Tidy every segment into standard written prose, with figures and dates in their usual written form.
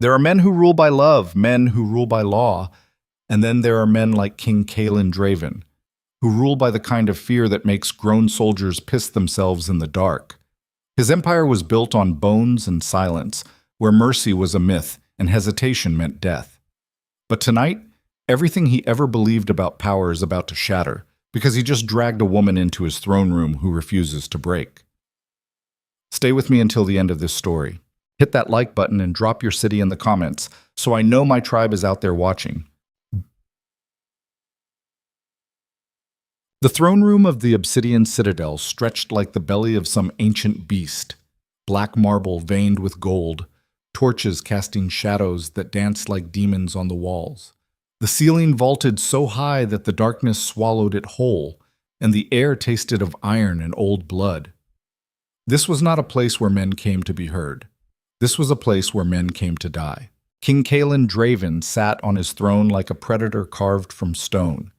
There are men who rule by love, men who rule by law, and then there are men like King Kalen Draven, who rule by the kind of fear that makes grown soldiers piss themselves in the dark. His empire was built on bones and silence, where mercy was a myth and hesitation meant death. But tonight, everything he ever believed about power is about to shatter, because he just dragged a woman into his throne room who refuses to break. Stay with me until the end of this story. Hit that like button and drop your city in the comments so I know my tribe is out there watching. The throne room of the obsidian citadel stretched like the belly of some ancient beast, black marble veined with gold, torches casting shadows that danced like demons on the walls. The ceiling vaulted so high that the darkness swallowed it whole, and the air tasted of iron and old blood. This was not a place where men came to be heard. This was a place where men came to die. King Kalen Draven sat on his throne like a predator carved from stone.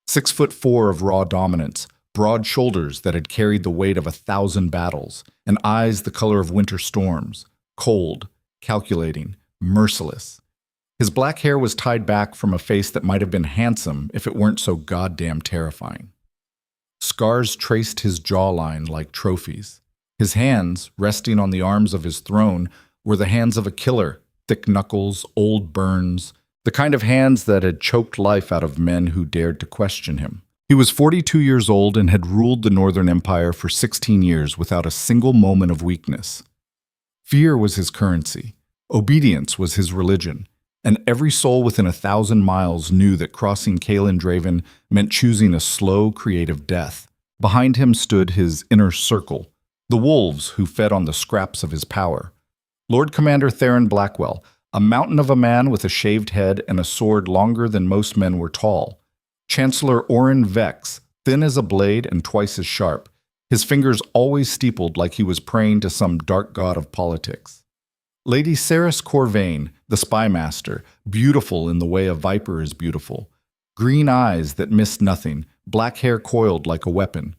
6'4" of raw dominance, broad shoulders that had carried the weight of 1,000 battles, and eyes the color of winter storms, cold, calculating, merciless. His black hair was tied back from a face that might have been handsome if it weren't so goddamn terrifying. Scars traced his jawline like trophies. His hands, resting on the arms of his throne, were the hands of a killer, thick knuckles, old burns, the kind of hands that had choked life out of men who dared to question him. He was 42 years old and had ruled the Northern Empire for 16 years without a single moment of weakness. Fear was his currency. Obedience was his religion. And every soul within 1,000 miles knew that crossing Kalen Draven meant choosing a slow, creative death. Behind him stood his inner circle, the wolves who fed on the scraps of his power. Lord Commander Theron Blackwell, a mountain of a man with a shaved head and a sword longer than most men were tall. Chancellor Orin Vex, thin as a blade and twice as sharp, his fingers always steepled like he was praying to some dark god of politics. Lady Saris Corvain, the spy master, beautiful in the way a viper is beautiful. Green eyes that missed nothing, black hair coiled like a weapon.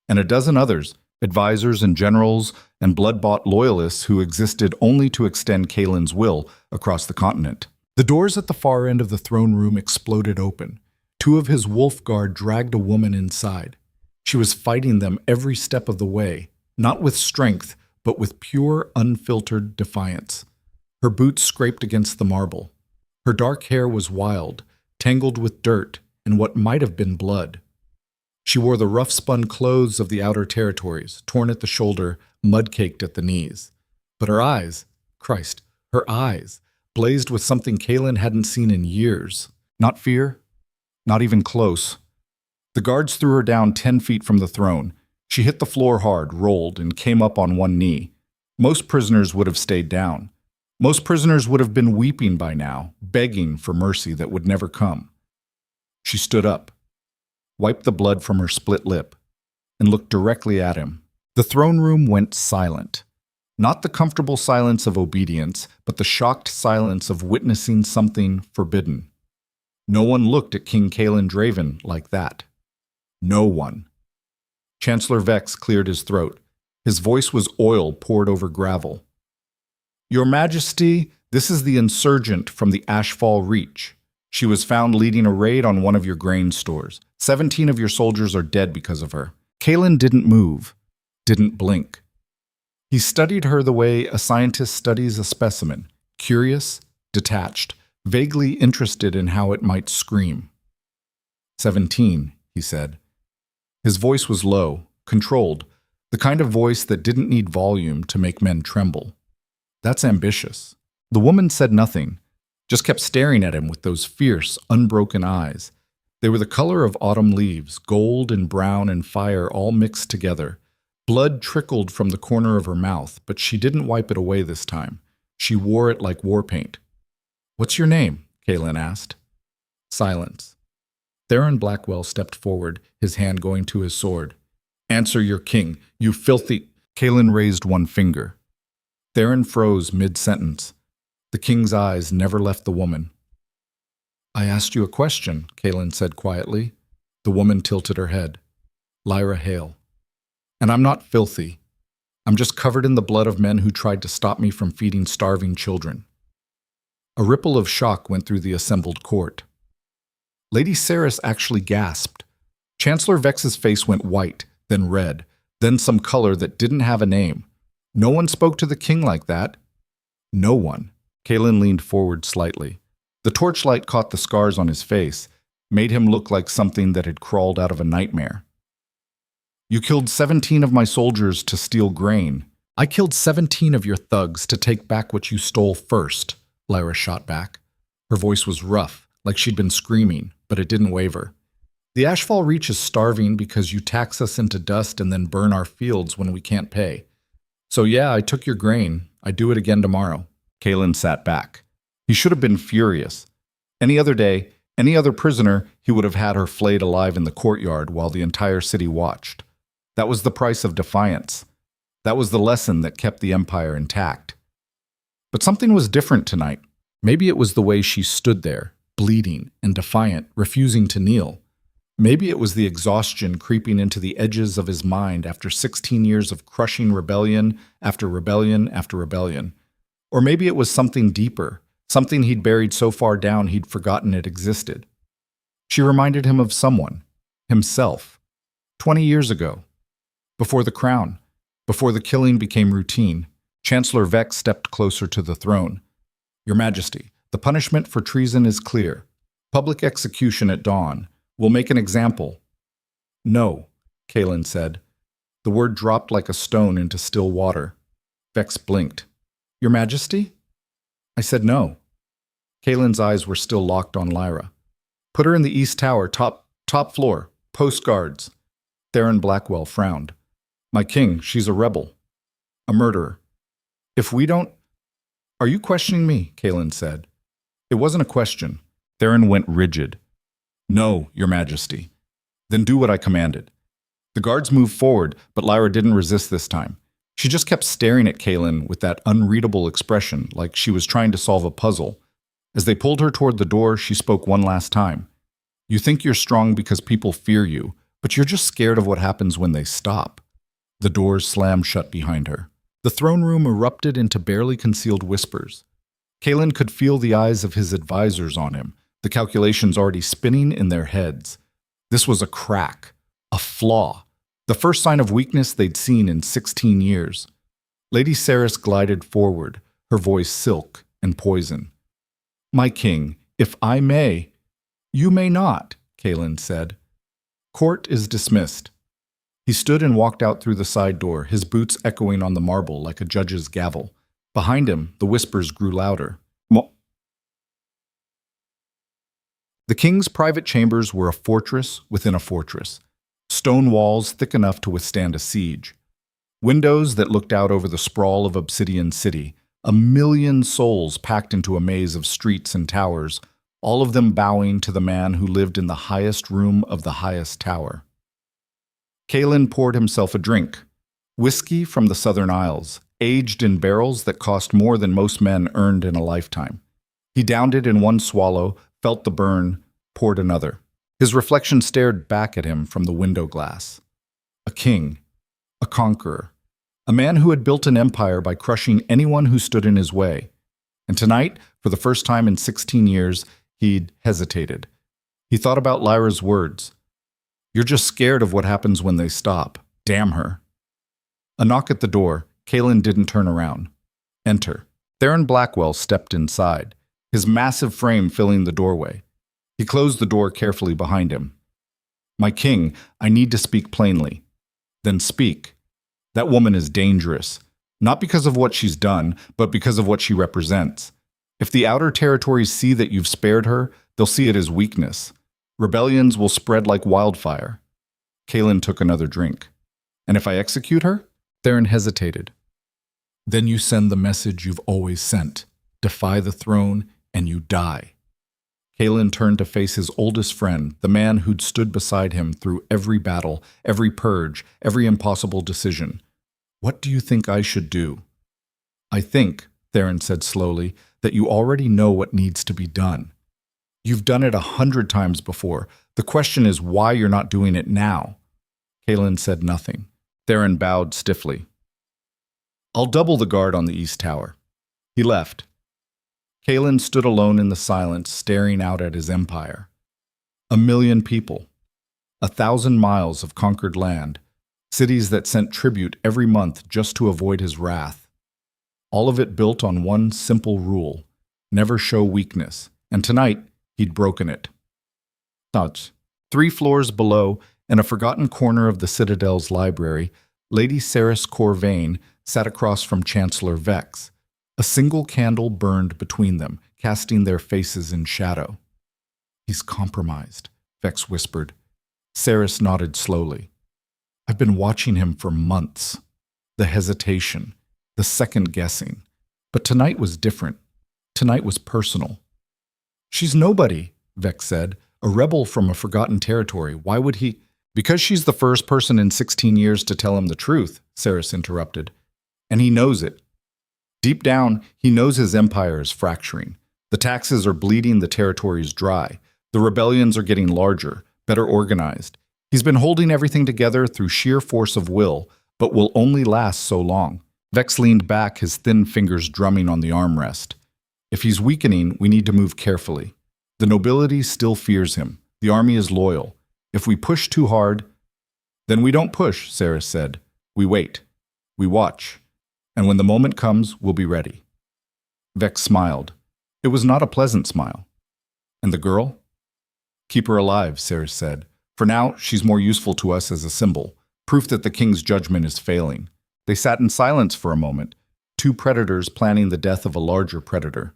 And a dozen others, advisors and generals and blood-bought loyalists who existed only to extend Kalen's will across the continent. The doors at the far end of the throne room exploded open. Two of his wolf guard dragged a woman inside. She was fighting them every step of the way, not with strength, but with pure, unfiltered defiance. Her boots scraped against the marble. Her dark hair was wild, tangled with dirt and what might have been blood. She wore the rough-spun clothes of the outer territories, torn at the shoulder, mud-caked at the knees. But her eyes, Christ, her eyes, blazed with something Kalen hadn't seen in years. Not fear, not even close. The guards threw her down 10 feet from the throne. She hit the floor hard, rolled, and came up on one knee. Most prisoners would have stayed down. Most prisoners would have been weeping by now, begging for mercy that would never come. She stood up, wiped the blood from her split lip, and looked directly at him. The throne room went silent. Not the comfortable silence of obedience, but the shocked silence of witnessing something forbidden. No one looked at King Kalen Draven like that. No one. Chancellor Vex cleared his throat. His voice was oil poured over gravel. Your Majesty, this is the insurgent from the Ashfall Reach. She was found leading a raid on one of your grain stores. 17 of your soldiers are dead because of her. Kalen didn't move, didn't blink. He studied her the way a scientist studies a specimen, curious, detached, vaguely interested in how it might scream. 17, he said. His voice was low, controlled, the kind of voice that didn't need volume to make men tremble. That's ambitious. The woman said nothing, just kept staring at him with those fierce, unbroken eyes. They were the color of autumn leaves, gold and brown and fire all mixed together. Blood trickled from the corner of her mouth, but she didn't wipe it away this time. She wore it like war paint. What's your name? Kalen asked. Silence. Theron Blackwell stepped forward, his hand going to his sword. Answer your king, you filthy... Kalen raised one finger. Theron froze mid-sentence. The king's eyes never left the woman. I asked you a question, Kalen said quietly. The woman tilted her head. Lyra Hale. And I'm not filthy. I'm just covered in the blood of men who tried to stop me from feeding starving children. A ripple of shock went through the assembled court. Lady Saris actually gasped. Chancellor Vex's face went white, then red, then some color that didn't have a name. No one spoke to the king like that. No one. Kalen leaned forward slightly. The torchlight caught the scars on his face, made him look like something that had crawled out of a nightmare. You killed 17 of my soldiers to steal grain. I killed 17 of your thugs to take back what you stole first, Lyra shot back. Her voice was rough, like she'd been screaming, but it didn't waver. The Ashfall Reach is starving because you tax us into dust and then burn our fields when we can't pay. So yeah, I took your grain. I'd do it again tomorrow. Kalen sat back. He should have been furious. Any other day, any other prisoner, he would have had her flayed alive in the courtyard while the entire city watched. That was the price of defiance. That was the lesson that kept the Empire intact. But something was different tonight. Maybe it was the way she stood there, bleeding and defiant, refusing to kneel. Maybe it was the exhaustion creeping into the edges of his mind after 16 years of crushing rebellion after rebellion after rebellion. Or maybe it was something deeper, something he'd buried so far down he'd forgotten it existed. She reminded him of someone, himself, 20 years ago. Before the crown, before the killing became routine, Chancellor Vex stepped closer to the throne. Your Majesty, the punishment for treason is clear. Public execution at dawn. We'll make an example. No, Kalen said. The word dropped like a stone into still water. Vex blinked. Your Majesty? I said no. Kalen's eyes were still locked on Lyra. Put her in the East Tower, top floor, post guards. Theron Blackwell frowned. My king, she's a rebel. A murderer. If we don't... Are you questioning me? Kalen said. It wasn't a question. Theron went rigid. No, Your Majesty. Then do what I commanded. The guards moved forward, but Lyra didn't resist this time. She just kept staring at Kalen with that unreadable expression, like she was trying to solve a puzzle. As they pulled her toward the door, she spoke one last time. You think you're strong because people fear you, but you're just scared of what happens when they stop. The doors slammed shut behind her. The throne room erupted into barely concealed whispers. Kalen could feel the eyes of his advisors on him, the calculations already spinning in their heads. This was a crack, a flaw, the first sign of weakness they'd seen in 16 years. Lady Saris glided forward, her voice silk and poison. My king, if I may... You may not, Kalen said. Court is dismissed. He stood and walked out through the side door, his boots echoing on the marble like a judge's gavel. Behind him, the whispers grew louder. The king's private chambers were a fortress within a fortress, stone walls thick enough to withstand a siege, windows that looked out over the sprawl of Obsidian City, a million souls packed into a maze of streets and towers, all of them bowing to the man who lived in the highest room of the highest tower. Kalen poured himself a drink, whiskey from the Southern Isles, aged in barrels that cost more than most men earned in a lifetime. He downed it in one swallow, felt the burn, poured another. His reflection stared back at him from the window glass. A king, a conqueror, a man who had built an empire by crushing anyone who stood in his way. And tonight, for the first time in 16 years, he'd hesitated. He thought about Lyra's words. You're just scared of what happens when they stop. Damn her. A knock at the door. Kalen didn't turn around. Enter. Theron Blackwell stepped inside, his massive frame filling the doorway. He closed the door carefully behind him. My king, I need to speak plainly. Then speak. That woman is dangerous, not because of what she's done, but because of what she represents. If the outer territories see that you've spared her, they'll see it as weakness. Rebellions will spread like wildfire. Kalen took another drink. And if I execute her? Theron hesitated. Then you send the message you've always sent. Defy the throne, and you die. Kalen turned to face his oldest friend, the man who'd stood beside him through every battle, every purge, every impossible decision. What do you think I should do? I think, Theron said slowly, that you already know what needs to be done. You've done it 100 times before. The question is why you're not doing it now. Kalen said nothing. Theron bowed stiffly. I'll double the guard on the East Tower. He left. Kalen stood alone in the silence, staring out at his empire. 1,000,000 people, 1,000 miles of conquered land, cities that sent tribute every month just to avoid his wrath. All of it built on one simple rule: never show weakness, and tonight he'd broken it. Thoughts. 3 floors below, in a forgotten corner of the Citadel's library, Lady Ceres Corvain sat across from Chancellor Vex. A single candle burned between them, casting their faces in shadow. "He's compromised," Vex whispered. Ceres nodded slowly. "I've been watching him for months. The hesitation, the second-guessing. But tonight was different. Tonight was personal." "She's nobody," Vex said. "A rebel from a forgotten territory. Why would he—" "Because she's the first person in 16 years to tell him the truth," Ceres interrupted. "And he knows it. Deep down, he knows his empire is fracturing. The taxes are bleeding the territories dry. The rebellions are getting larger, better organized. He's been holding everything together through sheer force of will, but will only last so long." Vex leaned back, his thin fingers drumming on the armrest. "If he's weakening, we need to move carefully. The nobility still fears him. The army is loyal. If we push too hard—" "Then we don't push," Ceres said. "We wait. We watch. And when the moment comes, we'll be ready." Vex smiled. It was not a pleasant smile. "And the girl?" "Keep her alive," Ceres said. "For now, she's more useful to us as a symbol, proof that the king's judgment is failing." They sat in silence for a moment, 2 predators planning the death of a larger predator.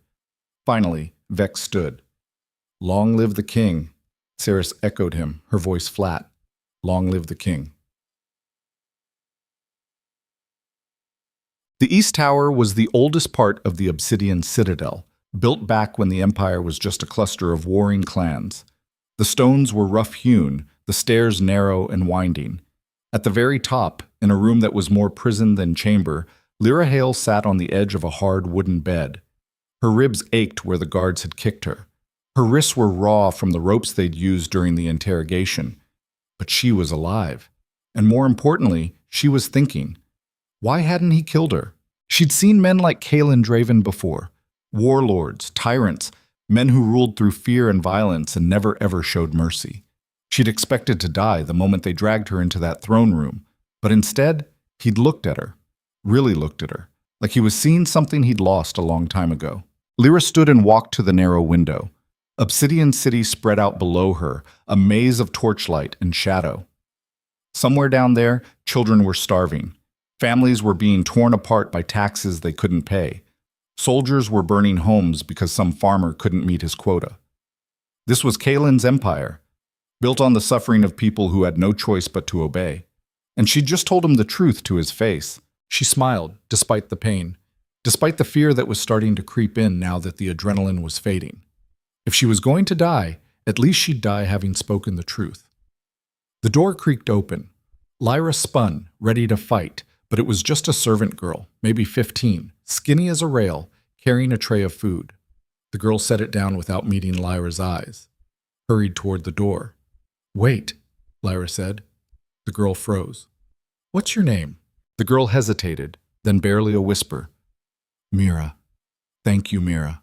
Finally, Vex stood. "Long live the king," Ceres echoed him, her voice flat. "Long live the king." The East Tower was the oldest part of the Obsidian Citadel, built back when the Empire was just a cluster of warring clans. The stones were rough-hewn, the stairs narrow and winding. At the very top, in a room that was more prison than chamber, Lyra Hale sat on the edge of a hard wooden bed. Her ribs ached where the guards had kicked her. Her wrists were raw from the ropes they'd used during the interrogation. But she was alive. And more importantly, she was thinking. Why hadn't he killed her? She'd seen men like Kalen Draven before. Warlords, tyrants, men who ruled through fear and violence and never ever showed mercy. She'd expected to die the moment they dragged her into that throne room. But instead, he'd looked at her. Really looked at her. Like he was seeing something he'd lost a long time ago. Lyra stood and walked to the narrow window. Obsidian City spread out below her, a maze of torchlight and shadow. Somewhere down there, children were starving. Families were being torn apart by taxes they couldn't pay. Soldiers were burning homes because some farmer couldn't meet his quota. This was Kalen's empire, built on the suffering of people who had no choice but to obey. And she'd just told him the truth to his face. She smiled, despite the pain, despite the fear that was starting to creep in now that the adrenaline was fading. If she was going to die, at least she'd die having spoken the truth. The door creaked open. Lyra spun, ready to fight, but it was just a servant girl, maybe 15, skinny as a rail, carrying a tray of food. The girl set it down without meeting Lyra's eyes, hurried toward the door. "Wait," Lyra said. The girl froze. "What's your name?" The girl hesitated, then barely a whisper. "Mira. Thank you, Mira."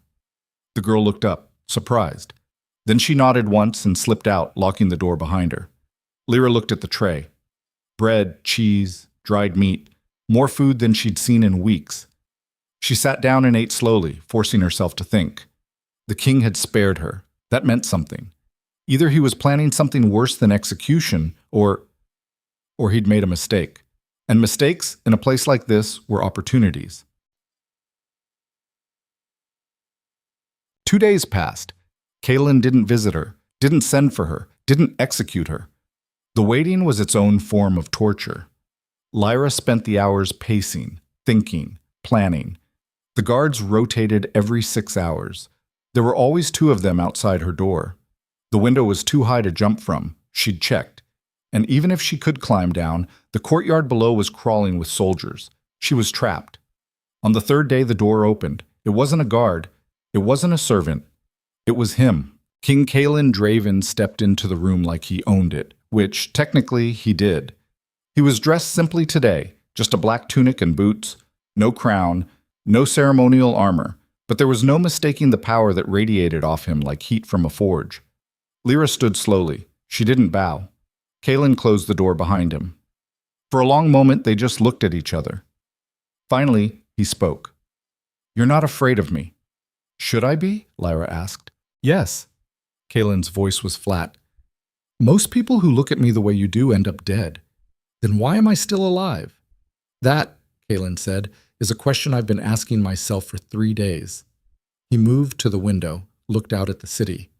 The girl looked up, surprised. Then she nodded once and slipped out, locking the door behind her. Lyra looked at the tray. Bread, cheese, dried meat, more food than she'd seen in weeks. She sat down and ate slowly, forcing herself to think. The king had spared her. That meant something. Either he was planning something worse than execution, or he'd made a mistake. And mistakes, in a place like this, were opportunities. 2 days passed. Kalen didn't visit her, didn't send for her, didn't execute her. The waiting was its own form of torture. Lyra spent the hours pacing, thinking, planning. The guards rotated every 6 hours. There were always 2 of them outside her door. The window was too high to jump from. She'd checked. And even if she could climb down, the courtyard below was crawling with soldiers. She was trapped. On the 3rd day, the door opened. It wasn't a guard. It wasn't a servant. It was him. King Kalen Draven stepped into the room like he owned it, which, technically, he did. He was dressed simply today, just a black tunic and boots, no crown, no ceremonial armor, But there was no mistaking the power that radiated off him like heat from a forge. Lyra stood slowly. She didn't bow. Kalen closed the door behind him. For a long moment, they just looked at each other. Finally, he spoke. "You're not afraid of me." "Should I be?" Lyra asked. "Yes." Kalen's voice was flat. "Most people who look at me the way you do end up dead. Then why am I still alive?" "That," Kalen said, "is a question I've been asking myself for 3 days." He moved to the window, looked out at the city.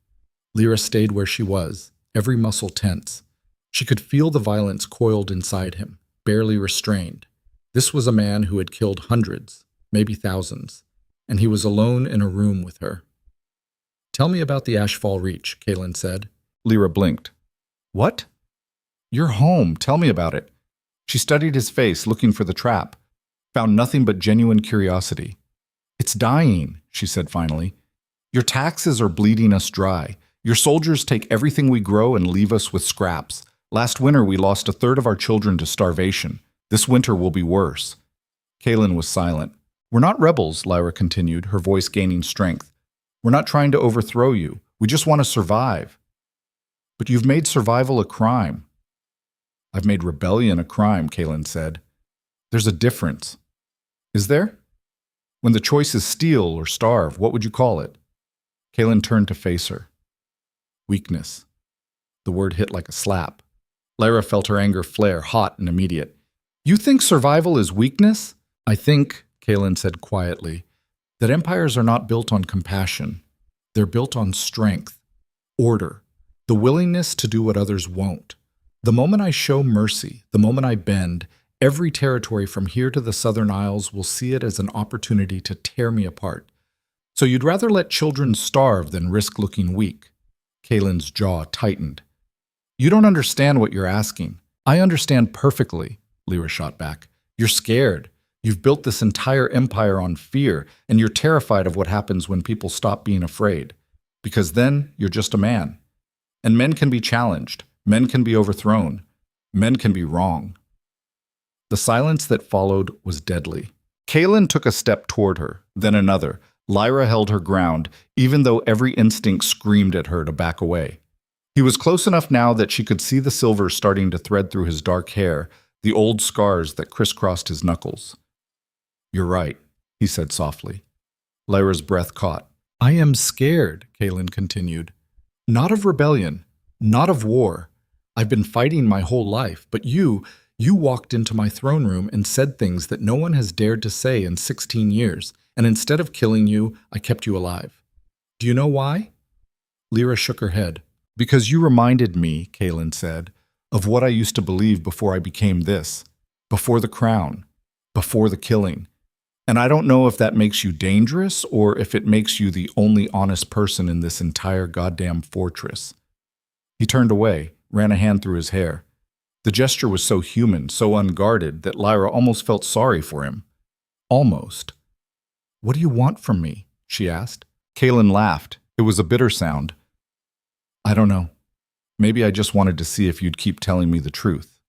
Lyra stayed where she was, every muscle tense. She could feel the violence coiled inside him, barely restrained. This was a man who had killed hundreds, maybe thousands, and he was alone in a room with her. "Tell me about the Ashfall Reach," Kalen said. Lyra blinked. "What?" "You're home. Tell me about it." She studied his face, looking for the trap, found nothing but genuine curiosity. "It's dying," she said finally. "Your taxes are bleeding us dry. Your soldiers take everything we grow and leave us with scraps. Last winter we lost a third of our children to starvation. This winter will be worse." Kalen was silent. "We're not rebels," Lyra continued, her voice gaining strength. "We're not trying to overthrow you. We just want to survive." "But you've made survival a crime." "I've made rebellion a crime," Kalen said. "There's a difference." "Is there? When the choice is steal or starve, what would you call it?" Kalen turned to face her. "Weakness." The word hit like a slap. Lyra felt her anger flare, hot and immediate. "You think survival is weakness?" "I think," Kalen said quietly, "that empires are not built on compassion. They're built on strength, order, the willingness to do what others won't. The moment I show mercy, the moment I bend, every territory from here to the Southern Isles will see it as an opportunity to tear me apart. So you'd rather let children starve than risk looking weak." Kalen's jaw tightened. "You don't understand what you're asking." "I understand perfectly," Lyra shot back. "You're scared. You've built this entire empire on fear, and you're terrified of what happens when people stop being afraid. Because then you're just a man. And men can be challenged. Men can be overthrown. Men can be wrong." The silence that followed was deadly. Kalen took a step toward her, then another. Lyra held her ground, even though every instinct screamed at her to back away. He was close enough now that she could see the silver starting to thread through his dark hair, the old scars that crisscrossed his knuckles. "You're right," he said softly. Lyra's breath caught. "I am scared," Kalen continued. "Not of rebellion, not of war. I've been fighting my whole life, but you walked into my throne room and said things that no one has dared to say in 16 years, and instead of killing you, I kept you alive. Do you know why?" Lyra shook her head. "Because you reminded me," Kalen said, "of what I used to believe before I became this, before the crown, before the killing. And I don't know if that makes you dangerous or if it makes you the only honest person in this entire goddamn fortress." He turned away, ran a hand through his hair. The gesture was so human, so unguarded, that Lyra almost felt sorry for him. Almost. "What do you want from me?" she asked. Kalen laughed. It was a bitter sound. "I don't know. Maybe I just wanted to see if you'd keep telling me the truth."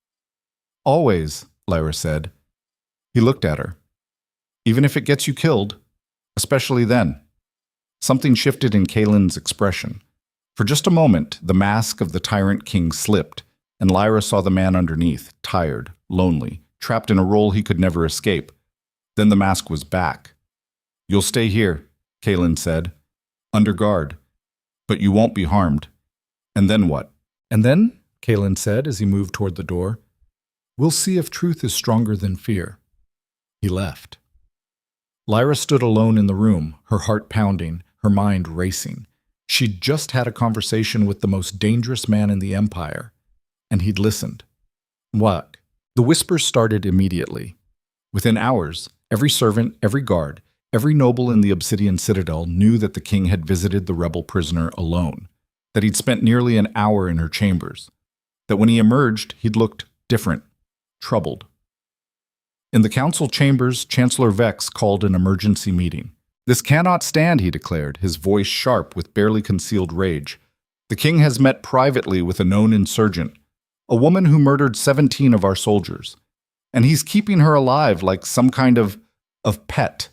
"Always," Lyra said. He looked at her. "Even if it gets you killed, especially then." Something shifted in Kalen's expression. For just a moment, the mask of the tyrant king slipped, and Lyra saw the man underneath, tired, lonely, trapped in a role he could never escape. Then the mask was back. "You'll stay here," Kalen said, "under guard. But you won't be harmed. And then what?" "And then," Kalen said as he moved toward the door, "we'll see if truth is stronger than fear." He left. Lyra stood alone in the room, her heart pounding, her mind racing. She'd just had a conversation with the most dangerous man in the empire, and he'd listened. What? The whispers started immediately. Within hours, every servant, every guard, every noble in the Obsidian Citadel knew that the king had visited the rebel prisoner alone, that he'd spent nearly an hour in her chambers, that when he emerged, he'd looked different, troubled. In the council chambers, Chancellor Vex called an emergency meeting. "This cannot stand," he declared, his voice sharp with barely concealed rage. "The king has met privately with a known insurgent, a woman who murdered 17 of our soldiers, and he's keeping her alive like some kind of pet."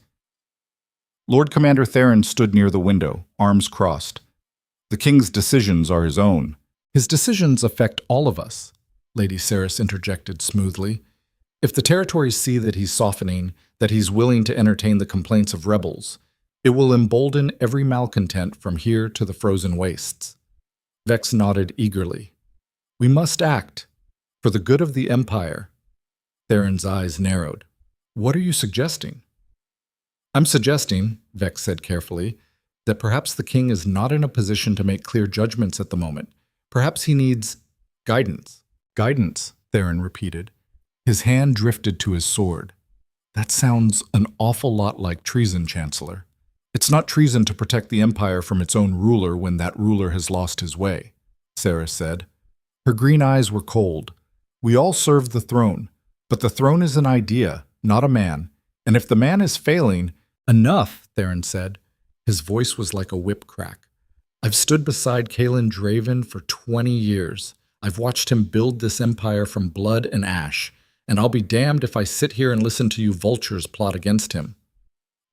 Lord Commander Theron stood near the window, arms crossed. The king's decisions are his own. His decisions affect all of us, Lady Cerys interjected smoothly. If the territories see that he's softening, that he's willing to entertain the complaints of rebels, it will embolden every malcontent from here to the frozen wastes. Vex nodded eagerly. We must act. For the good of the Empire. Theron's eyes narrowed. What are you suggesting? I'm suggesting, Vex said carefully, that perhaps the king is not in a position to make clear judgments at the moment. Perhaps he needs guidance. Guidance, Theron repeated. His hand drifted to his sword. That sounds an awful lot like treason, Chancellor. It's not treason to protect the Empire from its own ruler when that ruler has lost his way, Cerys said. Her green eyes were cold. We all serve the throne, but the throne is an idea, not a man. And if the man is failing— Enough, Theron said. His voice was like a whip crack. I've stood beside Kaelin Draven for 20 years. I've watched him build this empire from blood and ash, and I'll be damned if I sit here and listen to you vultures plot against him.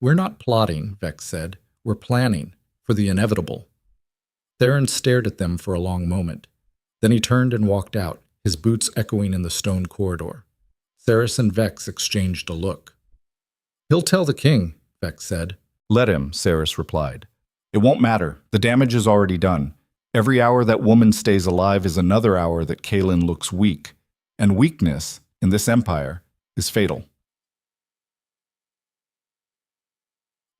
We're not plotting, Vex said. We're planning for the inevitable. Theron stared at them for a long moment. Then he turned and walked out, his boots echoing in the stone corridor. Cerys and Vex exchanged a look. He'll tell the king, Vex said. Let him, Cerys replied. It won't matter. The damage is already done. Every hour that woman stays alive is another hour that Kaelin looks weak. And weakness, in this empire, is fatal.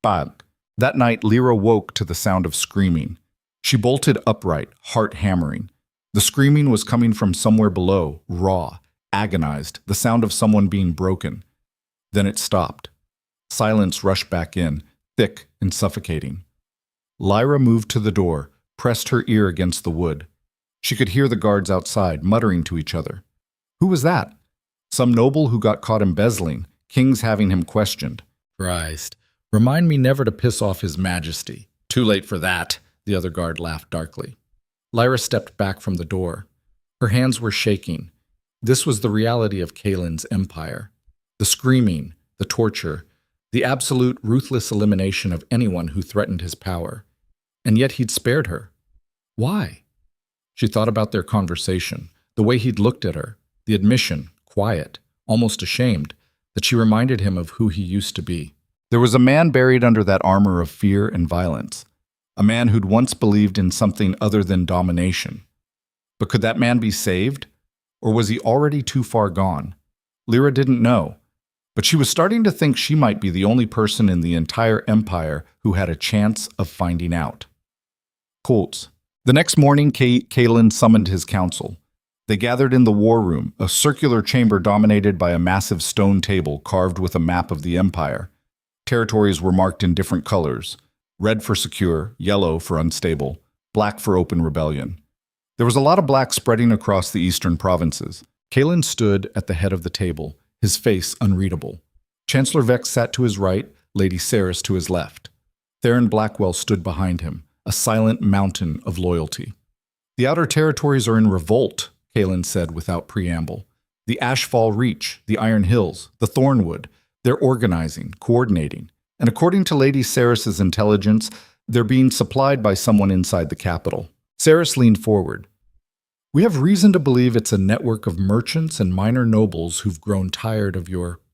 5. That night, Lyra woke to the sound of screaming. She bolted upright, heart hammering. The screaming was coming from somewhere below, raw, agonized, the sound of someone being broken. Then it stopped. Silence rushed back in, thick and suffocating. Lyra moved to the door, pressed her ear against the wood. She could hear the guards outside, muttering to each other. Who was that? Some noble who got caught embezzling, kings having him questioned. Christ, remind me never to piss off his majesty. Too late for that, the other guard laughed darkly. Lyra stepped back from the door. Her hands were shaking. This was the reality of Kaelin's empire. The screaming, the torture, the absolute ruthless elimination of anyone who threatened his power. And yet he'd spared her. Why? She thought about their conversation, the way he'd looked at her, the admission, quiet, almost ashamed, that she reminded him of who he used to be. There was a man buried under that armor of fear and violence, a man who'd once believed in something other than domination. But could that man be saved? Or was he already too far gone? Lyra didn't know. But she was starting to think she might be the only person in the entire empire who had a chance of finding out. Quotes. The next morning, Kaelin summoned his council. They gathered in the war room, a circular chamber dominated by a massive stone table carved with a map of the empire. Territories were marked in different colors: red for secure, yellow for unstable, black for open rebellion. There was a lot of black spreading across the eastern provinces. Kaelin stood at the head of the table, his face unreadable. Chancellor Vex sat to his right, Lady Cerys to his left. Theron Blackwell stood behind him, a silent mountain of loyalty. The outer territories are in revolt, Kaelin said without preamble. The Ashfall Reach, the Iron Hills, the Thornwood, they're organizing, coordinating. And according to Lady Cerys' intelligence, they're being supplied by someone inside the capital. Cerys leaned forward. We have reason to believe it's a network of merchants and minor nobles who've grown tired of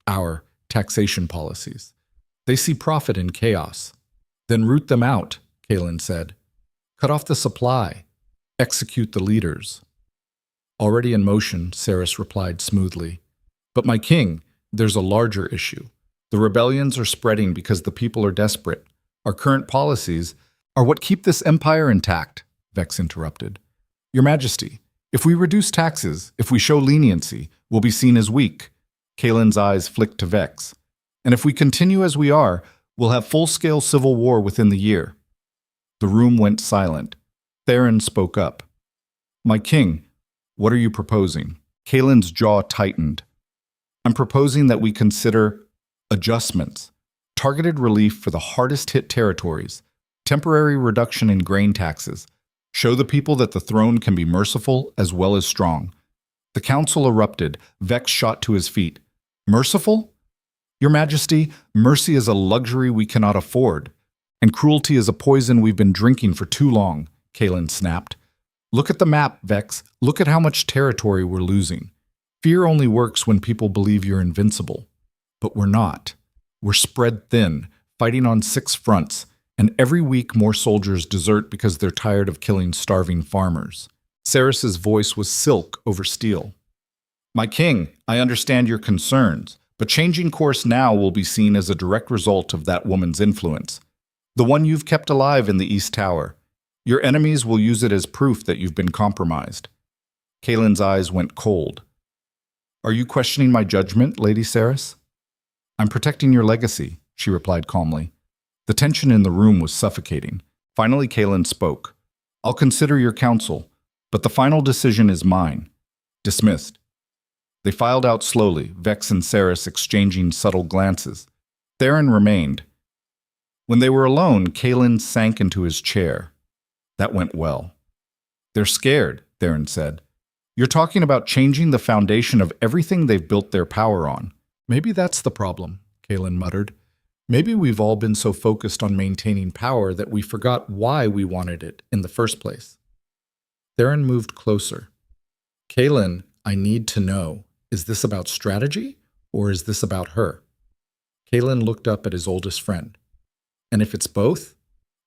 our taxation policies. They see profit in chaos. Then root them out, Kaelin said. Cut off the supply. Execute the leaders. Already in motion, Cerys replied smoothly. But my king, there's a larger issue. The rebellions are spreading because the people are desperate. Our current policies are what keep this empire intact, Vex interrupted. Your Majesty, if we reduce taxes, if we show leniency, we'll be seen as weak. Kaelin's eyes flicked to Vex. And if we continue as we are, we'll have full-scale civil war within the year. The room went silent. Theron spoke up. My king, what are you proposing? Kaelin's jaw tightened. I'm proposing that we consider adjustments, targeted relief for the hardest-hit territories, temporary reduction in grain taxes. Show the people that the throne can be merciful as well as strong. The council erupted. Vex shot to his feet. Merciful? Your Majesty, mercy is a luxury we cannot afford, and cruelty is a poison we've been drinking for too long, Kaelin snapped. Look at the map, Vex. Look at how much territory we're losing. Fear only works when people believe you're invincible. But we're not. We're spread thin, fighting on 6 fronts, and every week more soldiers desert because they're tired of killing starving farmers. Cerys's voice was silk over steel. My king, I understand your concerns, but changing course now will be seen as a direct result of that woman's influence. The one you've kept alive in the East Tower. Your enemies will use it as proof that you've been compromised. Kaelin's eyes went cold. Are you questioning my judgment, Lady Cerys? I'm protecting your legacy, she replied calmly. The tension in the room was suffocating. Finally, Kaelin spoke. I'll consider your counsel, but the final decision is mine. Dismissed. They filed out slowly, Vex and Cerys exchanging subtle glances. Theron remained. When they were alone, Kaelin sank into his chair. That went well. They're scared, Theron said. You're talking about changing the foundation of everything they've built their power on. Maybe that's the problem, Kaelin muttered. Maybe we've all been so focused on maintaining power that we forgot why we wanted it in the first place. Theron moved closer. Kaelin, I need to know, is this about strategy or is this about her? Kaelin looked up at his oldest friend. And if it's both,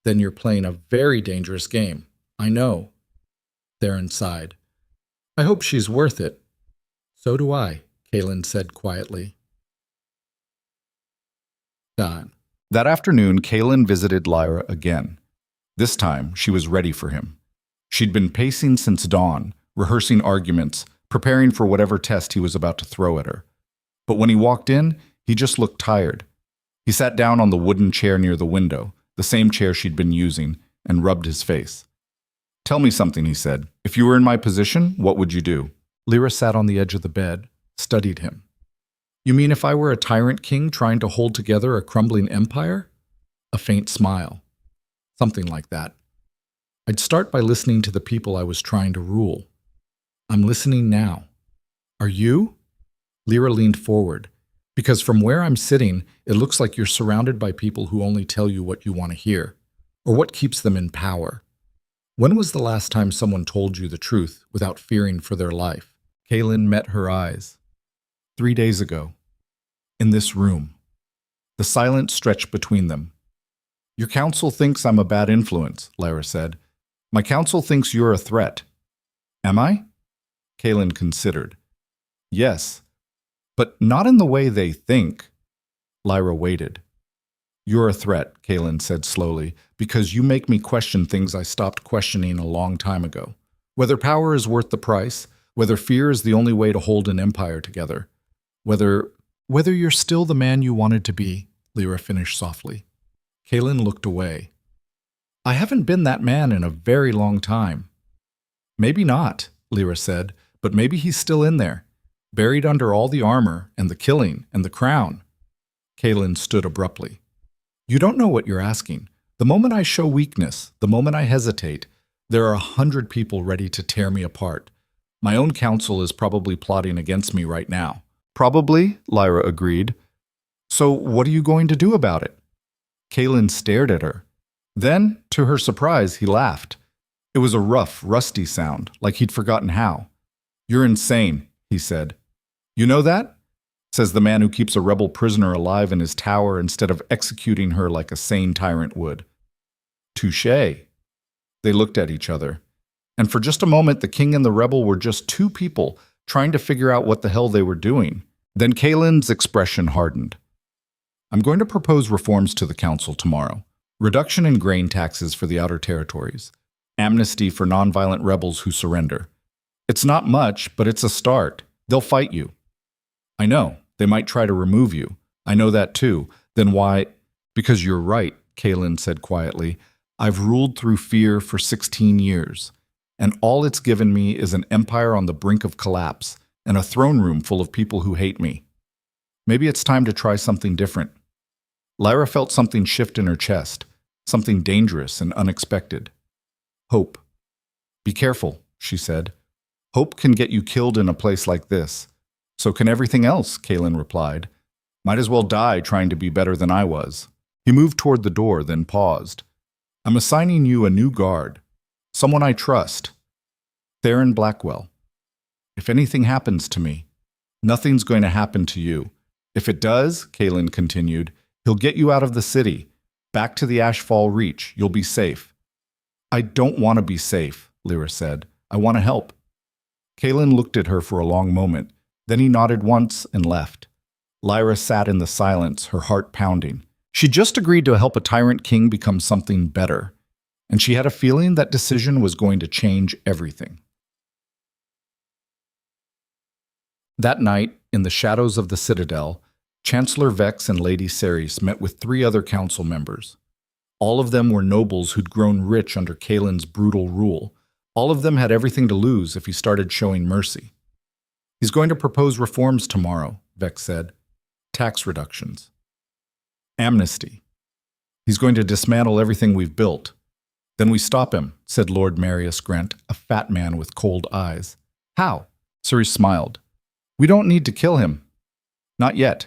then you're playing a very dangerous game. I know. Theron sighed. I hope she's worth it. So do I, Kaelin said quietly. Gone. That afternoon, Kaelin visited Lyra again. This time, she was ready for him. She'd been pacing since dawn, rehearsing arguments, preparing for whatever test he was about to throw at her. But when he walked in, he just looked tired. He sat down on the wooden chair near the window, the same chair she'd been using, and rubbed his face. Tell me something, he said. If you were in my position, what would you do? Lyra sat on the edge of the bed, studied him. You mean if I were a tyrant king trying to hold together a crumbling empire? A faint smile. Something like that. I'd start by listening to the people I was trying to rule. I'm listening now. Are you? Lyra leaned forward. Because from where I'm sitting, it looks like you're surrounded by people who only tell you what you want to hear, or what keeps them in power. When was the last time someone told you the truth without fearing for their life? Kaelin met her eyes. 3 days ago. In this room. The silence stretched between them. Your council thinks I'm a bad influence, Lyra said. My council thinks you're a threat. Am I? Kaelin considered. Yes. But not in the way they think. Lyra waited. You're a threat, Kaelin said slowly, because you make me question things I stopped questioning a long time ago. Whether power is worth the price, whether fear is the only way to hold an empire together, whether you're still the man you wanted to be, Lyra finished softly. Kaelin looked away. I haven't been that man in a very long time. Maybe not, Lyra said, but maybe he's still in there. Buried under all the armor and the killing and the crown. Kaelin stood abruptly. You don't know what you're asking. The moment I show weakness, the moment I hesitate, there are 100 people ready to tear me apart. My own council is probably plotting against me right now. Probably, Lyra agreed. So what are you going to do about it? Kaelin stared at her. Then, to her surprise, he laughed. It was a rough, rusty sound, like he'd forgotten how. You're insane, he said. You know that? Says the man who keeps a rebel prisoner alive in his tower instead of executing her like a sane tyrant would. Touché. They looked at each other. And for just a moment, the king and the rebel were just two people trying to figure out what the hell they were doing. Then Kaelin's expression hardened. I'm going to propose reforms to the council tomorrow. Reduction in grain taxes for the outer territories. Amnesty for nonviolent rebels who surrender. It's not much, but it's a start. They'll fight you. I know. They might try to remove you. I know that too. Then why? Because you're right, Kaelin said quietly. I've ruled through fear for 16 years, and all it's given me is an empire on the brink of collapse and a throne room full of people who hate me. Maybe it's time to try something different. Lyra felt something shift in her chest, something dangerous and unexpected. Hope. Be careful, she said. Hope can get you killed in a place like this. So can everything else, Kaelin replied. Might as well die trying to be better than I was. He moved toward the door, then paused. I'm assigning you a new guard. Someone I trust. Theron Blackwell. If anything happens to me, nothing's going to happen to you. If it does, Kaelin continued, he'll get you out of the city. Back to the Ashfall Reach. You'll be safe. I don't want to be safe, Lyra said. I want to help. Kaelin looked at her for a long moment. Then he nodded once and left. Lyra sat in the silence, her heart pounding. She just agreed to help a tyrant king become something better, and she had a feeling that decision was going to change everything. That night, in the shadows of the citadel, Chancellor Vex and Lady Ceres met with 3 other council members. All of them were nobles who'd grown rich under Kaelin's brutal rule. All of them had everything to lose if he started showing mercy. He's going to propose reforms tomorrow, Vex said. Tax reductions. Amnesty. He's going to dismantle everything we've built. Then we stop him, said Lord Marius Grant, a fat man with cold eyes. How? Ceres smiled. We don't need to kill him. Not yet.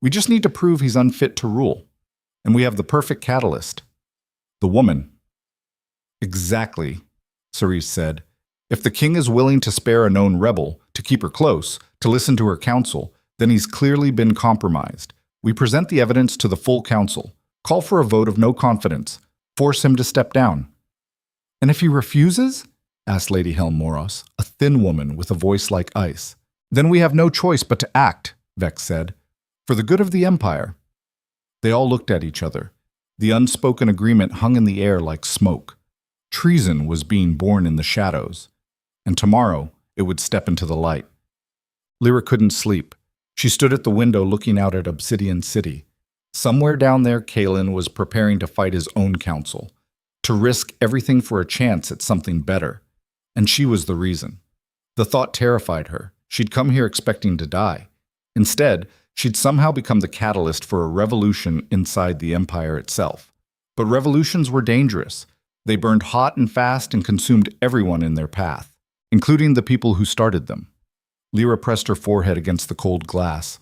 We just need to prove he's unfit to rule. And we have the perfect catalyst. The woman. Exactly, Ceres said. If the king is willing to spare a known rebel, to keep her close, to listen to her counsel, then he's clearly been compromised. We present the evidence to the full council, call for a vote of no confidence, force him to step down. And if he refuses? Asked Lady Helmoros, a thin woman with a voice like ice. Then we have no choice but to act, Vex said, for the good of the Empire. They all looked at each other. The unspoken agreement hung in the air like smoke. Treason was being born in the shadows, and tomorrow it would step into the light. Lyra couldn't sleep. She stood at the window looking out at Obsidian City. Somewhere down there, Kaelin was preparing to fight his own council, to risk everything for a chance at something better. And she was the reason. The thought terrified her. She'd come here expecting to die. Instead, she'd somehow become the catalyst for a revolution inside the Empire itself. But revolutions were dangerous. They burned hot and fast and consumed everyone in their path, including the people who started them. Lyra pressed her forehead against the cold glass.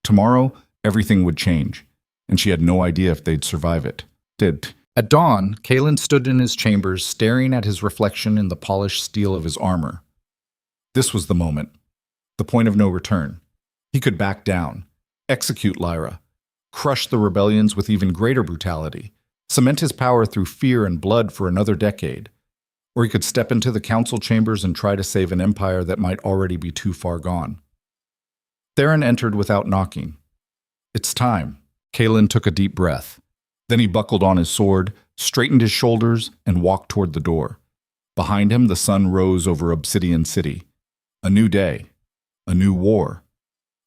Tomorrow, everything would change, and she had no idea if they'd survive it. At dawn, Kaelin stood in his chambers, staring at his reflection in the polished steel of his armor. This was the moment, the point of no return. He could back down, execute Lyra, crush the rebellions with even greater brutality, cement his power through fear and blood for another decade. Or he could step into the council chambers and try to save an empire that might already be too far gone. Theron entered without knocking. It's time. Kaelin took a deep breath. Then he buckled on his sword, straightened his shoulders, and walked toward the door. Behind him, the sun rose over Obsidian City. A new day. A new war.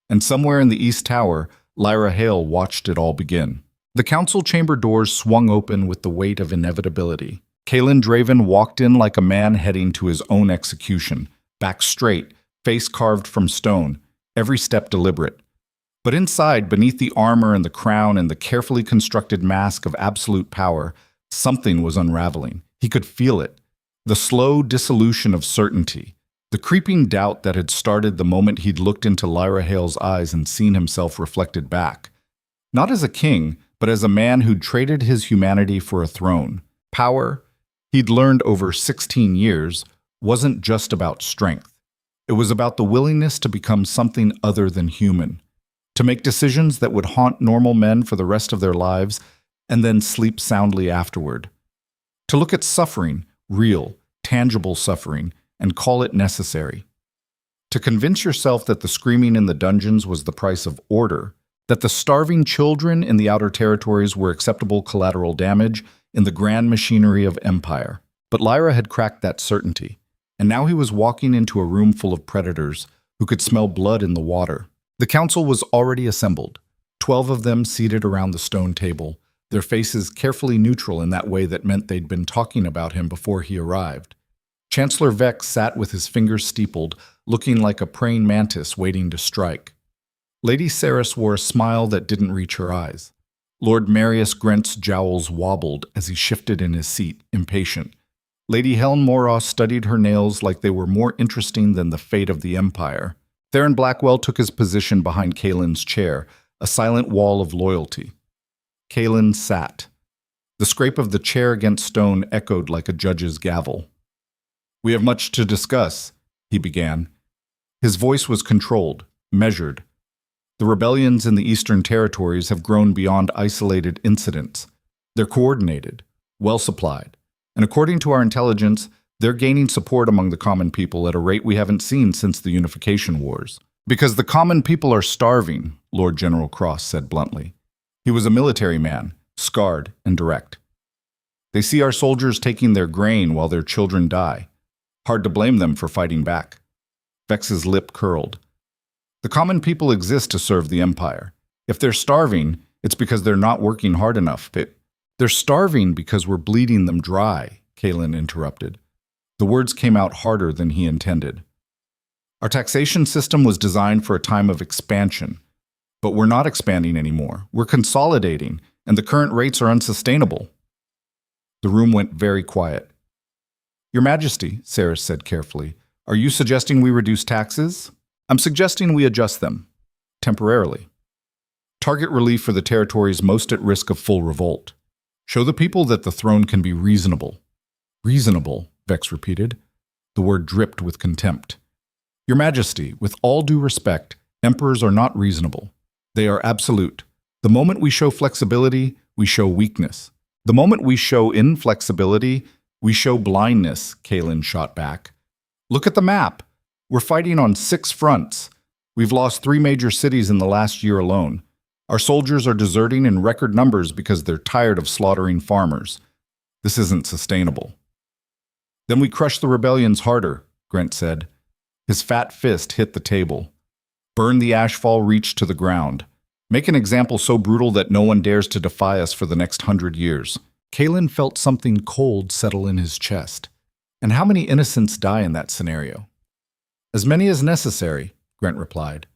And somewhere in the East Tower, Lyra Hale watched it all begin. The council chamber doors swung open with the weight of inevitability. Kaelin Draven walked in like a man heading to his own execution, back straight, face carved from stone, every step deliberate. But inside, beneath the armor and the crown and the carefully constructed mask of absolute power, something was unraveling. He could feel it. The slow dissolution of certainty, the creeping doubt that had started the moment he'd looked into Lyra Hale's eyes and seen himself reflected back. Not as a king, but as a man who'd traded his humanity for a throne. Power, he'd learned over 16 years, wasn't just about strength. It was about the willingness to become something other than human, to make decisions that would haunt normal men for the rest of their lives and then sleep soundly afterward. To look at suffering, real, tangible suffering, and call it necessary. To convince yourself that the screaming in the dungeons was the price of order, that the starving children in the outer territories were acceptable collateral damage in the grand machinery of empire. But Lyra had cracked that certainty, and now he was walking into a room full of predators who could smell blood in the water. The council was already assembled, 12 of them seated around the stone table, their faces carefully neutral in that way that meant they'd been talking about him before he arrived. Chancellor Vex sat with his fingers steepled, looking like a praying mantis waiting to strike. Lady Ceres wore a smile that didn't reach her eyes. Lord Marius Grant's jowls wobbled as he shifted in his seat, impatient. Lady Helmoros studied her nails like they were more interesting than the fate of the Empire. Theron Blackwell took his position behind Kaelin's chair, a silent wall of loyalty. Kalen sat. The scrape of the chair against stone echoed like a judge's gavel. "We have much to discuss," he began. His voice was controlled, measured. The rebellions in the Eastern Territories have grown beyond isolated incidents. They're coordinated, well-supplied, and according to our intelligence, they're gaining support among the common people at a rate we haven't seen since the Unification Wars. "Because the common people are starving," Lord General Cross said bluntly. He was a military man, scarred and direct. "They see our soldiers taking their grain while their children die. Hard to blame them for fighting back." Vex's lip curled. "The common people exist to serve the Empire. If they're starving, it's because they're not working hard enough. They're starving because we're bleeding them dry," Kalen interrupted. The words came out harder than he intended. "Our taxation system was designed for a time of expansion. But we're not expanding anymore. We're consolidating, and the current rates are unsustainable." The room went very quiet. "Your Majesty," Saris said carefully, "are you suggesting we reduce taxes?" "I'm suggesting we adjust them. Temporarily. Target relief for the territories most at risk of full revolt. Show the people that the throne can be reasonable." "Reasonable," Vex repeated. The word dripped with contempt. "Your Majesty, with all due respect, emperors are not reasonable. They are absolute. The moment we show flexibility, we show weakness. The moment we show inflexibility, we show blindness," Kalen shot back. "Look at the map. We're fighting on 6 fronts. We've lost 3 major cities in the last year alone. Our soldiers are deserting in record numbers because they're tired of slaughtering farmers. This isn't sustainable." "Then we crush the rebellions harder," Grant said. His fat fist hit the table. "Burn the Ashfall Reach to the ground. Make an example so brutal that no one dares to defy us for the next 100 years. Kalen felt something cold settle in his chest. And how many innocents die in that scenario? "As many as necessary," Grant replied.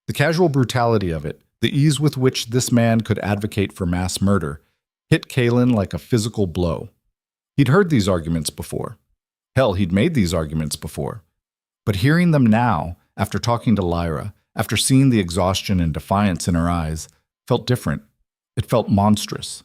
The casual brutality of it, the ease with which this man could advocate for mass murder, hit Kalen like a physical blow. He'd heard these arguments before. Hell, he'd made these arguments before. But hearing them now, after talking to Lyra, after seeing the exhaustion and defiance in her eyes, felt different. It felt monstrous.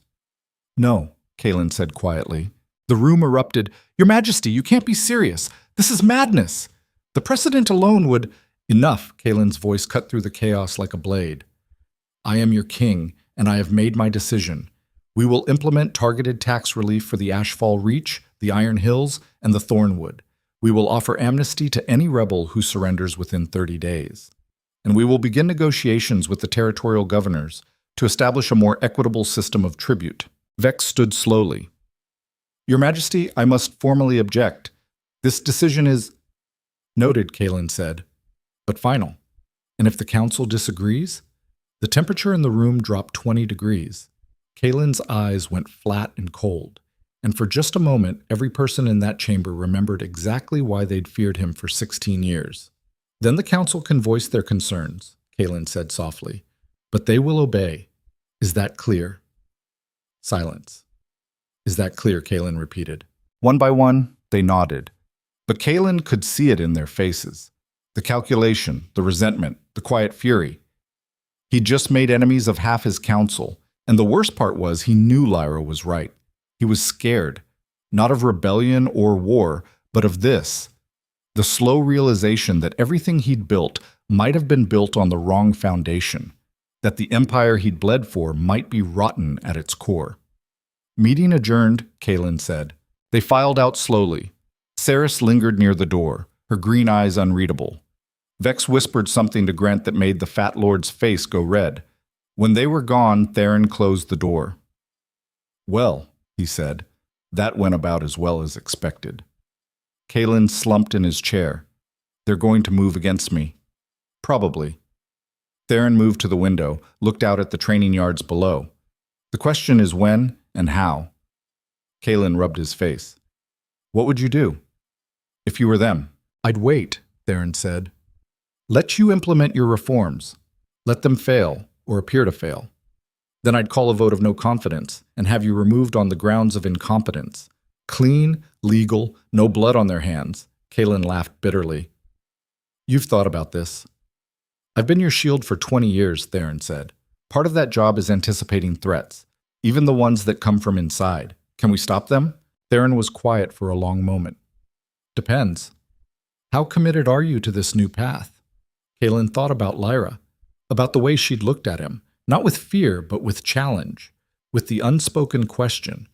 "No," Kalen said quietly. The room erupted. "Your Majesty, you can't be serious. This is madness. The precedent alone would—" "Enough," Kalen's voice cut through the chaos like a blade. "I am your king, and I have made my decision. We will implement targeted tax relief for the Ashfall Reach, the Iron Hills, and the Thornwood. We will offer amnesty to any rebel who surrenders within 30 days. And we will begin negotiations with the territorial governors to establish a more equitable system of tribute." Vex stood slowly. "Your Majesty, I must formally object. This decision is—" "Noted," Kalen said, "but final. And if the council disagrees?" The temperature in the room dropped 20 degrees. Kalen's eyes went flat and cold. And for just a moment, every person in that chamber remembered exactly why they'd feared him for 16 years. "Then the council can voice their concerns," Kalen said softly. "But they will obey. Is that clear?" Silence. "Is that clear?" Kalen repeated. One by one, they nodded. But Kalen could see it in their faces. The calculation, the resentment, the quiet fury. He'd just made enemies of half his council, and the worst part was he knew Lyra was right. He was scared, not of rebellion or war, but of this. The slow realization that everything he'd built might have been built on the wrong foundation, that the empire he'd bled for might be rotten at its core. "Meeting adjourned," Kalen said. They filed out slowly. Saris lingered near the door, her green eyes unreadable. Vex whispered something to Grant that made the fat lord's face go red. When they were gone, Theron closed the door. "Well," he said, "that went about as well as expected." Kalen slumped in his chair. "They're going to move against me." "Probably." Theron moved to the window, looked out at the training yards below. "The question is when and how." Kalen rubbed his face. "What would you do?" "If you were them?" "I'd wait," Theron said. "Let you implement your reforms. Let them fail, or appear to fail. Then I'd call a vote of no confidence and have you removed on the grounds of incompetence. Clean, legal, no blood on their hands." Kalen laughed bitterly. "You've thought about this." "I've been your shield for 20 years, Theron said. Part of that job is anticipating threats, even the ones that come from inside. Can we stop them? Theron was quiet for a long moment. Depends. How committed are you to this new path? Kaelin thought about Lyra, about the way she'd looked at him, not with fear, but with challenge, with the unspoken question,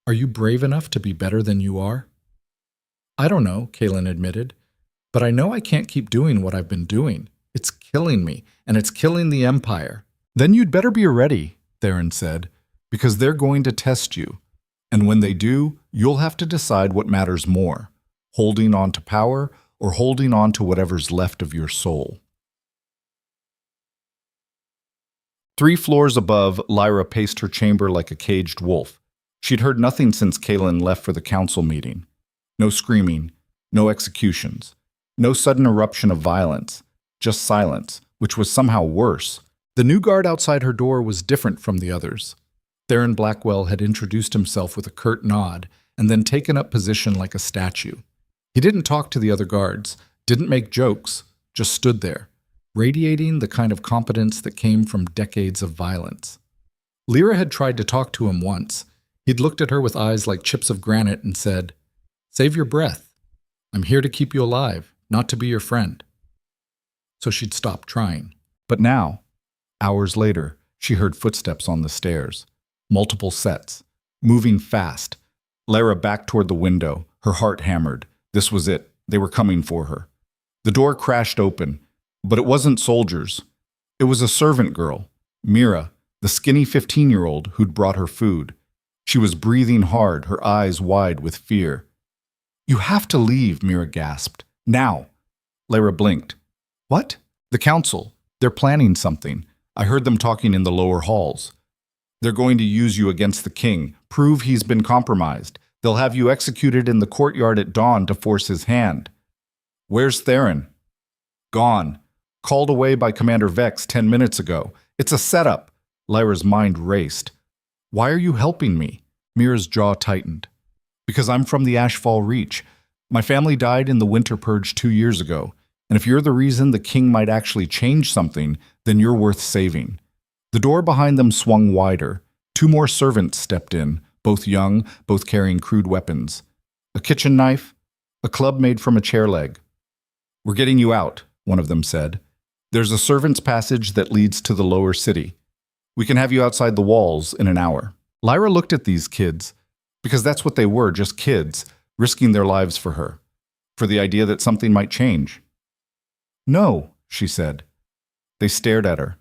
are you brave enough to be better than you are? I don't know, Kaelin admitted, but I know I can't keep doing what I've been doing. It's killing me, and it's killing the Empire. Then you'd better be ready, Theron said, because they're going to test you. And when they do, you'll have to decide what matters more, holding on to power or holding on to whatever's left of your soul. 3 floors above, Lyra paced her chamber like a caged wolf. She'd heard nothing since Kaelin left for the council meeting. No screaming, no executions, no sudden eruption of violence, just silence, which was somehow worse. The new guard outside her door was different from the others. Theron Blackwell had introduced himself with a curt nod and then taken up position like a statue. He didn't talk to the other guards, didn't make jokes, just stood there, radiating the kind of competence that came from decades of violence. Lyra had tried to talk to him once. He'd looked at her with eyes like chips of granite and said, "Save your breath. I'm here to keep you alive, not to be your friend." So she'd stopped trying. But now, hours later, she heard footsteps on the stairs. Multiple sets, moving fast. Lyra backed toward the window, her heart hammered. This was it. They were coming for her. The door crashed open, but it wasn't soldiers. It was a servant girl, Mira, the skinny 15-year-old who'd brought her food. She was breathing hard, her eyes wide with fear. "You have to leave," Mira gasped. "Now." Lyra blinked. "What?" "The council. They're planning something. I heard them talking in the lower halls. They're going to use you against the king, prove he's been compromised. They'll have you executed in the courtyard at dawn to force his hand." "Where's Theron?" "Gone. Called away by Commander Vex 10 minutes ago. It's a setup." Lyra's mind raced. "Why are you helping me?" Mira's jaw tightened. "Because I'm from the Ashfall Reach. My family died in the Winter Purge 2 years ago, and if you're the reason the king might actually change something, then you're worth saving." The door behind them swung wider. 2 more servants stepped in, both young, both carrying crude weapons. A kitchen knife, a club made from a chair leg. "We're getting you out," one of them said. "There's a servant's passage that leads to the lower city. We can have you outside the walls in an hour." Lyra looked at these kids, because that's what they were, just kids, risking their lives for her, for the idea that something might change. "No," she said. They stared at her.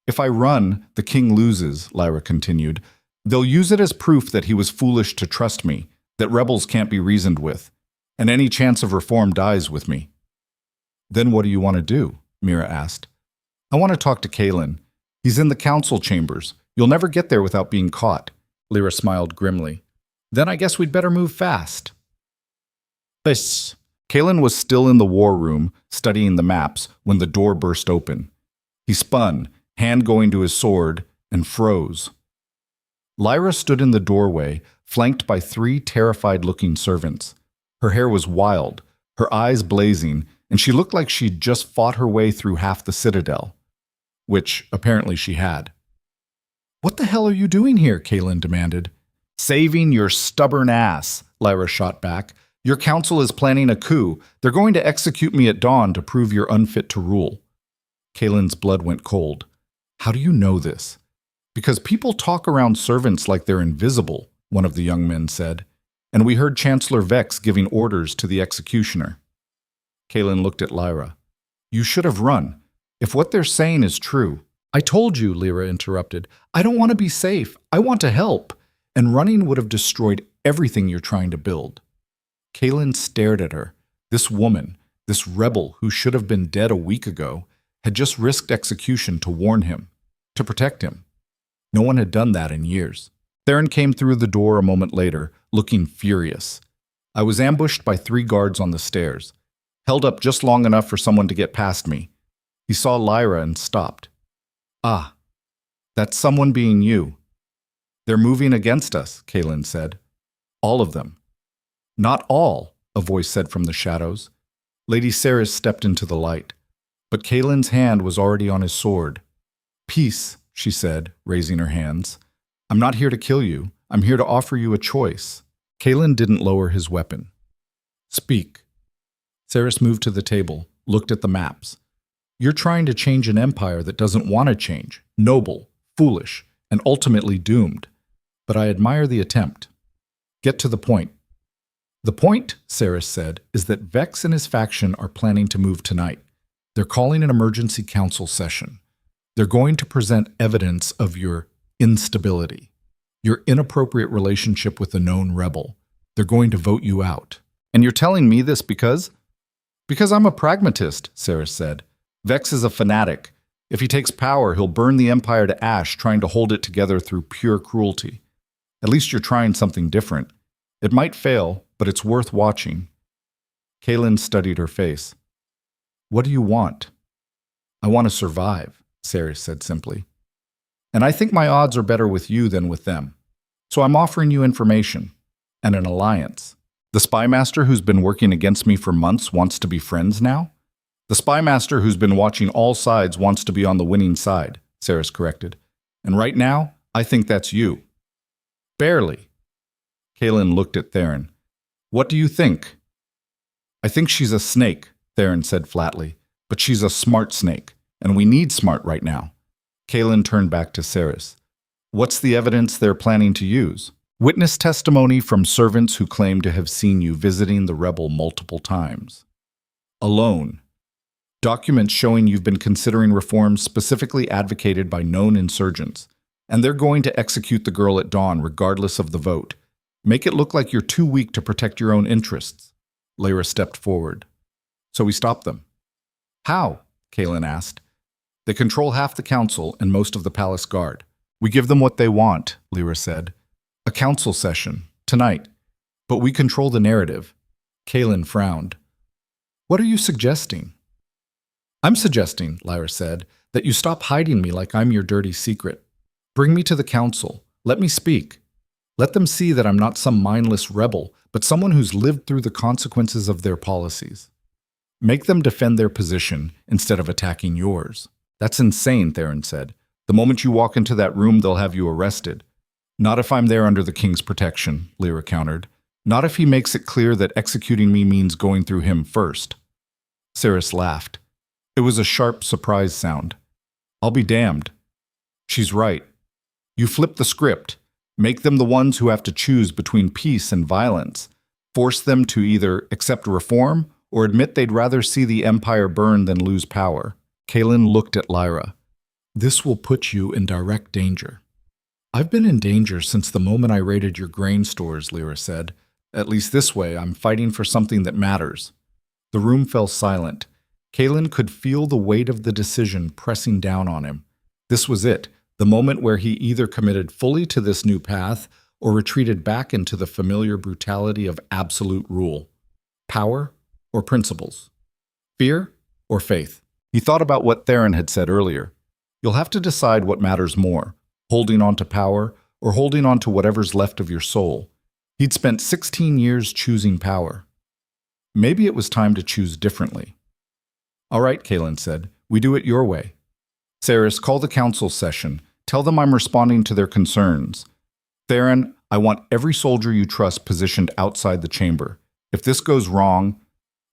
"If I run, the king loses," Lyra continued. "They'll use it as proof that he was foolish to trust me, that rebels can't be reasoned with, and any chance of reform dies with me." "Then what do you want to do?" Mira asked. "I want to talk to Kaelin. He's in the council chambers. You'll never get there without being caught." Lyra smiled grimly. "Then I guess we'd better move fast." "This." Kaelin was still in the war room, studying the maps, when the door burst open. He spun, hand going to his sword, and froze. Lyra stood in the doorway, flanked by 3 terrified-looking servants. Her hair was wild, her eyes blazing, and she looked like she'd just fought her way through half the citadel. Which, apparently, she had. "What the hell are you doing here?" Kaelin demanded. "Saving your stubborn ass," Lyra shot back. "Your council is planning a coup. They're going to execute me at dawn to prove you're unfit to rule." Kaelin's blood went cold. "How do you know this?" "Because people talk around servants like they're invisible," one of the young men said. "And we heard Chancellor Vex giving orders to the executioner." Kaelin looked at Lyra. "You should have run. If what they're saying is true—" "I told you," Lyra interrupted. "I don't want to be safe. I want to help. And running would have destroyed everything you're trying to build." Kaelin stared at her. This woman, this rebel who should have been dead a week ago, had just risked execution to warn him, to protect him. No one had done that in years. Theron came through the door a moment later, looking furious. "I was ambushed by 3 guards on the stairs, held up just long enough for someone to get past me." He saw Lyra and stopped. "Ah, that's someone being you." "They're moving against us," Kaelin said. "All of them." "Not all," a voice said from the shadows. Lady Saris stepped into the light, but Kaelin's hand was already on his sword. Peace, she said, raising her hands. I'm not here to kill you. I'm here to offer you a choice. Kalen didn't lower his weapon. Speak. Saris moved to the table, looked at the maps. You're trying to change an empire that doesn't want to change, noble, foolish, and ultimately doomed. But I admire the attempt. Get to the point. The point, Saris said, is that Vex and his faction are planning to move tonight. They're calling an emergency council session. They're going to present evidence of your instability, your inappropriate relationship with a known rebel. They're going to vote you out. And you're telling me this because? Because I'm a pragmatist, Saris said. Vex is a fanatic. If he takes power, he'll burn the empire to ash, trying to hold it together through pure cruelty. At least you're trying something different. It might fail, but it's worth watching. Kalen studied her face. What do you want? I want to survive, Saris said simply. And I think my odds are better with you than with them. So I'm offering you information and an alliance. The spy master who's been working against me for months wants to be friends now? The spy master who's been watching all sides wants to be on the winning side, Saris corrected. And right now, I think that's you. Barely. Kalen looked at Theron. What do you think? I think she's a snake, Theron said flatly. But she's a smart snake, and we need smart right now. Kalen turned back to Saris. What's the evidence they're planning to use? Witness testimony from servants who claim to have seen you visiting the rebel multiple times. Alone. Documents showing you've been considering reforms specifically advocated by known insurgents. And they're going to execute the girl at dawn regardless of the vote. Make it look like you're too weak to protect your own interests. Lyra stepped forward. So we stopped them. How? Kalen asked. They control half the council and most of the palace guard. We give them what they want, Lyra said. A council session, tonight. But we control the narrative. Kalen frowned. What are you suggesting? I'm suggesting, Lyra said, that you stop hiding me like I'm your dirty secret. Bring me to the council. Let me speak. Let them see that I'm not some mindless rebel, but someone who's lived through the consequences of their policies. Make them defend their position instead of attacking yours. That's insane, Theron said. The moment you walk into that room, they'll have you arrested. Not if I'm there under the king's protection, Lyra countered. Not if he makes it clear that executing me means going through him first. Saris laughed. It was a sharp surprise sound. I'll be damned. She's right. You flip the script. Make them the ones who have to choose between peace and violence. Force them to either accept reform or admit they'd rather see the empire burn than lose power. Kalen looked at Lyra. This will put you in direct danger. I've been in danger since the moment I raided your grain stores, Lyra said. At least this way, I'm fighting for something that matters. The room fell silent. Kalen could feel the weight of the decision pressing down on him. This was it, the moment where he either committed fully to this new path or retreated back into the familiar brutality of absolute rule. Power or principles? Fear or faith? He thought about what Theron had said earlier. You'll have to decide what matters more, holding on to power or holding on to whatever's left of your soul. He'd spent 16 years choosing power. Maybe it was time to choose differently. All right, Kalen said, we do it your way. Saris, call the council session. Tell them I'm responding to their concerns. Theron, I want every soldier you trust positioned outside the chamber. If this goes wrong,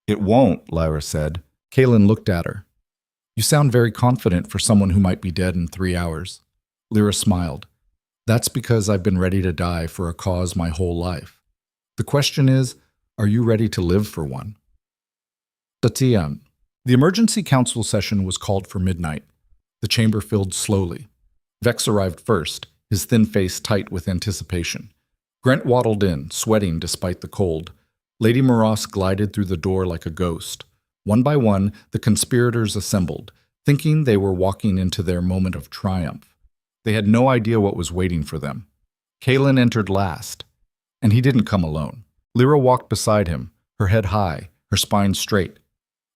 it won't, Lyra said. Kalen looked at her. You sound very confident for someone who might be dead in 3 hours. Lyra smiled. That's because I've been ready to die for a cause my whole life. The question is, are you ready to live for one? The emergency council session was called for midnight. The chamber filled slowly. Vex arrived first, his thin face tight with anticipation. Grant waddled in, sweating despite the cold. Lady Moros glided through the door like a ghost. One by one, the conspirators assembled, thinking they were walking into their moment of triumph. They had no idea what was waiting for them. Kalen entered last, and he didn't come alone. Lyra walked beside him, her head high, her spine straight.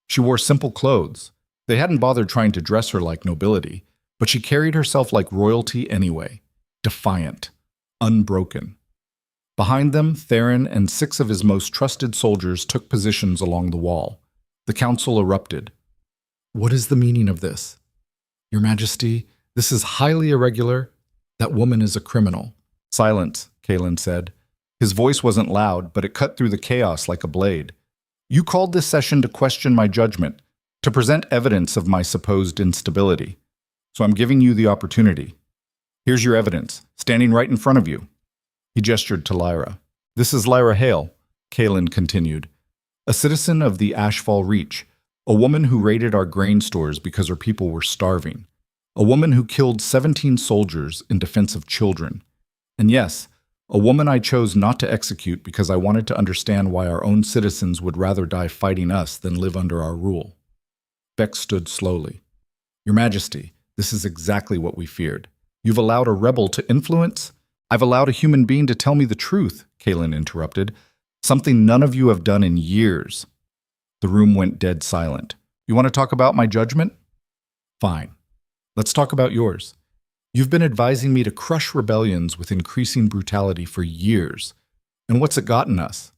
She wore simple clothes. They hadn't bothered trying to dress her like nobility, but she carried herself like royalty anyway, defiant, unbroken. Behind them, Theron and 6 of his most trusted soldiers took positions along the wall. The council erupted. What is the meaning of this? Your Majesty, This is highly irregular. That woman is a criminal. Silence, Kalen said. His voice wasn't loud, but it cut through the chaos like a blade. You called this session to question my judgment, to present evidence of my supposed instability. So I'm giving you the opportunity. Here's your evidence, standing right in front of you. He gestured to Lyra. This is Lyra Hale, Kalen continued, a citizen of the Ashfall Reach, a woman who raided our grain stores because her people were starving, a woman who killed 17 soldiers in defense of children. And yes, a woman I chose not to execute because I wanted to understand why our own citizens would rather die fighting us than live under our rule. Vex stood slowly. Your Majesty, this is exactly what we feared. You've allowed a rebel to influence? I've allowed a human being to tell me the truth, Kalen interrupted. Something none of you have done in years. The room went dead silent. You want to talk about my judgment? Fine. Let's talk about yours. You've been advising me to crush rebellions with increasing brutality for years. And what's it gotten us?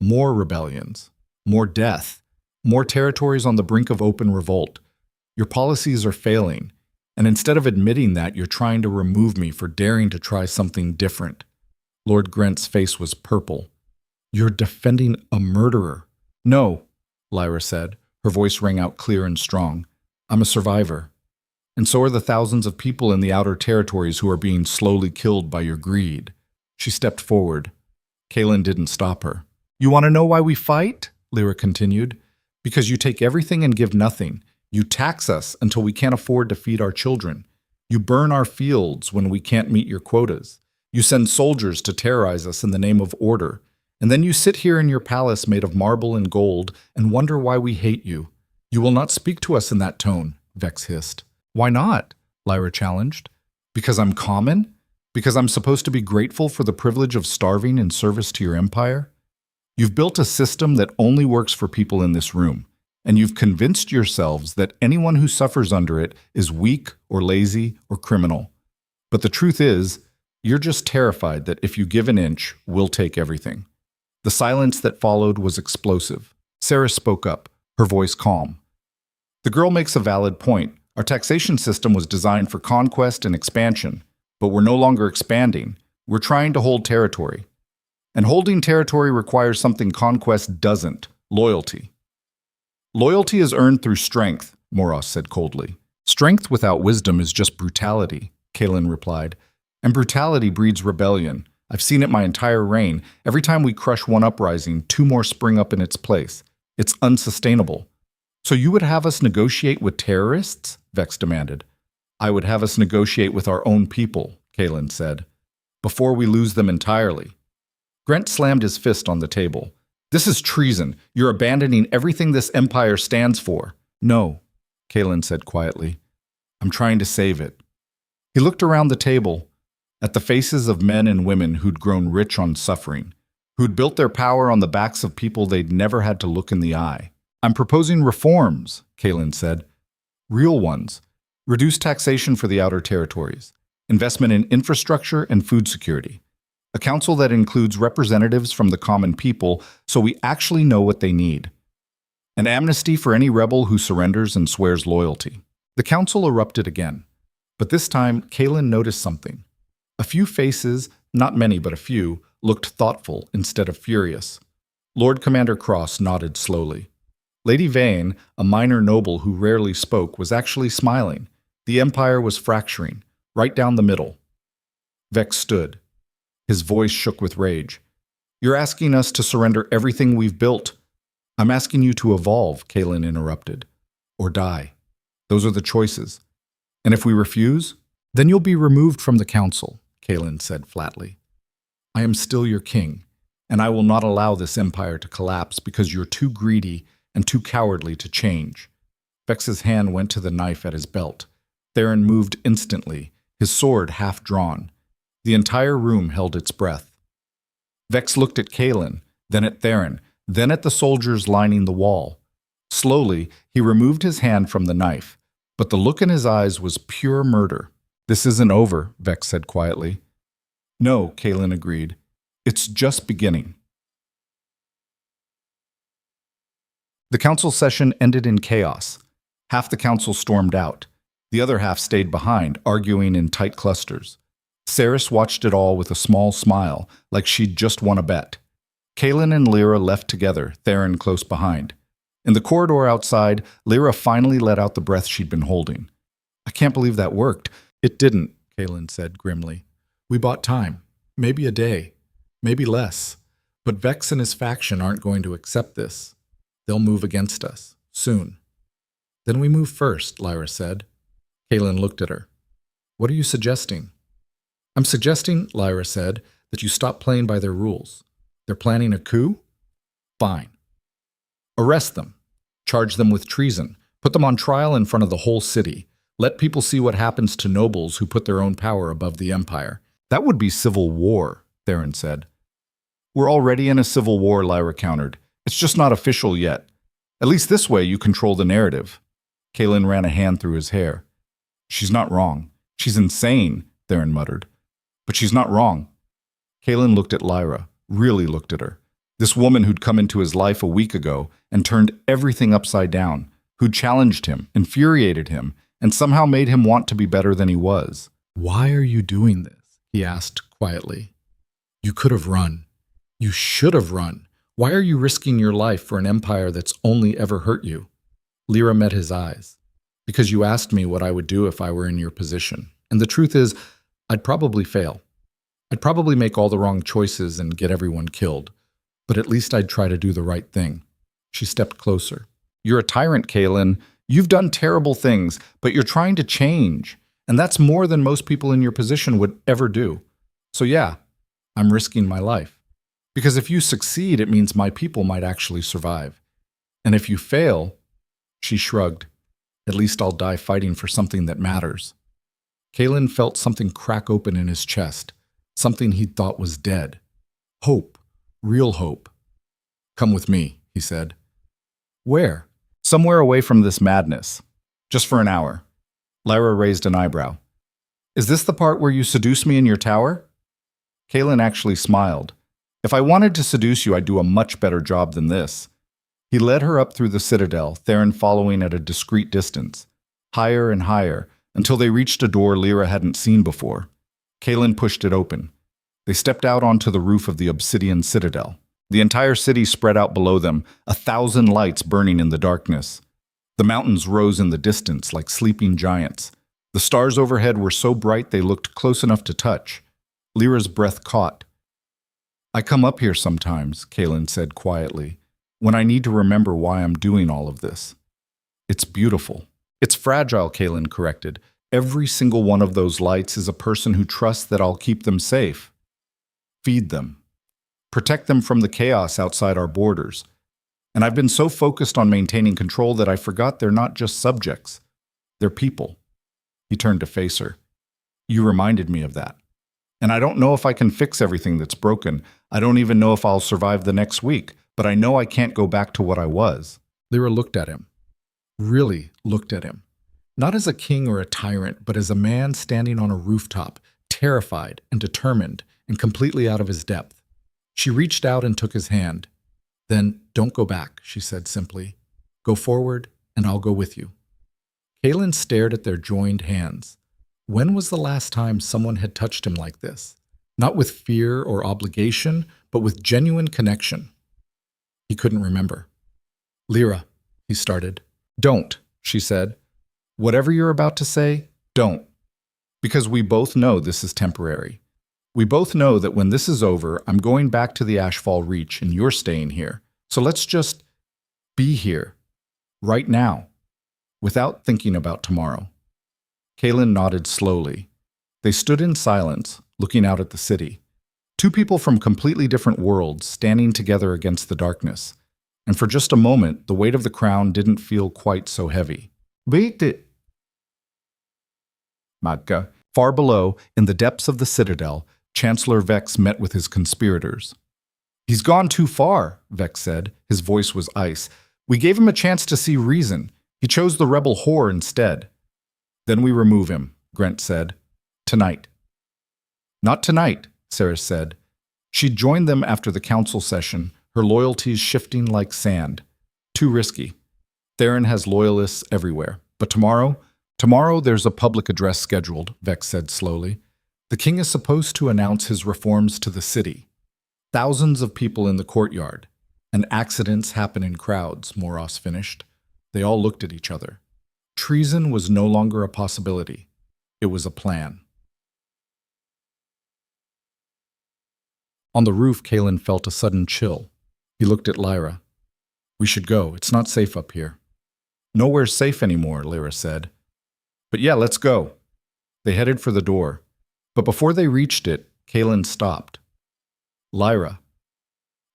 More rebellions, more death, more territories on the brink of open revolt. Your policies are failing, and instead of admitting that, you're trying to remove me for daring to try something different. Lord Grent's face was purple. You're defending a murderer. No, Lyra said. Her voice rang out clear and strong. I'm a survivor. And so are the thousands of people in the outer territories who are being slowly killed by your greed. She stepped forward. Kalen didn't stop her. You want to know why we fight? Lyra continued. Because you take everything and give nothing. You tax us until we can't afford to feed our children. You burn our fields when we can't meet your quotas. You send soldiers to terrorize us in the name of order. And then you sit here in your palace made of marble and gold and wonder why we hate you. You will not speak to us in that tone, Vex hissed. Why not? Lyra challenged. Because I'm common? Because I'm supposed to be grateful for the privilege of starving in service to your empire? You've built a system that only works for people in this room, and you've convinced yourselves that anyone who suffers under it is weak or lazy or criminal. But the truth is, you're just terrified that if you give an inch, we'll take everything. The silence that followed was explosive. Sarah spoke up, her voice calm. The girl makes a valid point. Our taxation system was designed for conquest and expansion, but we're no longer expanding. We're trying to hold territory. And holding territory requires something conquest doesn't, loyalty. Loyalty is earned through strength, Moros said coldly. Strength without wisdom is just brutality, Kalen replied. And brutality breeds rebellion. I've seen it my entire reign. Every time we crush one uprising, two more spring up in its place. It's unsustainable. So you would have us negotiate with terrorists? Vex demanded. I would have us negotiate with our own people, Kalen said, before we lose them entirely. Grent slammed his fist on the table. This is treason. You're abandoning everything this empire stands for. No, Kalen said quietly. I'm trying to save it. He looked around the table, at the faces of men and women who'd grown rich on suffering, who'd built their power on the backs of people they'd never had to look in the eye. I'm proposing reforms, Kalen said. Real ones. Reduce taxation for the outer territories. Investment in infrastructure and food security. A council that includes representatives from the common people so we actually know what they need. An amnesty for any rebel who surrenders and swears loyalty. The council erupted again. But this time, Kalen noticed something. A few faces, not many but a few, looked thoughtful instead of furious. Lord Commander Cross nodded slowly. Lady Vane, a minor noble who rarely spoke, was actually smiling. The empire was fracturing, right down the middle. Vex stood. His voice shook with rage. You're asking us to surrender everything we've built. I'm asking you to evolve, Kalen interrupted. Or die. Those are the choices. And if we refuse, then you'll be removed from the council, Kalen said flatly. I am still your king, and I will not allow this empire to collapse because you're too greedy and too cowardly to change. Vex's hand went to the knife at his belt. Theron moved instantly, his sword half drawn. The entire room held its breath. Vex looked at Kalen, then at Theron, then at the soldiers lining the wall. Slowly, he removed his hand from the knife, but the look in his eyes was pure murder. This isn't over, Vex said quietly. No, Kalen agreed. It's just beginning. The council session ended in chaos. Half the council stormed out. The other half stayed behind, arguing in tight clusters. Saris watched it all with a small smile, like she'd just won a bet. Kaelin and Lyra left together, Theron close behind. In the corridor outside, Lyra finally let out the breath she'd been holding. "I can't believe that worked." "It didn't," Kaelin said grimly. "We bought time. Maybe a day. Maybe less. But Vex and his faction aren't going to accept this. They'll move against us. Soon." "Then we move first," Lyra said. Kaelin looked at her. "What are you suggesting?" "I'm suggesting," Lyra said, "that you stop playing by their rules. They're planning a coup? Fine. Arrest them. Charge them with treason. Put them on trial in front of the whole city. Let people see what happens to nobles who put their own power above the empire." "That would be civil war," Theron said. "We're already in a civil war," Lyra countered. "It's just not official yet. At least this way you control the narrative." Kaelin ran a hand through his hair. "She's not wrong. She's insane," Theron muttered. "But she's not wrong." Kaelin looked at Lyra, really looked at her. This woman who'd come into his life a week ago and turned everything upside down, who'd challenged him, infuriated him, and somehow made him want to be better than he was. "Why are you doing this?" he asked quietly. "You could have run. You should have run. Why are you risking your life for an empire that's only ever hurt you?" Lyra met his eyes. "Because you asked me what I would do if I were in your position. And the truth is, I'd probably fail. I'd probably make all the wrong choices and get everyone killed. But at least I'd try to do the right thing." She stepped closer. "You're a tyrant, Kaelin. You've done terrible things, but you're trying to change. And that's more than most people in your position would ever do. So yeah, I'm risking my life. Because if you succeed, it means my people might actually survive. And if you fail," she shrugged, "at least I'll die fighting for something that matters." Kaelin felt something crack open in his chest, something he'd thought was dead. Hope. Real hope. "Come with me," he said. "Where?" "Somewhere away from this madness. Just for an hour." Lyra raised an eyebrow. "Is this the part where you seduce me in your tower?" Kaelin actually smiled. "If I wanted to seduce you, I'd do a much better job than this." He led her up through the citadel, Theron following at a discreet distance, higher and higher, until they reached a door Lyra hadn't seen before. Kaelin pushed it open. They stepped out onto the roof of the obsidian citadel. The entire city spread out below them, 1,000 lights burning in the darkness. The mountains rose in the distance like sleeping giants. The stars overhead were so bright they looked close enough to touch. Lyra's breath caught. "I come up here sometimes," Kaelin said quietly, "when I need to remember why I'm doing all of this." "It's beautiful." "It's fragile," Kaelin corrected. "Every single one of those lights is a person who trusts that I'll keep them safe. Feed them. Protect them from the chaos outside our borders. And I've been so focused on maintaining control that I forgot they're not just subjects. They're people." He turned to face her. "You reminded me of that. And I don't know if I can fix everything that's broken. I don't even know if I'll survive the next week, but I know I can't go back to what I was." Lyra looked at him. Really looked at him. Not as a king or a tyrant, but as a man standing on a rooftop, terrified and determined and completely out of his depth. She reached out and took his hand. "Then don't go back," she said simply. "Go forward, and I'll go with you." Kaelin stared at their joined hands. When was the last time someone had touched him like this? Not with fear or obligation, but with genuine connection. He couldn't remember. "Lyra," he started. "Don't," she said. "Whatever you're about to say, don't. Because we both know this is temporary. We both know that when this is over, I'm going back to the Ashfall Reach and you're staying here. So let's just be here, right now, without thinking about tomorrow." Kaelin nodded slowly. They stood in silence, looking out at the city. Two people from completely different worlds standing together against the darkness. And for just a moment, the weight of the crown didn't feel quite so heavy. "Beat it!" Magka. Far below, in the depths of the citadel, Chancellor Vex met with his conspirators. "He's gone too far," Vex said. His voice was ice. "We gave him a chance to see reason. He chose the rebel whore instead." "Then we remove him," Grant said. "Tonight." "Not tonight," Saris said. She'd joined them after the council session, her loyalties shifting like sand. Too risky. Theron has loyalists everywhere. But tomorrow, Tomorrow there's a public address scheduled, Vex said slowly. The king is supposed to announce his reforms to the city. Thousands of people in the courtyard. And accidents happen in crowds, Moros finished. They all looked at each other. Treason was no longer a possibility. It was a plan. On the roof, Kalen felt a sudden chill. He looked at Lyra. We should go. It's not safe up here. Nowhere's safe anymore, Lyra said. But yeah, let's go. They headed for the door. But before they reached it, Kalen stopped. Lyra,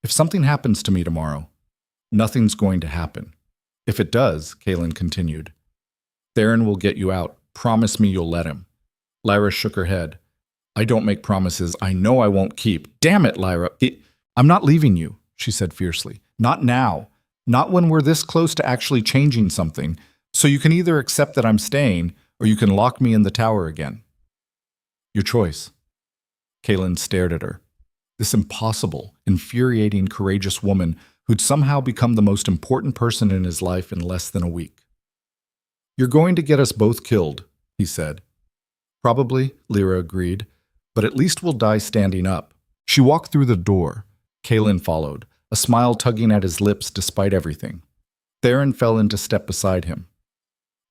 if something happens to me tomorrow, nothing's going to happen. If it does, Kalen continued, Theron will get you out. Promise me you'll let him. Lyra shook her head. I don't make promises I know I won't keep. Damn it, Lyra. I'm not leaving you, she said fiercely. Not now. Not when we're this close to actually changing something. So you can either accept that I'm staying, or you can lock me in the tower again. Your choice. Kalen stared at her. This impossible, infuriating, courageous woman who'd somehow become the most important person in his life in less than a week. You're going to get us both killed, he said. Probably, Lyra agreed, but at least we'll die standing up. She walked through the door. Kalen followed, a smile tugging at his lips despite everything. Theron fell into step beside him.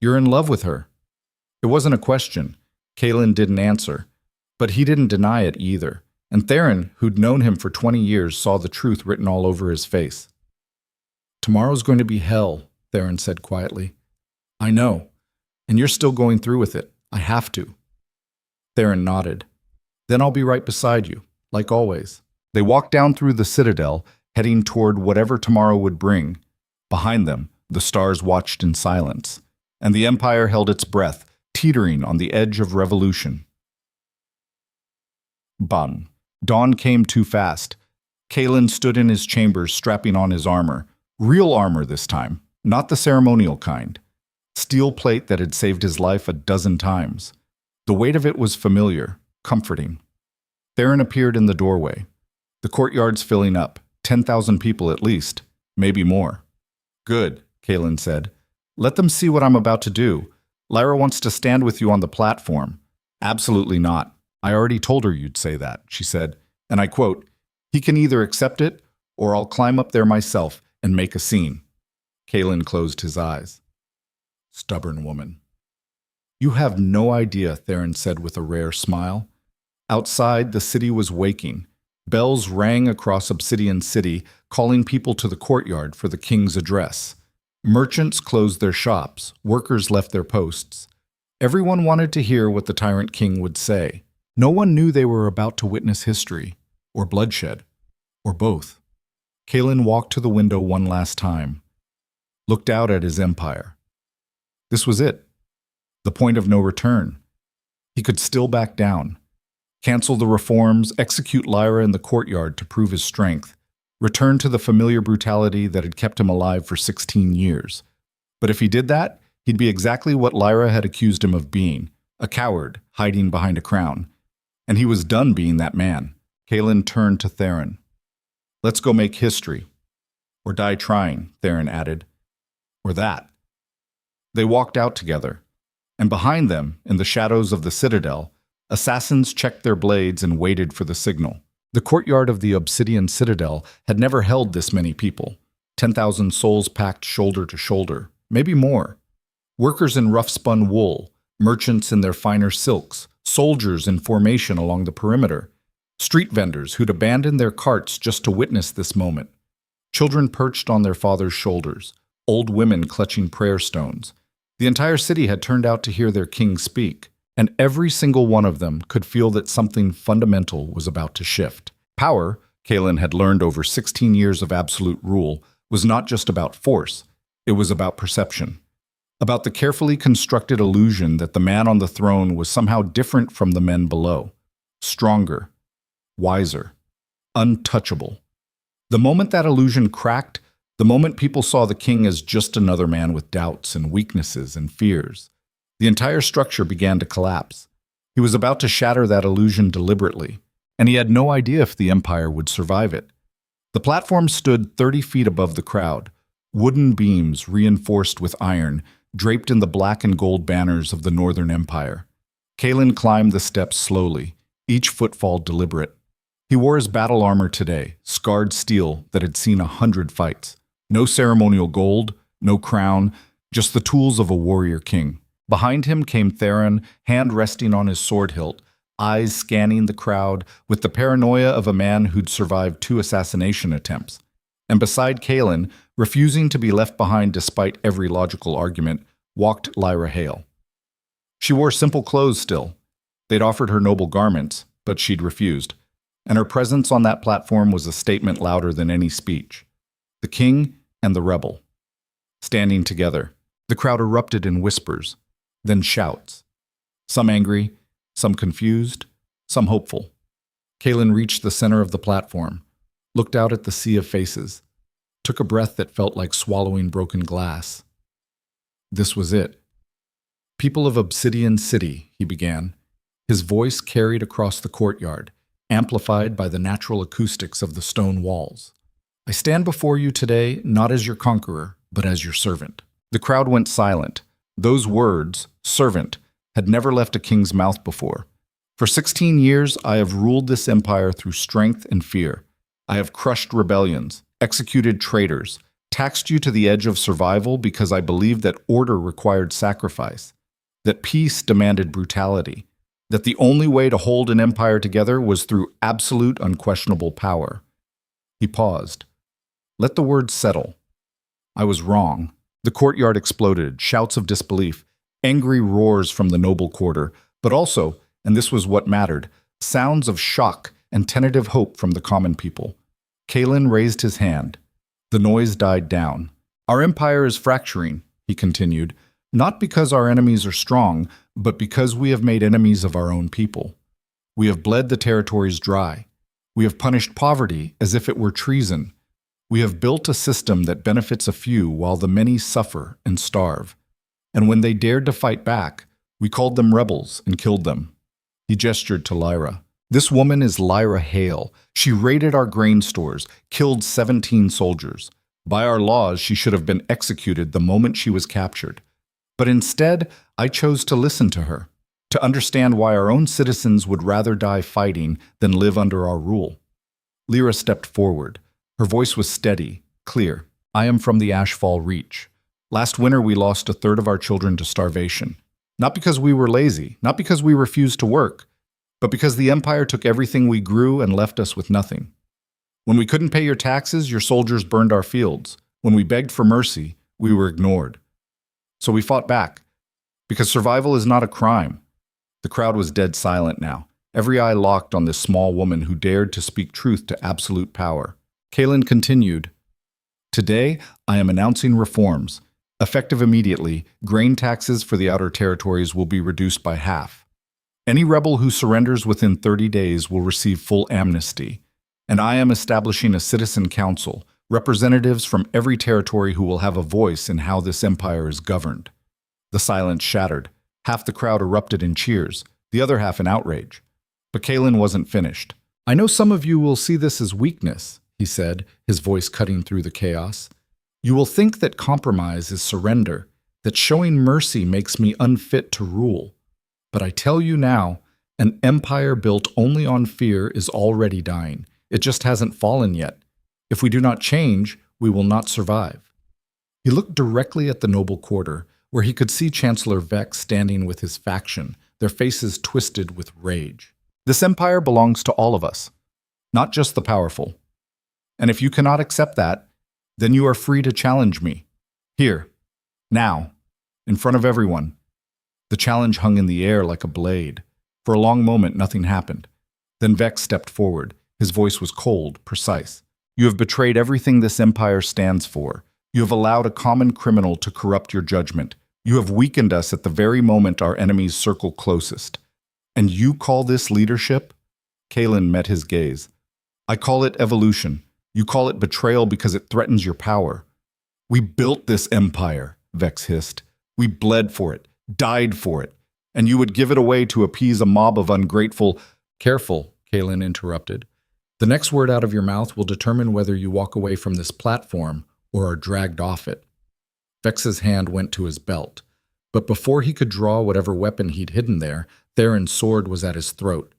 You're in love with her. It wasn't a question. Kalen didn't answer, but he didn't deny it either. And Theron, who'd known him for 20 years, saw the truth written all over his face. Tomorrow's going to be hell, Theron said quietly. I know, and you're still going through with it. I have to. Theron nodded. Then I'll be right beside you, like always. They walked down through the citadel, heading toward whatever tomorrow would bring. Behind them, the stars watched in silence, and the Empire held its breath, teetering on the edge of revolution. Bun. Dawn came too fast. Kalen stood in his chambers strapping on his armor. Real armor this time, not the ceremonial kind. Steel plate that had saved his life a dozen times. The weight of it was familiar, comforting. Theron appeared in the doorway. The courtyard's filling up, 10,000 people at least, maybe more. Good, Kalen said. Let them see what I'm about to do. Lyra wants to stand with you on the platform. Absolutely not. I already told her you'd say that, she said, and I quote, he can either accept it, or I'll climb up there myself and make a scene. Kalen closed his eyes. Stubborn woman. You have no idea, Theron said with a rare smile. Outside, the city was waking. Bells rang across Obsidian City, calling people to the courtyard for the king's address. Merchants closed their shops, workers left their posts. Everyone wanted to hear what the tyrant king would say. No one knew they were about to witness history, or bloodshed, or both. Kalen walked to the window one last time, looked out at his empire. This was it, the point of no return. He could still back down, cancel the reforms, execute Lyra in the courtyard to prove his strength, return to the familiar brutality that had kept him alive for 16 years. But if he did that, he'd be exactly what Lyra had accused him of being, a coward hiding behind a crown. And he was done being that man. Kalen turned to Theron. Let's go make history. Or die trying, Theron added. Or that. They walked out together, and behind them, in the shadows of the citadel, assassins checked their blades and waited for the signal. The courtyard of the Obsidian Citadel had never held this many people. 10,000 souls packed shoulder to shoulder, maybe more. Workers in rough-spun wool, merchants in their finer silks, soldiers in formation along the perimeter, street vendors who'd abandoned their carts just to witness this moment, children perched on their fathers' shoulders, old women clutching prayer stones. The entire city had turned out to hear their king speak, and every single one of them could feel that something fundamental was about to shift. Power, Kalen had learned over 16 years of absolute rule, was not just about force, it was about perception. About the carefully constructed illusion that the man on the throne was somehow different from the men below. Stronger, wiser, untouchable. The moment that illusion cracked, the moment people saw the king as just another man with doubts and weaknesses and fears, the entire structure began to collapse. He was about to shatter that illusion deliberately, and he had no idea if the empire would survive it. The platform stood 30 feet above the crowd, wooden beams reinforced with iron, draped in the black and gold banners of the Northern Empire. Kalen climbed the steps slowly, each footfall deliberate. He wore his battle armor today, scarred steel that had seen 100 fights. No ceremonial gold, no crown, just the tools of a warrior king. Behind him came Theron, hand resting on his sword hilt, eyes scanning the crowd with the paranoia of a man who'd survived 2 assassination attempts. And beside Kalen, refusing to be left behind despite every logical argument, walked Lyra Hale. She wore simple clothes still. They'd offered her noble garments, but she'd refused. And her presence on that platform was a statement louder than any speech. The king and the rebel. Standing together, the crowd erupted in whispers, then shouts. Some angry, some confused, some hopeful. Kalen reached the center of the platform, looked out at the sea of faces, took a breath that felt like swallowing broken glass. This was it. "People of Obsidian City," he began. His voice carried across the courtyard, amplified by the natural acoustics of the stone walls. "I stand before you today not as your conqueror, but as your servant." The crowd went silent. Those words, servant, had never left a king's mouth before. "For 16 years I have ruled this empire through strength and fear. I have crushed rebellions, executed traitors, taxed you to the edge of survival because I believed that order required sacrifice, that peace demanded brutality, that the only way to hold an empire together was through absolute, unquestionable power." He paused. Let the words settle. I was wrong. The courtyard exploded, shouts of disbelief, angry roars from the noble quarter, but also, and this was what mattered, sounds of shock and tentative hope from the common people. Kalen raised his hand. The noise died down. "Our empire is fracturing," he continued, "not because our enemies are strong, but because we have made enemies of our own people. We have bled the territories dry. We have punished poverty as if it were treason. We have built a system that benefits a few while the many suffer and starve. And when they dared to fight back, we called them rebels and killed them." He gestured to Lyra. "This woman is Lyra Hale. She raided our grain stores, killed 17 soldiers. By our laws, she should have been executed the moment she was captured. But instead, I chose to listen to her, to understand why our own citizens would rather die fighting than live under our rule." Lyra stepped forward. Her voice was steady, clear. "I am from the Ashfall Reach. Last winter we lost a third of our children to starvation. Not because we were lazy, not because we refused to work, but because the Empire took everything we grew and left us with nothing. When we couldn't pay your taxes, your soldiers burned our fields. When we begged for mercy, we were ignored. So we fought back, because survival is not a crime." The crowd was dead silent now, every eye locked on this small woman who dared to speak truth to absolute power. Kalen continued, "Today, I am announcing reforms. Effective immediately, grain taxes for the outer territories will be reduced by half. Any rebel who surrenders within 30 days will receive full amnesty. And I am establishing a citizen council, representatives from every territory who will have a voice in how this empire is governed." The silence shattered. Half the crowd erupted in cheers, the other half in outrage. But Kalen wasn't finished. "I know some of you will see this as weakness," he said, his voice cutting through the chaos. "You will think that compromise is surrender, that showing mercy makes me unfit to rule. But I tell you now, an empire built only on fear is already dying. It just hasn't fallen yet. If we do not change, we will not survive." He looked directly at the noble quarter, where he could see Chancellor Vex standing with his faction, their faces twisted with rage. "This empire belongs to all of us, not just the powerful. And if you cannot accept that, then you are free to challenge me. Here, now, in front of everyone." The challenge hung in the air like a blade. For a long moment, nothing happened. Then Vex stepped forward. His voice was cold, precise. "You have betrayed everything this empire stands for. You have allowed a common criminal to corrupt your judgment. You have weakened us at the very moment our enemies circle closest. And you call this leadership?" Kalen met his gaze. "I call it evolution. You call it betrayal because it threatens your power." "We built this empire," Vex hissed. "We bled for it, died for it, and you would give it away to appease a mob of ungrateful—" "Careful," Kalen interrupted. "The next word out of your mouth will determine whether you walk away from this platform or are dragged off it." Vex's hand went to his belt, but before he could draw whatever weapon he'd hidden there, Theron's sword was at his throat.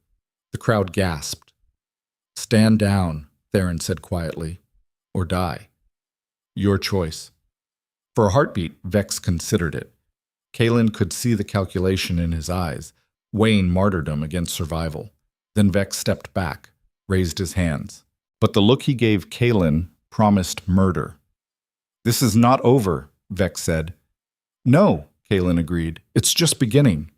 The crowd gasped. "Stand down," Theron said quietly, "or die. Your choice." For a heartbeat, Vex considered it. Kaelin could see the calculation in his eyes, weighing martyrdom against survival. Then Vex stepped back, raised his hands. But the look he gave Kaelin promised murder. "This is not over," Vex said. "No," Kaelin agreed. "It's just beginning."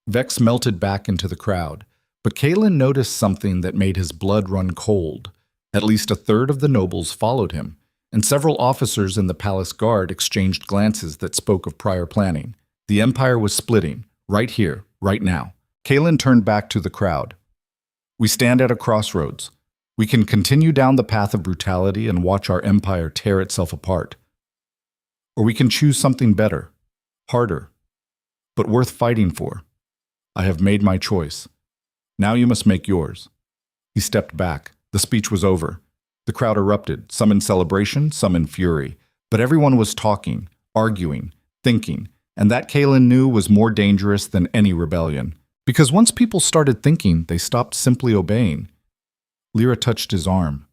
Vex melted back into the crowd, but Kaelin noticed something that made his blood run cold. At least a third of the nobles followed him, and several officers in the palace guard exchanged glances that spoke of prior planning. The empire was splitting, right here, right now. Kaelin turned back to the crowd. "We stand at a crossroads. We can continue down the path of brutality and watch our empire tear itself apart. Or we can choose something better, harder, but worth fighting for. I have made my choice. Now you must make yours." He stepped back. The speech was over. The crowd erupted, some in celebration, some in fury. But everyone was talking, arguing, thinking, and that Kaelin knew was more dangerous than any rebellion. Because once people started thinking, they stopped simply obeying. Lyra touched his arm.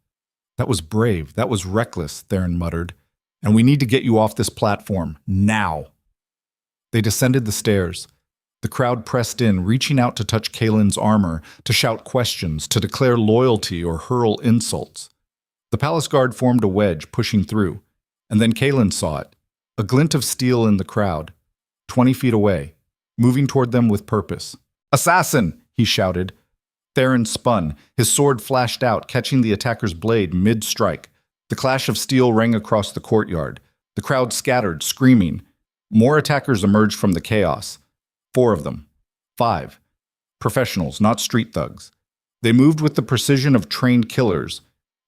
"That was brave, that was reckless," Theron muttered. "And we need to get you off this platform, now." They descended the stairs. The crowd pressed in, reaching out to touch Kaelin's armor, to shout questions, to declare loyalty or hurl insults. The palace guard formed a wedge, pushing through, and then Kaelin saw it, a glint of steel in the crowd, 20 feet away, moving toward them with purpose. "Assassin!" he shouted. Theron spun. His sword flashed out, catching the attacker's blade mid-strike. The clash of steel rang across the courtyard. The crowd scattered, screaming. More attackers emerged from the chaos. 4 of them. 5. Professionals, not street thugs. They moved with the precision of trained killers.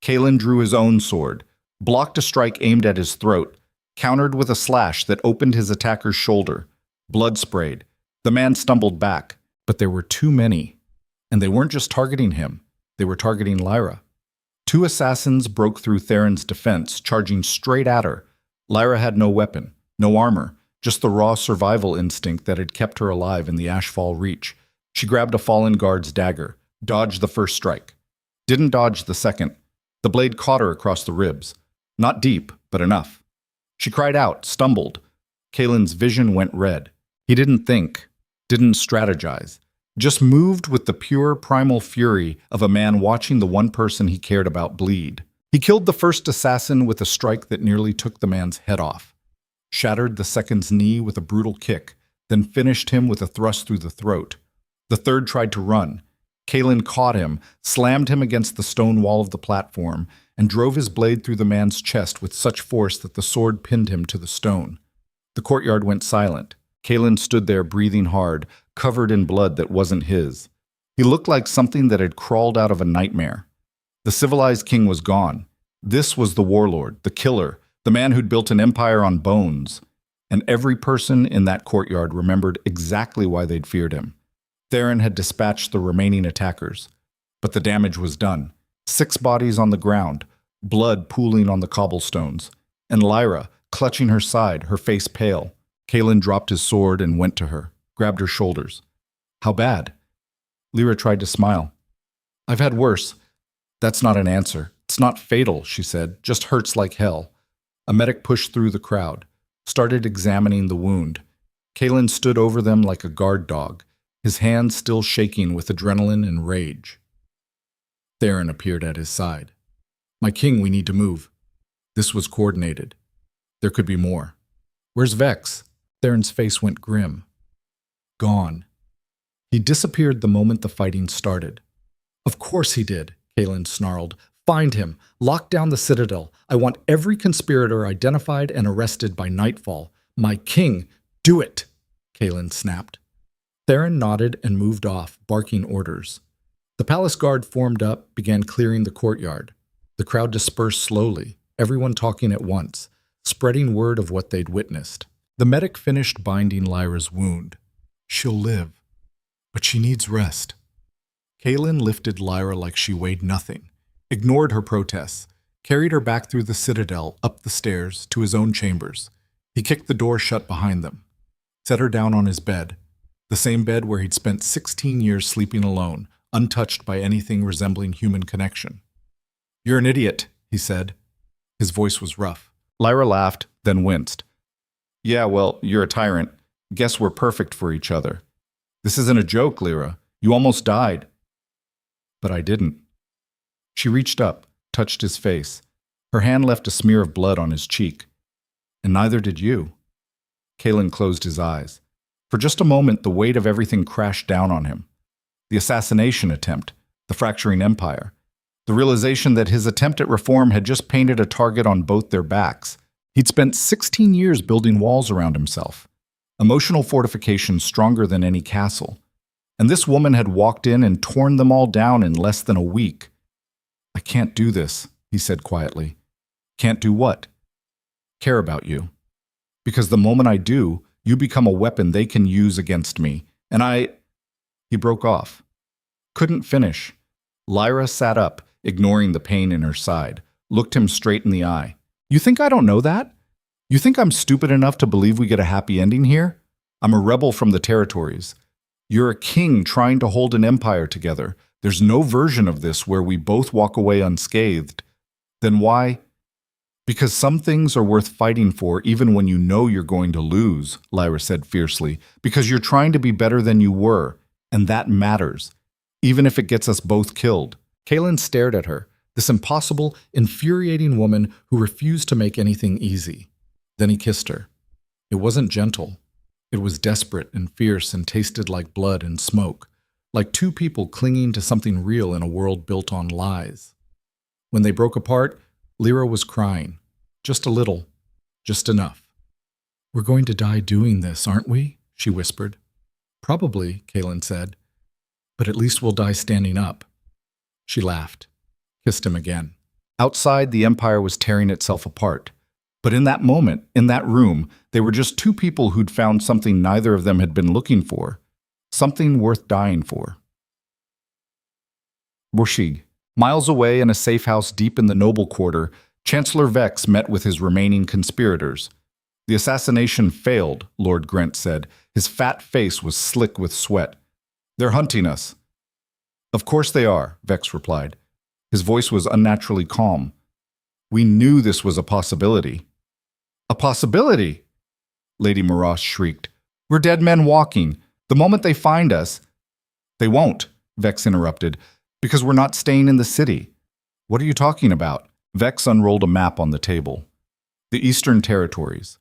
Kaelin drew his own sword, blocked a strike aimed at his throat, countered with a slash that opened his attacker's shoulder. Blood sprayed. The man stumbled back, but there were too many. And they weren't just targeting him, they were targeting Lyra. 2 assassins broke through Theron's defense, charging straight at her. Lyra had no weapon, no armor, just the raw survival instinct that had kept her alive in the Ashfall Reach. She grabbed a fallen guard's dagger, dodged the first strike. Didn't dodge the second. The blade caught her across the ribs. Not deep, but enough. She cried out, stumbled. Kaelin's vision went red. He didn't think, didn't strategize. Just moved with the pure primal fury of a man watching the one person he cared about bleed. He killed the first assassin with a strike that nearly took the man's head off, shattered the second's knee with a brutal kick, then finished him with a thrust through the throat. The third tried to run. Kaelin caught him, slammed him against the stone wall of the platform, and drove his blade through the man's chest with such force that the sword pinned him to the stone. The courtyard went silent. Kaelin stood there breathing hard, covered in blood that wasn't his. He looked like something that had crawled out of a nightmare. The civilized king was gone. This was the warlord, the killer, the man who'd built an empire on bones. And every person in that courtyard remembered exactly why they'd feared him. Theron had dispatched the remaining attackers. But the damage was done. 6 bodies on the ground, blood pooling on the cobblestones. And Lyra, clutching her side, her face pale. Kaelin dropped his sword and went to her, grabbed her shoulders. "How bad?" Lyra tried to smile. "I've had worse." "That's not an answer. It's not fatal," she said. "Just hurts like hell." A medic pushed through the crowd, started examining the wound. Kaelin stood over them like a guard dog, his hands still shaking with adrenaline and rage. Theron appeared at his side. "My king, we need to move." This was coordinated. There could be more. "Where's Vex?" Theron's face went grim. "Gone." He disappeared the moment the fighting started. "Of course he did," Kaelin snarled. "Find him. Lock down the citadel. I want every conspirator identified and arrested by nightfall. My king, do it!" Kaelin snapped. Theron nodded and moved off, barking orders. The palace guard formed up, began clearing the courtyard. The crowd dispersed slowly, everyone talking at once, spreading word of what they'd witnessed. The medic finished binding Lyra's wound. "She'll live, but she needs rest." Kaelin lifted Lyra like she weighed nothing, ignored her protests, carried her back through the citadel, up the stairs, to his own chambers. He kicked the door shut behind them, set her down on his bed, the same bed where he'd spent 16 years sleeping alone, untouched by anything resembling human connection. "You're an idiot," he said. His voice was rough. Lyra laughed, then winced. "Yeah, well, you're a tyrant. Guess we're perfect for each other. This isn't a joke, Lyra. You almost died." "But I didn't." She reached up, touched his face. Her hand left a smear of blood on his cheek. "And neither did you." Kalen closed his eyes. For just a moment, the weight of everything crashed down on him. The assassination attempt, the fracturing empire, the realization that his attempt at reform had just painted a target on both their backs. He'd spent 16 years building walls around himself, emotional fortifications stronger than any castle. And this woman had walked in and torn them all down in less than a week. "I can't do this," he said quietly. "Can't do what?" "Care about you. Because the moment I do, you become a weapon they can use against me. And I—" He broke off. Couldn't finish. Lyra sat up, ignoring the pain in her side, looked him straight in the eye. "You think I don't know that? You think I'm stupid enough to believe we get a happy ending here? I'm a rebel from the territories. You're a king trying to hold an empire together. There's no version of this where we both walk away unscathed. Then why?" "Because some things are worth fighting for even when you know you're going to lose," Lyra said fiercely. "Because you're trying to be better than you were, and that matters, even if it gets us both killed." Kalen stared at her, this impossible, infuriating woman who refused to make anything easy. Then he kissed her. It wasn't gentle. It was desperate and fierce and tasted like blood and smoke, like two people clinging to something real in a world built on lies. When they broke apart, Lyra was crying. Just a little. Just enough. "We're going to die doing this, aren't we?" she whispered. "Probably," Kalen said. "But at least we'll die standing up." She laughed, kissed him again. Outside, the empire was tearing itself apart. But in that moment, in that room, they were just two people who'd found something neither of them had been looking for. Something worth dying for. Borshig. Miles away in a safe house deep in the noble quarter, Chancellor Vex met with his remaining conspirators. "The assassination failed," Lord Grant said. His fat face was slick with sweat. "They're hunting us." "Of course they are," Vex replied. His voice was unnaturally calm. "We knew this was a possibility." "A possibility?" Lady Morass shrieked. "We're dead men walking. The moment they find us—" "They won't," Vex interrupted, "because we're not staying in the city." "What are you talking about?" Vex unrolled a map on the table. "The Eastern Territories.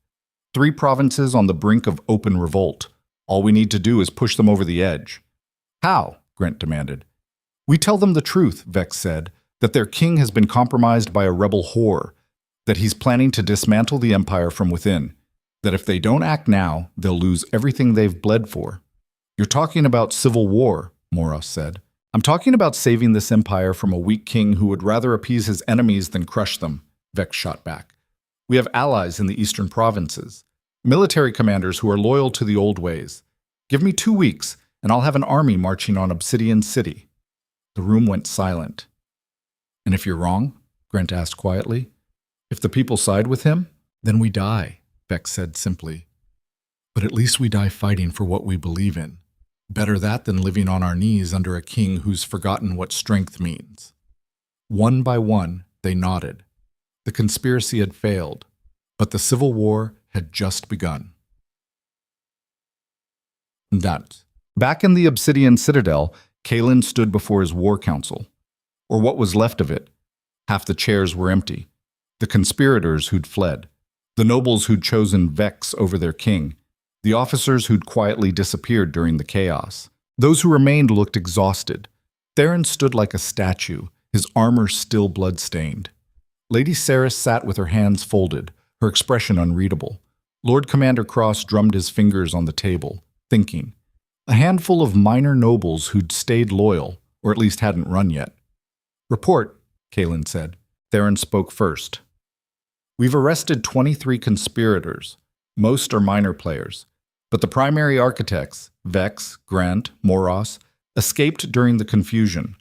3 provinces on the brink of open revolt. All we need to do is push them over the edge." "How?" Grant demanded. "We tell them the truth," Vex said, "that their king has been compromised by a rebel whore, that he's planning to dismantle the empire from within, that if they don't act now, they'll lose everything they've bled for." "You're talking about civil war," Morass said. "I'm talking about saving this empire from a weak king who would rather appease his enemies than crush them," Vex shot back. "We have allies in the eastern provinces, military commanders who are loyal to the old ways. Give me 2 weeks, and I'll have an army marching on Obsidian City." The room went silent. "And if you're wrong?" Grant asked quietly. "If the people side with him, then we die," Vex said simply. "But at least we die fighting for what we believe in. Better that than living on our knees under a king who's forgotten what strength means." One by one, they nodded. The conspiracy had failed, but the civil war had just begun. That. Back in the Obsidian Citadel, Kalen stood before his war council, or what was left of it. Half the chairs were empty. The conspirators who'd fled, the nobles who'd chosen Vex over their king, the officers who'd quietly disappeared during the chaos. Those who remained looked exhausted. Theron stood like a statue, his armor still blood-stained. Lady Saris sat with her hands folded, her expression unreadable. Lord Commander Cross drummed his fingers on the table, thinking. A handful of minor nobles who'd stayed loyal, or at least hadn't run yet. "Report," Kalen said. Theron spoke first. "We've arrested 23 conspirators. Most are minor players. But the primary architects, Vex, Grant, Morass, escaped during the confusion.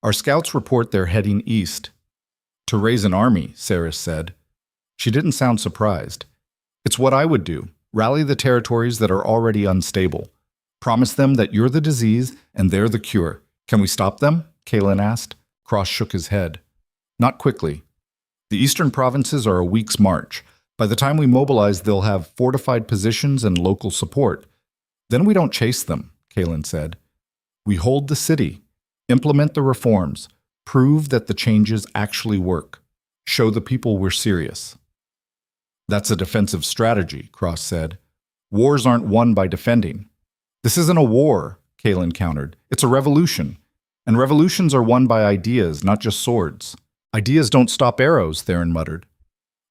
Our scouts report they're heading east." "To raise an army," Saris said. She didn't sound surprised. It's what I would do. Rally the territories that are already unstable. Promise them that you're the disease and they're the cure. Can we stop them? Kalen asked. Cross shook his head. Not quickly. The eastern provinces are a week's march. By the time we mobilize, they'll have fortified positions and local support. Then we don't chase them, Kalen said. We hold the city, implement the reforms, prove that the changes actually work, show the people we're serious. That's a defensive strategy, Cross said. Wars aren't won by defending. This isn't a war, Kalen countered. It's a revolution. And revolutions are won by ideas, not just swords. Ideas don't stop arrows, Theron muttered.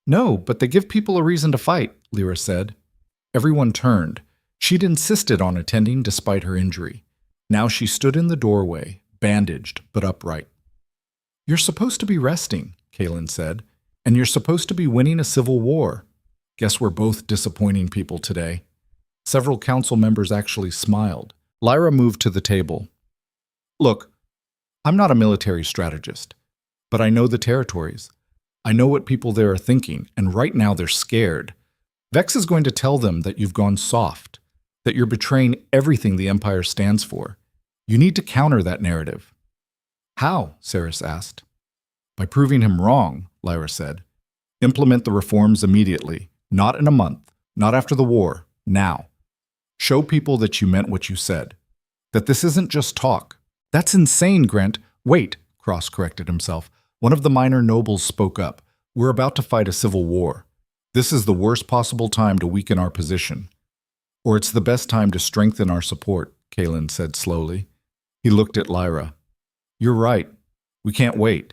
No, but they give people a reason to fight, Lyra said. Everyone turned. She'd insisted on attending despite her injury. Now she stood in the doorway, bandaged but upright. You're supposed to be resting, Kalen said, and you're supposed to be winning a civil war. Guess we're both disappointing people today. Several council members actually smiled. Lyra moved to the table. Look, I'm not a military strategist, but I know the territories. I know what people there are thinking, and right now they're scared. Vex is going to tell them that you've gone soft, that you're betraying everything the Empire stands for. You need to counter that narrative. How? Saris asked. By proving him wrong, Lyra said. Implement the reforms immediately, not in a month, not after the war, now. Show people that you meant what you said, that this isn't just talk. That's insane, Grant. Wait, Cross corrected himself. One of the minor nobles spoke up. We're about to fight a civil war. This is the worst possible time to weaken our position. Or it's the best time to strengthen our support, Kalen said slowly. He looked at Lyra. You're right. We can't wait.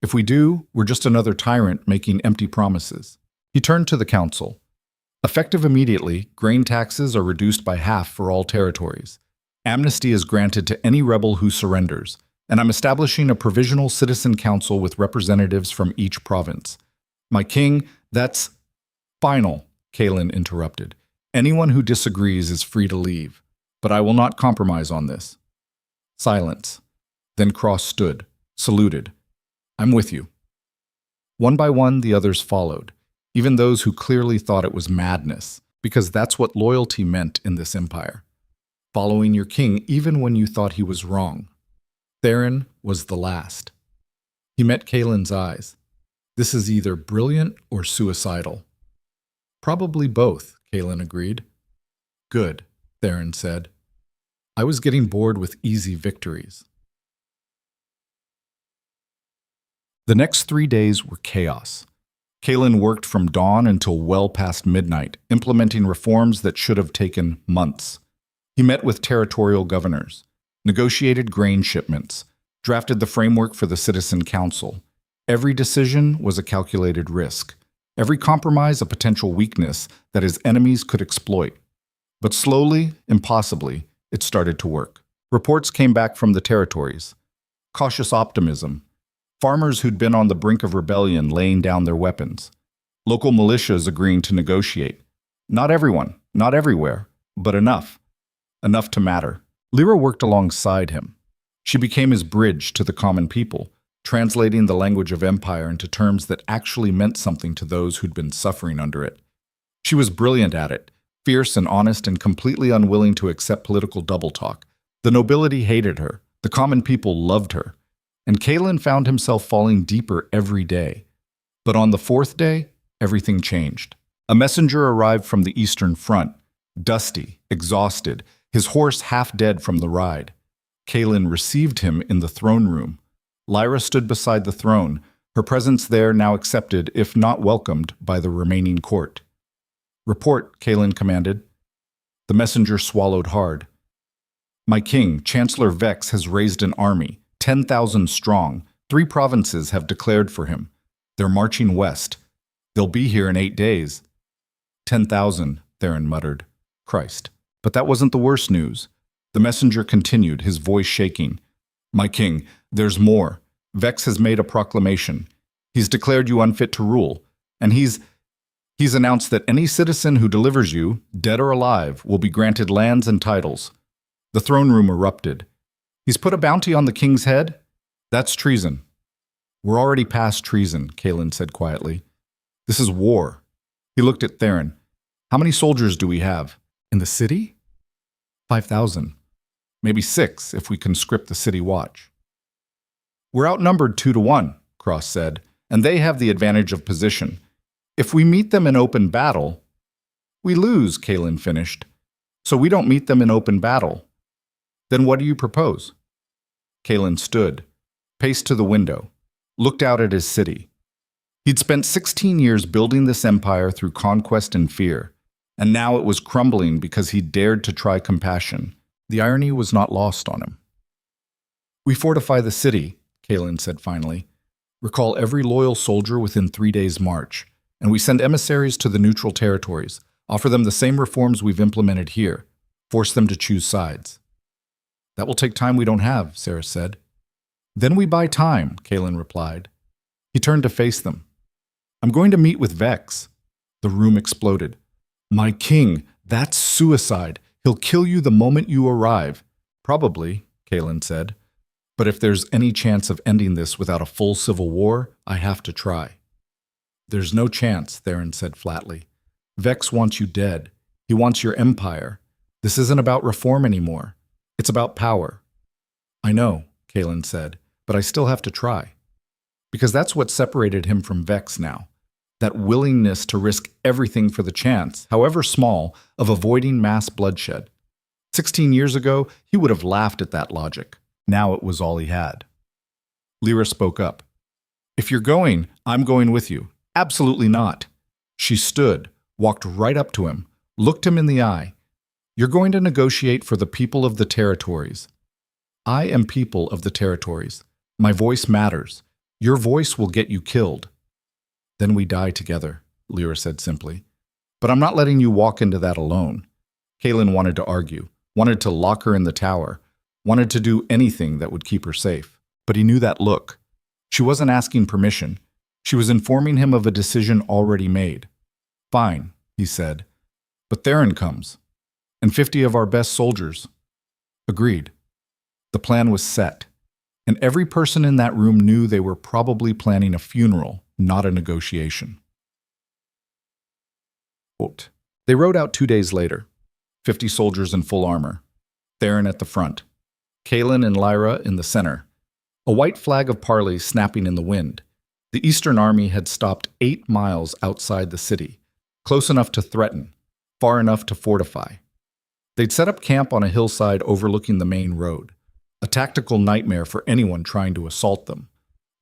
If we do, we're just another tyrant making empty promises. He turned to the council. Effective immediately, grain taxes are reduced by half for all territories. Amnesty is granted to any rebel who surrenders, and I'm establishing a provisional citizen council with representatives from each province. My king, that's final, Kalen interrupted. Anyone who disagrees is free to leave, but I will not compromise on this. Silence. Then Cross stood, saluted. I'm with you. One by one, the others followed, even those who clearly thought it was madness, because that's what loyalty meant in this empire. Following your king even when you thought he was wrong. Theron was the last. He met Kalen's eyes. This is either brilliant or suicidal. Probably both, Kalen agreed. Good, Theron said. I was getting bored with easy victories. The next 3 days were chaos. Kalen worked from dawn until well past midnight, implementing reforms that should have taken months. He met with territorial governors, negotiated grain shipments, drafted the framework for the Citizen Council. Every decision was a calculated risk. Every compromise a potential weakness that his enemies could exploit. But slowly, impossibly, it started to work. Reports came back from the territories. Cautious optimism. Farmers who'd been on the brink of rebellion laying down their weapons. Local militias agreeing to negotiate. Not everyone, not everywhere, but enough. Enough to matter. Lyra worked alongside him. She became his bridge to the common people, translating the language of empire into terms that actually meant something to those who'd been suffering under it. She was brilliant at it, fierce and honest and completely unwilling to accept political double-talk. The nobility hated her. The common people loved her. And Kalen found himself falling deeper every day. But on the fourth day, everything changed. A messenger arrived from the Eastern Front, dusty, exhausted, his horse half dead from the ride. Kalen received him in the throne room. Lyra stood beside the throne, her presence there now accepted, if not welcomed, by the remaining court. Report, Kalen commanded. The messenger swallowed hard. My king, Chancellor Vex, has raised an army, 10,000 strong. 3 provinces have declared for him. They're marching west. They'll be here in 8 days. 10,000, Theron muttered. Christ. But that wasn't the worst news. The messenger continued, his voice shaking. My king, there's more. Vex has made a proclamation. He's declared you unfit to rule, and he's announced that any citizen who delivers you, dead or alive, will be granted lands and titles. The throne room erupted. He's put a bounty on the king's head? That's treason. We're already past treason, Kalen said quietly. This is war. He looked at Theron. How many soldiers do we have? In the city? 5,000. Maybe 6 if we conscript the city watch. We're outnumbered 2 to 1, Cross said, and they have the advantage of position. If we meet them in open battle, we lose, Kalen finished. So we don't meet them in open battle. Then what do you propose? Kalen stood, paced to the window, looked out at his city. He'd spent 16 years building this empire through conquest and fear, and now it was crumbling because he dared to try compassion. The irony was not lost on him. We fortify the city, Kalen said finally. Recall every loyal soldier within 3 days' march, and we send emissaries to the neutral territories, offer them the same reforms we've implemented here, force them to choose sides. That will take time we don't have, Sarah said. Then we buy time, Kalen replied. He turned to face them. I'm going to meet with Vex. The room exploded. My king, that's suicide. He'll kill you the moment you arrive. Probably, Kalen said. But if there's any chance of ending this without a full civil war, I have to try. There's no chance, Theron said flatly. Vex wants you dead. He wants your empire. This isn't about reform anymore. It's about power. I know, Kalen said, but I still have to try. Because that's what separated him from Vex now. That willingness to risk everything for the chance, however small, of avoiding mass bloodshed. 16 years ago, he would have laughed at that logic. Now it was all he had. Lyra spoke up. If you're going, I'm going with you. Absolutely not. She stood, walked right up to him, looked him in the eye. You're going to negotiate for the people of the territories. I am people of the territories. My voice matters. Your voice will get you killed. Then we die together, Lyra said simply. But I'm not letting you walk into that alone. Kalen wanted to argue, wanted to lock her in the tower, wanted to do anything that would keep her safe. But he knew that look. She wasn't asking permission. She was informing him of a decision already made. Fine, he said. But Theron comes. And 50 of our best soldiers. Agreed. The plan was set. And every person in that room knew they were probably planning a funeral, not a negotiation. Quote, they rode out 2 days later. 50 soldiers in full armor. Theron at the front. Kalen and Lyra in the center. A white flag of parley snapping in the wind. The Eastern Army had stopped 8 miles outside the city, close enough to threaten, far enough to fortify. They'd set up camp on a hillside overlooking the main road, a tactical nightmare for anyone trying to assault them.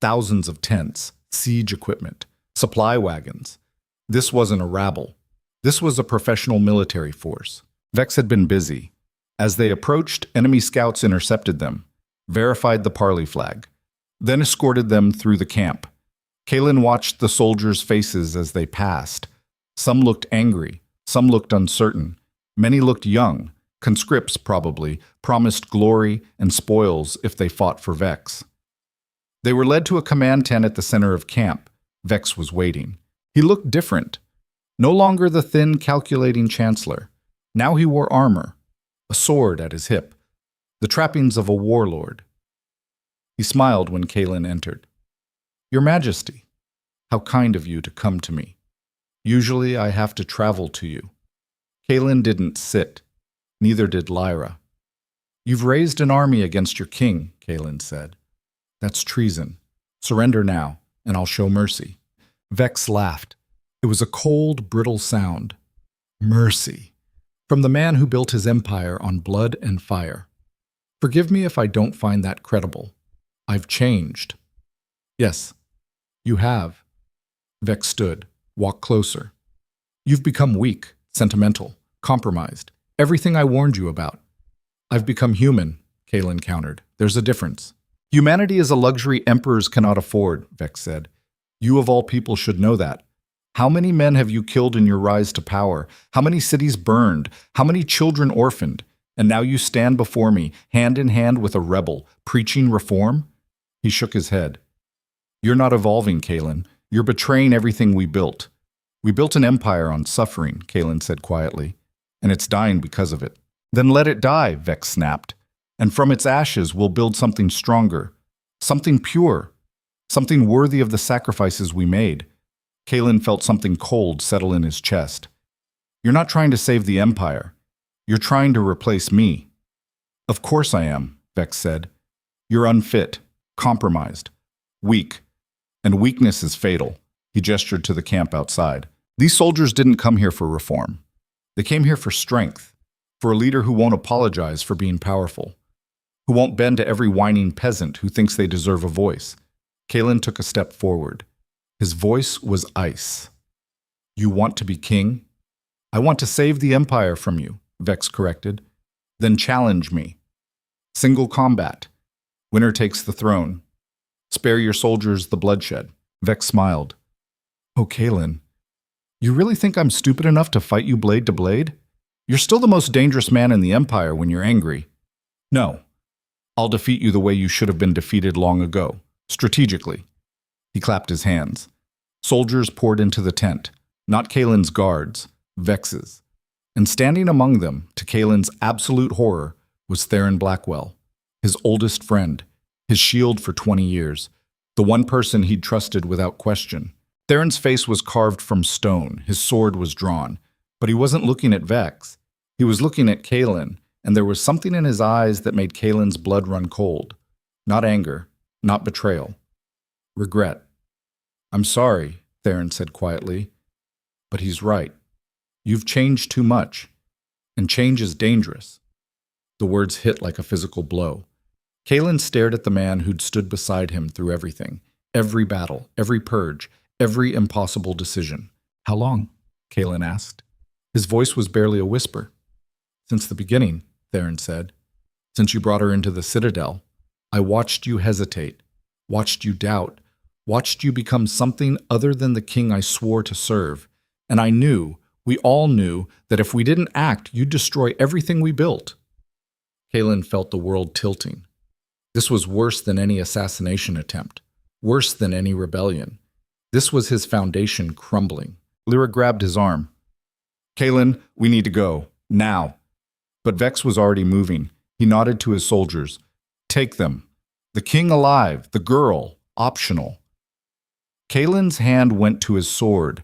Thousands of tents, siege equipment, supply wagons. This wasn't a rabble. This was a professional military force. Vex had been busy. As they approached, enemy scouts intercepted them, verified the parley flag, then escorted them through the camp. Kalen watched the soldiers' faces as they passed. Some looked angry, some looked uncertain. Many looked young, conscripts probably, promised glory and spoils if they fought for Vex. They were led to a command tent at the center of camp. Vex was waiting. He looked different. No longer the thin, calculating chancellor. Now he wore armor, a sword at his hip, the trappings of a warlord. He smiled when Kalen entered. Your Majesty, how kind of you to come to me. Usually I have to travel to you. Kalen didn't sit. Neither did Lyra. You've raised an army against your king, Kalen said. That's treason. Surrender now, and I'll show mercy. Vex laughed. It was a cold, brittle sound. Mercy. From the man who built his empire on blood and fire. Forgive me if I don't find that credible. I've changed. Yes, you have. Vex stood, walked closer. You've become weak, sentimental, compromised. Everything I warned you about. I've become human, Kalen countered. There's a difference. Humanity is a luxury emperors cannot afford, Vex said. You of all people should know that. How many men have you killed in your rise to power? How many cities burned? How many children orphaned? And now you stand before me, hand in hand with a rebel, preaching reform? He shook his head. You're not evolving, Kalen. You're betraying everything we built. We built an empire on suffering, Kalen said quietly, and it's dying because of it. Then let it die, Vex snapped. And from its ashes we'll build something stronger, something pure, something worthy of the sacrifices we made. Kalen felt something cold settle in his chest. You're not trying to save the Empire. You're trying to replace me. Of course I am, Vex said. You're unfit, compromised, weak, and weakness is fatal. He gestured to the camp outside. These soldiers didn't come here for reform. They came here for strength, for a leader who won't apologize for being powerful, who won't bend to every whining peasant who thinks they deserve a voice. Kalen took a step forward. His voice was ice. You want to be king? I want to save the Empire from you, Vex corrected. Then challenge me. Single combat. Winner takes the throne. Spare your soldiers the bloodshed. Vex smiled. Oh, Kalen, you really think I'm stupid enough to fight you blade to blade? You're still the most dangerous man in the Empire when you're angry. No, I'll defeat you the way you should have been defeated long ago, strategically. He clapped his hands. Soldiers poured into the tent, not Kalen's guards, Vex's. And standing among them, to Kalen's absolute horror, was Theron Blackwell, his oldest friend, his shield for 20 years, the one person he'd trusted without question. Theron's face was carved from stone, his sword was drawn, but he wasn't looking at Vex. He was looking at Kalen, and there was something in his eyes that made Kalen's blood run cold. Not anger, not betrayal. Regret. I'm sorry, Theron said quietly, but he's right. You've changed too much, and change is dangerous. The words hit like a physical blow. Kalen stared at the man who'd stood beside him through everything, every battle, every purge, every impossible decision. How long? Kalen asked. His voice was barely a whisper. Since the beginning, Theron said. Since you brought her into the Citadel, I watched you hesitate, watched you doubt, watched you become something other than the king I swore to serve. And I knew, we all knew, that if we didn't act, you'd destroy everything we built. Kalen felt the world tilting. This was worse than any assassination attempt, worse than any rebellion. This was his foundation crumbling. Lyra grabbed his arm. Kalen, we need to go. Now. But Vex was already moving. He nodded to his soldiers. Take them. The king alive, the girl, optional. Kalen's hand went to his sword,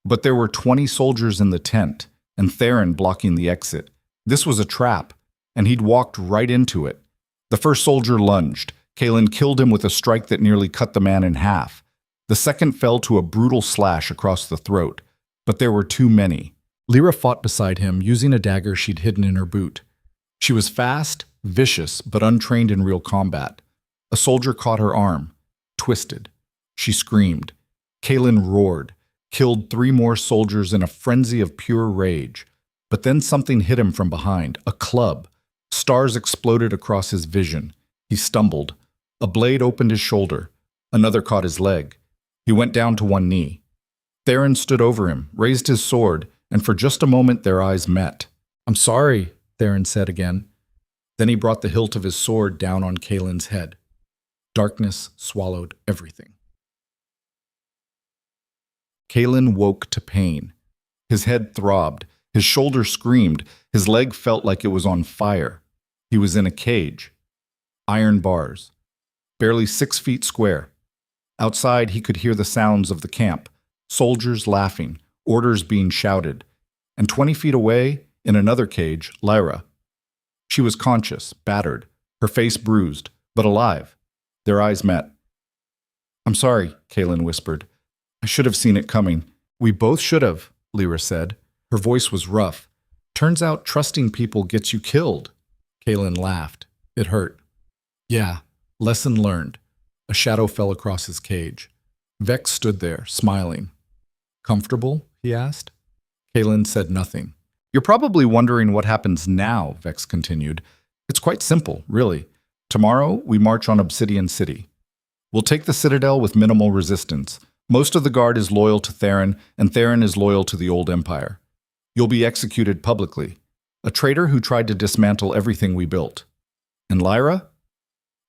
but there were 20 soldiers in the tent, and Theron blocking the exit. This was a trap, and he'd walked right into it. The first soldier lunged. Kalen killed him with a strike that nearly cut the man in half. The second fell to a brutal slash across the throat, but there were too many. Lyra fought beside him, using a dagger she'd hidden in her boot. She was fast, vicious, but untrained in real combat. A soldier caught her arm, twisted. She screamed. Kalen roared, killed 3 more soldiers in a frenzy of pure rage. But then something hit him from behind, a club. Stars exploded across his vision. He stumbled. A blade opened his shoulder. Another caught his leg. He went down to one knee. Theron stood over him, raised his sword, and for just a moment their eyes met. I'm sorry, Theron said again. Then he brought the hilt of his sword down on Kalen's head. Darkness swallowed everything. Kalen woke to pain. His head throbbed. His shoulder screamed. His leg felt like it was on fire. He was in a cage. Iron bars. Barely 6 feet square. Outside, he could hear the sounds of the camp. Soldiers laughing. Orders being shouted. And 20 feet away, in another cage, Lyra. She was conscious, battered, her face bruised, but alive. Their eyes met. I'm sorry, Kalen whispered. I should have seen it coming. We both should have, Lyra said. Her voice was rough. Turns out trusting people gets you killed. Kalen laughed. It hurt. Yeah, lesson learned. A shadow fell across his cage. Vex stood there, smiling. Comfortable? He asked. Kalen said nothing. You're probably wondering what happens now, Vex continued. It's quite simple, really. Tomorrow, we march on Obsidian City. We'll take the Citadel with minimal resistance. Most of the guard is loyal to Theron, and Theron is loyal to the old Empire. You'll be executed publicly. A traitor who tried to dismantle everything we built. And Lyra?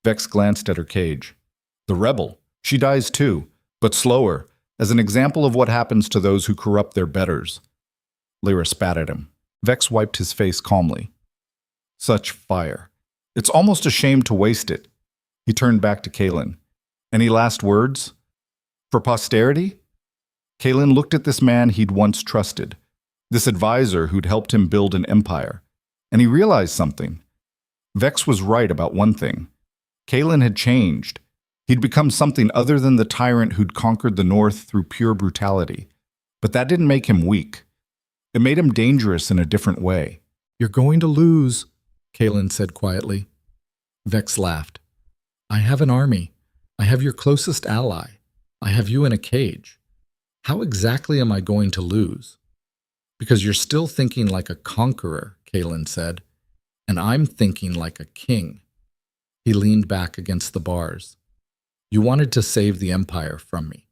Vex glanced at her cage. The rebel. She dies too, but slower, as an example of what happens to those who corrupt their betters. Lyra spat at him. Vex wiped his face calmly. Such fire. It's almost a shame to waste it. He turned back to Kalen. Any last words? For posterity? Kalen looked at this man he'd once trusted. this advisor who'd helped him build an empire. And he realized something. Vex was right about one thing. Kalen had changed. He'd become something other than the tyrant who'd conquered the North through pure brutality. But that didn't make him weak. It made him dangerous in a different way. "You're going to lose," Kalen said quietly. Vex laughed. "I have an army. I have your closest ally. I have you in a cage. How exactly am I going to lose?" "Because you're still thinking like a conqueror," Kalen said, "and I'm thinking like a king." He leaned back against the bars. "You wanted to save the Empire from me.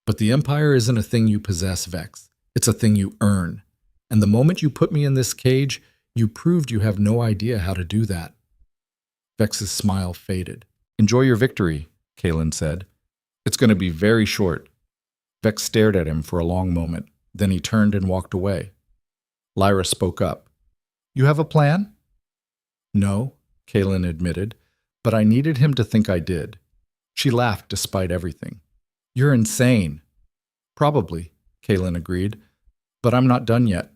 But the Empire isn't a thing you possess, Vex. It's a thing you earn. And the moment you put me in this cage, you proved you have no idea how to do that." Vex's smile faded. "Enjoy your victory," Kalen said. "It's going to be very short." Vex stared at him for a long moment. Then he turned and walked away. Lyra spoke up. "You have a plan?" "No," Kalen admitted, "but I needed him to think I did." She laughed despite everything. "You're insane." "Probably," Kalen agreed, "but I'm not done yet."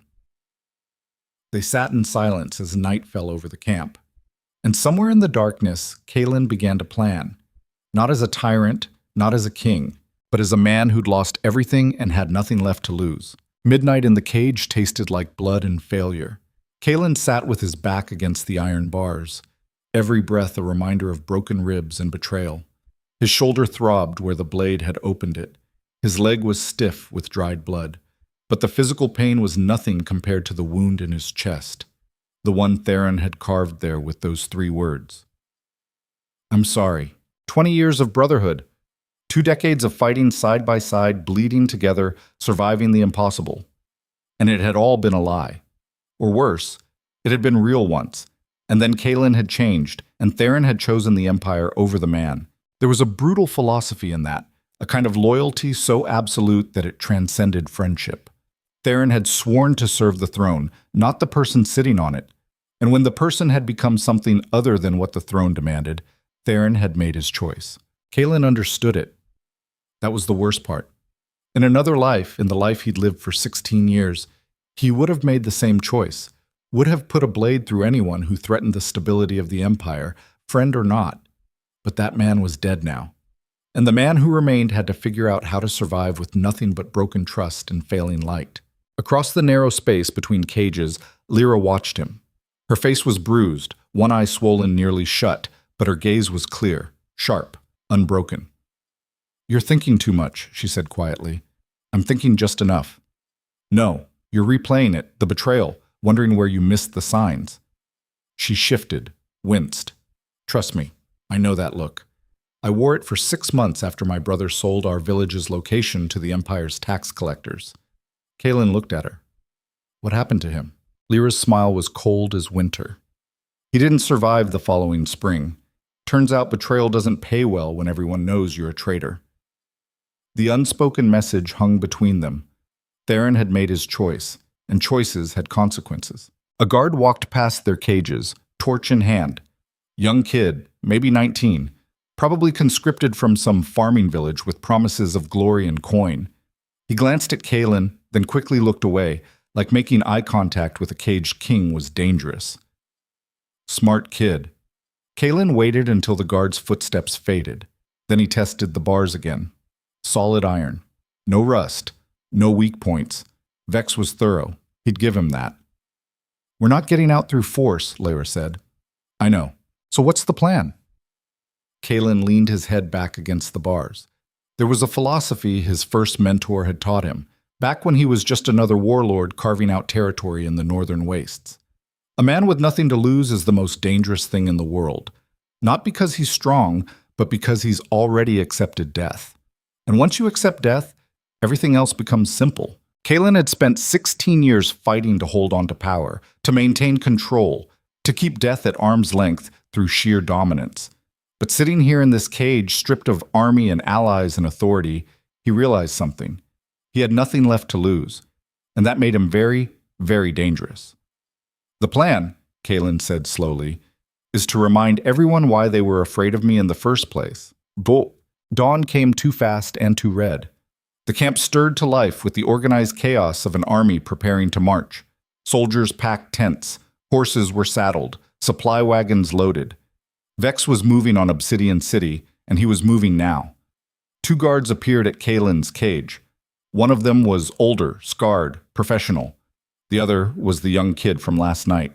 They sat in silence as night fell over the camp. And somewhere in the darkness, Kalen began to plan. Not as a tyrant, not as a king, but as a man who'd lost everything and had nothing left to lose. Midnight in the cage tasted like blood and failure. Kalen sat with his back against the iron bars, every breath a reminder of broken ribs and betrayal. His shoulder throbbed where the blade had opened it. His leg was stiff with dried blood. But the physical pain was nothing compared to the wound in his chest, the one Theron had carved there with those 3 words. "I'm sorry. 20 years of brotherhood. 2 decades of fighting side by side, bleeding together, surviving the impossible. And it had all been a lie. Or worse, it had been real once. And then Kalen had changed, and Theron had chosen the Empire over the man. There was a brutal philosophy in that, a kind of loyalty so absolute that it transcended friendship. Theron had sworn to serve the throne, not the person sitting on it. And when the person had become something other than what the throne demanded, Theron had made his choice. Kalen understood it. That was the worst part. In another life, in the life he'd lived for 16 years, he would have made the same choice, would have put a blade through anyone who threatened the stability of the Empire, friend or not. But that man was dead now. And the man who remained had to figure out how to survive with nothing but broken trust and failing light. Across the narrow space between cages, Lyra watched him. Her face was bruised, one eye swollen nearly shut, but her gaze was clear, sharp, unbroken. "You're thinking too much," she said quietly. "I'm thinking just enough." "No, you're replaying it, the betrayal, wondering where you missed the signs." She shifted, winced. "Trust me, I know that look. I wore it for 6 months after my brother sold our village's location to the Empire's tax collectors." Kalen looked at her. "What happened to him?" Lyra's smile was cold as winter. "He didn't survive the following spring. Turns out betrayal doesn't pay well when everyone knows you're a traitor." The unspoken message hung between them. Theron had made his choice, and choices had consequences. A guard walked past their cages, torch in hand. Young kid, maybe 19, probably conscripted from some farming village with promises of glory and coin. He glanced at Kalen, then quickly looked away, like making eye contact with a caged king was dangerous. Smart kid. Kalen waited until the guard's footsteps faded. Then he tested the bars again. Solid iron. No rust. No weak points. Vex was thorough. He'd give him that. "We're not getting out through force," Lyra said. "I know. So what's the plan?" Kalen leaned his head back against the bars. There was a philosophy his first mentor had taught him, back when he was just another warlord carving out territory in the northern wastes. A man with nothing to lose is the most dangerous thing in the world, not because he's strong, but because he's already accepted death. And once you accept death, everything else becomes simple. Kalen had spent 16 years fighting to hold on to power, to maintain control, to keep death at arm's length through sheer dominance. But sitting here in this cage, stripped of army and allies and authority, he realized something. He had nothing left to lose, and that made him very, very dangerous. "The plan," Kalen said slowly, "is to remind everyone why they were afraid of me in the first place. Dawn came too fast and too red. The camp stirred to life with the organized chaos of an army preparing to march. Soldiers packed tents, horses were saddled, supply wagons loaded. Vex was moving on Obsidian City, and he was moving now. 2 guards appeared at Kalen's cage. One of them was older, scarred, professional. The other was the young kid from last night.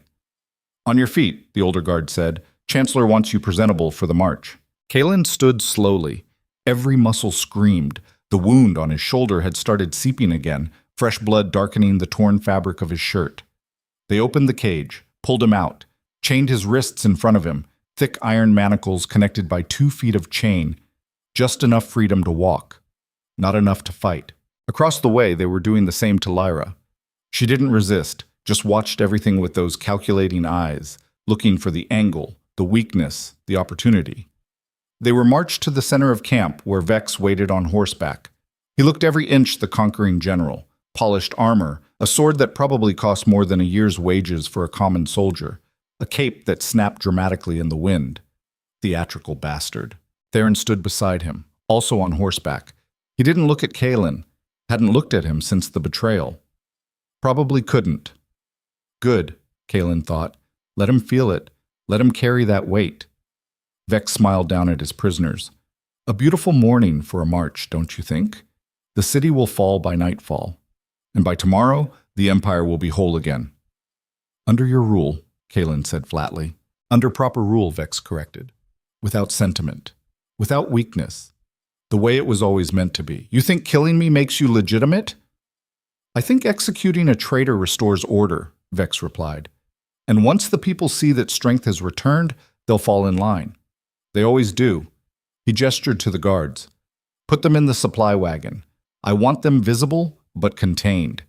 "On your feet," the older guard said. "Chancellor wants you presentable for the march." Kalen stood slowly. Every muscle screamed. The wound on his shoulder had started seeping again, fresh blood darkening the torn fabric of his shirt. They opened the cage, pulled him out, chained his wrists in front of him, thick iron manacles connected by 2 feet of chain, just enough freedom to walk, not enough to fight. Across the way, they were doing the same to Lyra. She didn't resist, just watched everything with those calculating eyes, looking for the angle, the weakness, the opportunity. They were marched to the center of camp, where Vex waited on horseback. He looked every inch the conquering general, polished armor, a sword that probably cost more than a year's wages for a common soldier, a cape that snapped dramatically in the wind. Theatrical bastard. Theron stood beside him, also on horseback. He didn't look at Kalen, hadn't looked at him since the betrayal. Probably couldn't. Good, Kalen thought. Let him feel it. Let him carry that weight. Vex smiled down at his prisoners. A beautiful morning for a march, don't you think? The city will fall by nightfall, and by tomorrow, the Empire will be whole again. Under your rule, Kalen said flatly. Under proper rule, Vex corrected. Without sentiment. Without weakness. The way it was always meant to be. You think killing me makes you legitimate? I think executing a traitor restores order, Vex replied. And once the people see that strength has returned, they'll fall in line. They always do. He gestured to the guards. Put them in the supply wagon. I want them visible, but contained.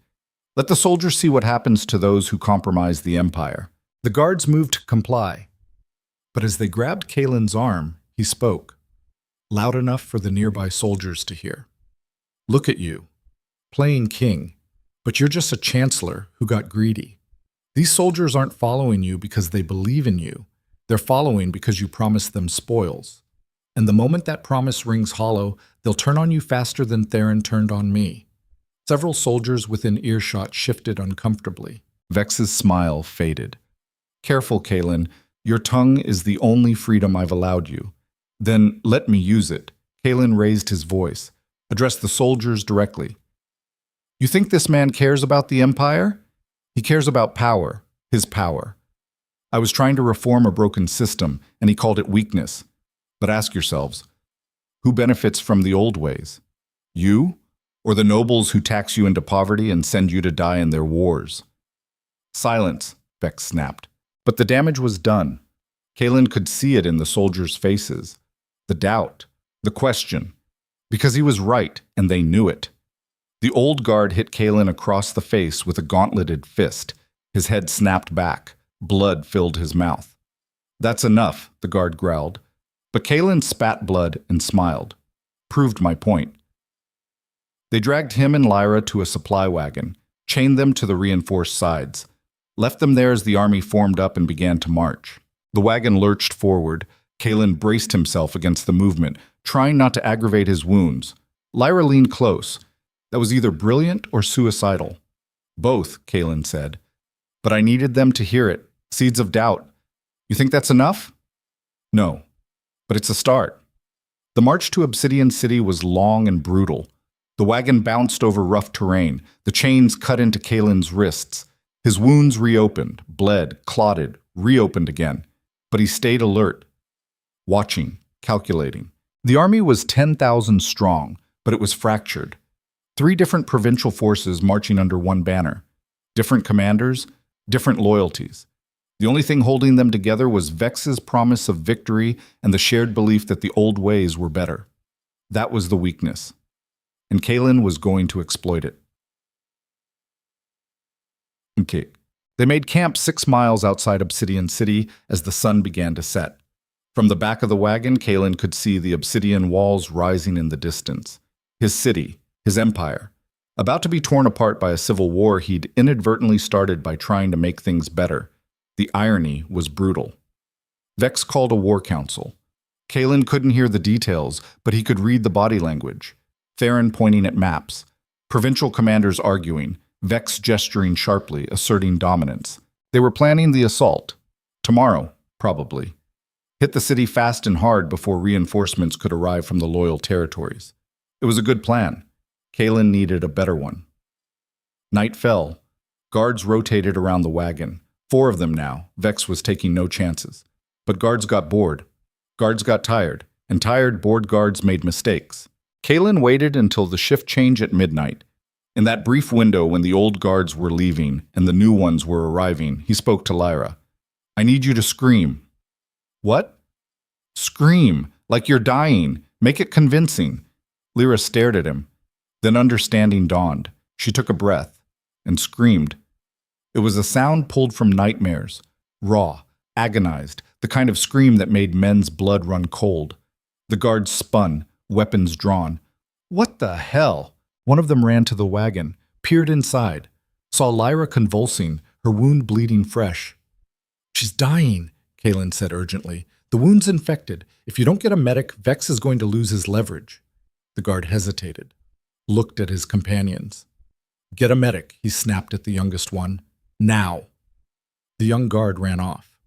Let the soldiers see what happens to those who compromise the Empire. The guards moved to comply. But as they grabbed Kalen's arm, he spoke, loud enough for the nearby soldiers to hear. Look at you, playing king, but you're just a chancellor who got greedy. These soldiers aren't following you because they believe in you. They're following because you promised them spoils. And the moment that promise rings hollow, they'll turn on you faster than Theron turned on me. Several soldiers within earshot shifted uncomfortably. Vex's smile faded. Careful, Kalen. Your tongue is the only freedom I've allowed you. Then let me use it. Kalen raised his voice, addressed the soldiers directly. You think this man cares about the Empire? He cares about power, his power. I was trying to reform a broken system, and he called it weakness. But ask yourselves, who benefits from the old ways? You, or the nobles who tax you into poverty and send you to die in their wars? Silence, Vex snapped. But the damage was done. Kalen could see it in the soldiers' faces. The doubt, the question. Because he was right, and they knew it. The old guard hit Kalen across the face with a gauntleted fist. His head snapped back. Blood filled his mouth. That's enough, the guard growled. But Kalen spat blood and smiled. Proved my point. They dragged him and Lyra to a supply wagon, chained them to the reinforced sides, left them there as the army formed up and began to march. The wagon lurched forward. Kalen braced himself against the movement, trying not to aggravate his wounds. Lyra leaned close. That was either brilliant or suicidal. Both, Kalen said. But I needed them to hear it. Seeds of doubt. You think that's enough? No. But it's a start. The march to Obsidian City was long and brutal. The wagon bounced over rough terrain. The chains cut into Kalen's wrists. His wounds reopened, bled, clotted, reopened again. But he stayed alert, watching, calculating. The army was 10,000 strong, but it was fractured. 3 different provincial forces marching under one banner. Different commanders, different loyalties. The only thing holding them together was Vex's promise of victory and the shared belief that the old ways were better. That was the weakness. And Kalen was going to exploit it. Okay. They made camp 6 miles outside Obsidian City as the sun began to set. From the back of the wagon, Kalen could see the obsidian walls rising in the distance. His city, his empire, about to be torn apart by a civil war he'd inadvertently started by trying to make things better. The irony was brutal. Vex called a war council. Kalen couldn't hear the details, but he could read the body language. Theron pointing at maps. Provincial commanders arguing, Vex gesturing sharply, asserting dominance. They were planning the assault. Tomorrow, probably. Hit the city fast and hard before reinforcements could arrive from the loyal territories. It was a good plan. Kalen needed a better one. Night fell. Guards rotated around the wagon. 4 of them now. Vex was taking no chances. But guards got bored. Guards got tired. And tired, bored guards made mistakes. Kalen waited until the shift change at midnight. In that brief window when the old guards were leaving and the new ones were arriving, he spoke to Lyra. I need you to scream. What? Scream, like you're dying. Make it convincing. Lyra stared at him. Then understanding dawned. She took a breath and screamed. It was a sound pulled from nightmares, raw, agonized, the kind of scream that made men's blood run cold. The guards spun, weapons drawn. What the hell? One of them ran to the wagon, peered inside, saw Lyra convulsing, her wound bleeding fresh. She's dying, Kalen said urgently. The wound's infected. If you don't get a medic, Vex is going to lose his leverage. The guard hesitated, looked at his companions. Get a medic, he snapped at the youngest one. Now. The young guard ran off.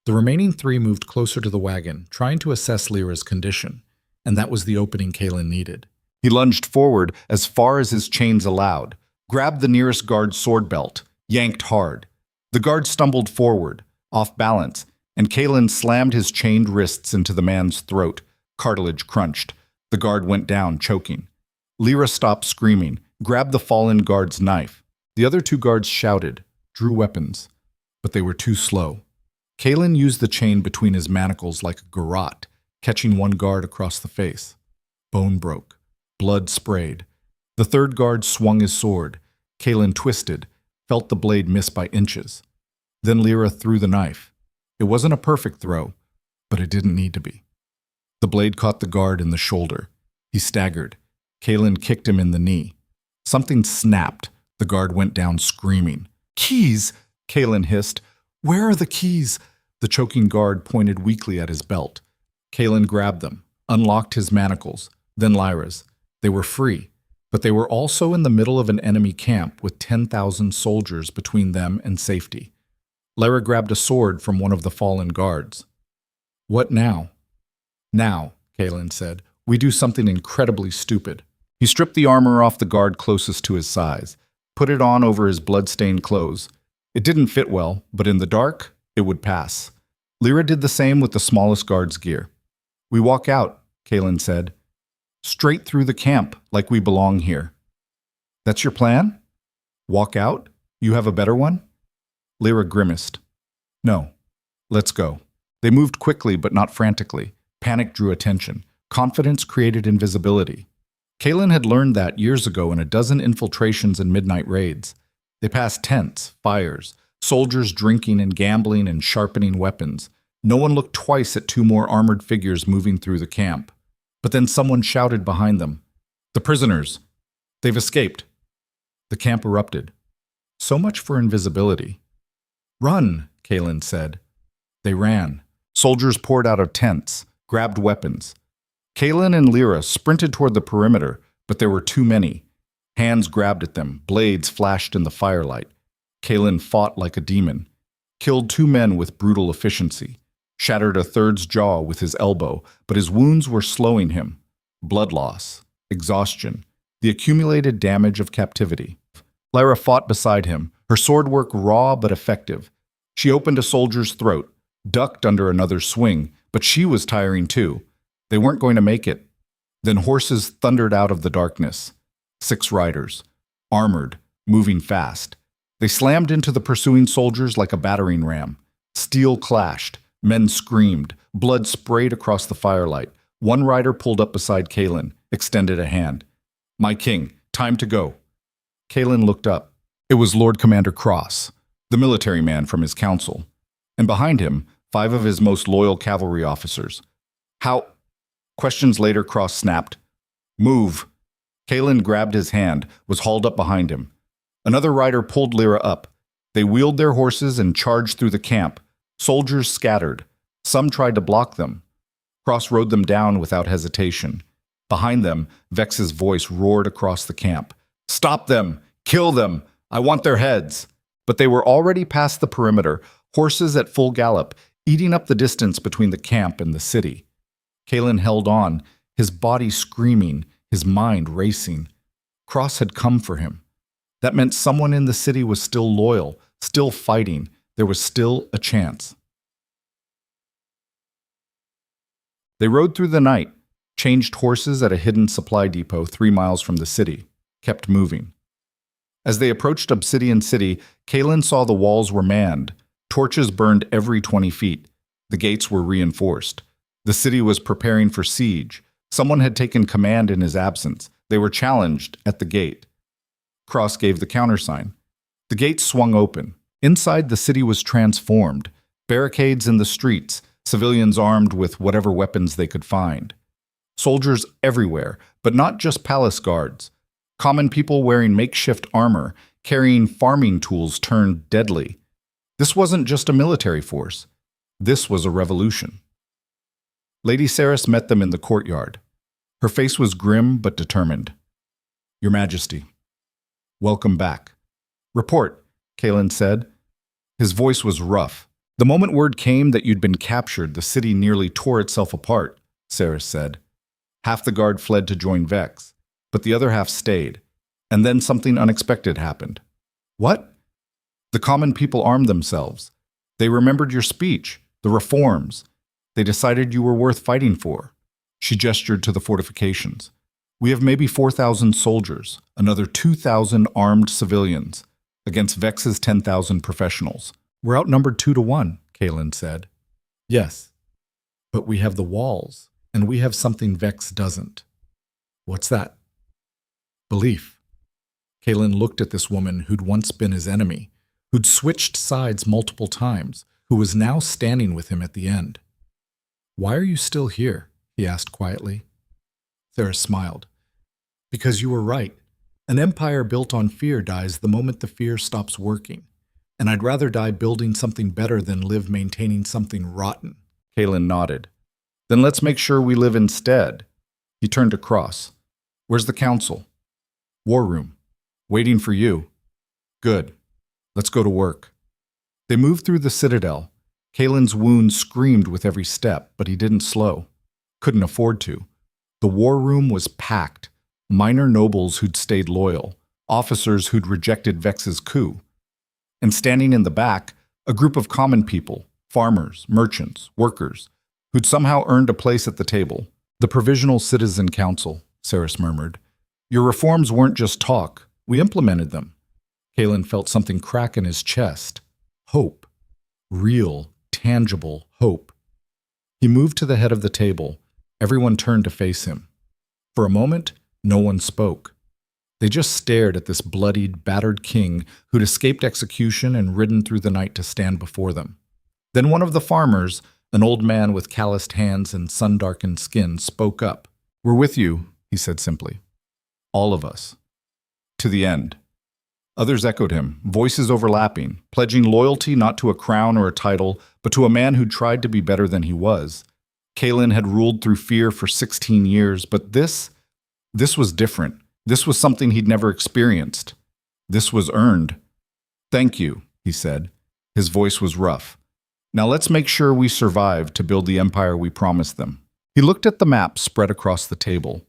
The remaining 3 moved closer to the wagon, trying to assess Lyra's condition, and that was the opening Kalen needed. He lunged forward as far as his chains allowed, grabbed the nearest guard's sword belt, yanked hard. The guard stumbled forward, off balance, and Kalen slammed his chained wrists into the man's throat. Cartilage crunched. The guard went down, choking. Lyra stopped screaming, grabbed the fallen guard's knife. The other 2 guards shouted, drew weapons, but they were too slow. Kalen used the chain between his manacles like a garrote, catching one guard across the face. Bone broke. Blood sprayed. The 3rd guard swung his sword. Kalen twisted, felt the blade miss by inches. Then Lyra threw the knife. It wasn't a perfect throw, but it didn't need to be. The blade caught the guard in the shoulder. He staggered. Kalen kicked him in the knee. Something snapped. The guard went down screaming. Keys! Kalen hissed. Where are the keys? The choking guard pointed weakly at his belt. Kalen grabbed them, unlocked his manacles, then Lyra's. They were free, but they were also in the middle of an enemy camp with 10,000 soldiers between them and safety. Lyra grabbed a sword from one of the fallen guards. What now? Now, Kalen said, we do something incredibly stupid. He stripped the armor off the guard closest to his size, put it on over his blood-stained clothes. It didn't fit well, but in the dark, it would pass. Lyra did the same with the smallest guard's gear. We walk out, Kalen said. Straight through the camp, like we belong here. That's your plan? Walk out? You have a better one? Lyra grimaced. No. Let's go. They moved quickly, but not frantically. Panic drew attention. Confidence created invisibility. Kalen had learned that years ago in a dozen infiltrations and midnight raids. They passed tents, fires, soldiers drinking and gambling and sharpening weapons. No one looked twice at 2 more armored figures moving through the camp. But then someone shouted behind them, "The prisoners! They've escaped!" The camp erupted. So much for invisibility. Run, Kalen said. They ran. Soldiers poured out of tents, grabbed weapons. Kalen and Lyra sprinted toward the perimeter, but there were too many. Hands grabbed at them, blades flashed in the firelight. Kalen fought like a demon, killed 2 men with brutal efficiency, shattered a 3rd's jaw with his elbow, but his wounds were slowing him. Blood loss, exhaustion, the accumulated damage of captivity. Lyra fought beside him, her sword work raw but effective. She opened a soldier's throat, ducked under another swing, but she was tiring too. They weren't going to make it. Then horses thundered out of the darkness. 6 riders, armored, moving fast. They slammed into the pursuing soldiers like a battering ram. Steel clashed. Men screamed. Blood sprayed across the firelight. One rider pulled up beside Kalen, extended a hand. "My king, time to go." Kalen looked up. It was Lord Commander Cross, the military man from his council. And behind him, 5 of his most loyal cavalry officers. "How?" Questions later, Cross snapped. "Move." Kalen grabbed his hand, was hauled up behind him. Another rider pulled Lyra up. They wheeled their horses and charged through the camp. Soldiers scattered. Some tried to block them. Cross rode them down without hesitation. Behind them, Vex's voice roared across the camp. "Stop them! Kill them! I want their heads!" But they were already past the perimeter, horses at full gallop, eating up the distance between the camp and the city. Kalen held on, his body screaming, his mind racing. Cross had come for him. That meant someone in the city was still loyal, still fighting. There was still a chance. They rode through the night, changed horses at a hidden supply depot 3 miles from the city, kept moving. As they approached Obsidian City, Kalen saw the walls were manned. Torches burned every 20 feet. The gates were reinforced. The city was preparing for siege. Someone had taken command in his absence. They were challenged at the gate. Cross gave the countersign. The gate swung open. Inside, the city was transformed. Barricades in the streets, civilians armed with whatever weapons they could find. Soldiers everywhere, but not just palace guards. Common people wearing makeshift armor, carrying farming tools turned deadly. This wasn't just a military force. This was a revolution. Lady Saris met them in the courtyard. Her face was grim but determined. "Your Majesty, welcome back." "Report," Kalen said. His voice was rough. "The moment word came that you'd been captured, the city nearly tore itself apart," Saris said. "Half the guard fled to join Vex, but the other half stayed. And then something unexpected happened." "What?" "The common people armed themselves. They remembered your speech, the reforms. They decided you were worth fighting for." She gestured to the fortifications. "We have maybe 4,000 soldiers, another 2,000 armed civilians, against Vex's 10,000 professionals. We're outnumbered 2 to 1, Kalen said. "Yes, but we have the walls, and we have something Vex doesn't." "What's that?" "Belief." Kalen looked at this woman who'd once been his enemy, who'd switched sides multiple times, who was now standing with him at the end. "Why are you still here?" he asked quietly. Theris smiled. "Because you were right. An empire built on fear dies the moment the fear stops working. And I'd rather die building something better than live maintaining something rotten." Kalen nodded. "Then let's make sure we live instead." He turned to Cross. "Where's the council?" "War room. Waiting for you." "Good. Let's go to work." They moved through the citadel. Kalen's wound screamed with every step, but he didn't slow. Couldn't afford to. The war room was packed. Minor nobles who'd stayed loyal, officers who'd rejected Vex's coup. And standing in the back, a group of common people, farmers, merchants, workers, who'd somehow earned a place at the table. "The Provisional Citizen Council," Saris murmured. "Your reforms weren't just talk. We implemented them." Kalen felt something crack in his chest. Hope. Real, tangible hope. He moved to the head of the table. Everyone turned to face him. For a moment, no one spoke. They just stared at this bloodied, battered king who'd escaped execution and ridden through the night to stand before them. Then one of the farmers, an old man with calloused hands and sun-darkened skin, spoke up. "We're with you," he said simply. "All of us. To the end." Others echoed him, voices overlapping, pledging loyalty not to a crown or a title, but to a man who tried to be better than he was. Kalen had ruled through fear for 16 years, but this was different. This was something he'd never experienced. This was earned. "Thank you," he said. His voice was rough. "Now let's make sure we survive to build the empire we promised them." He looked at the map spread across the table.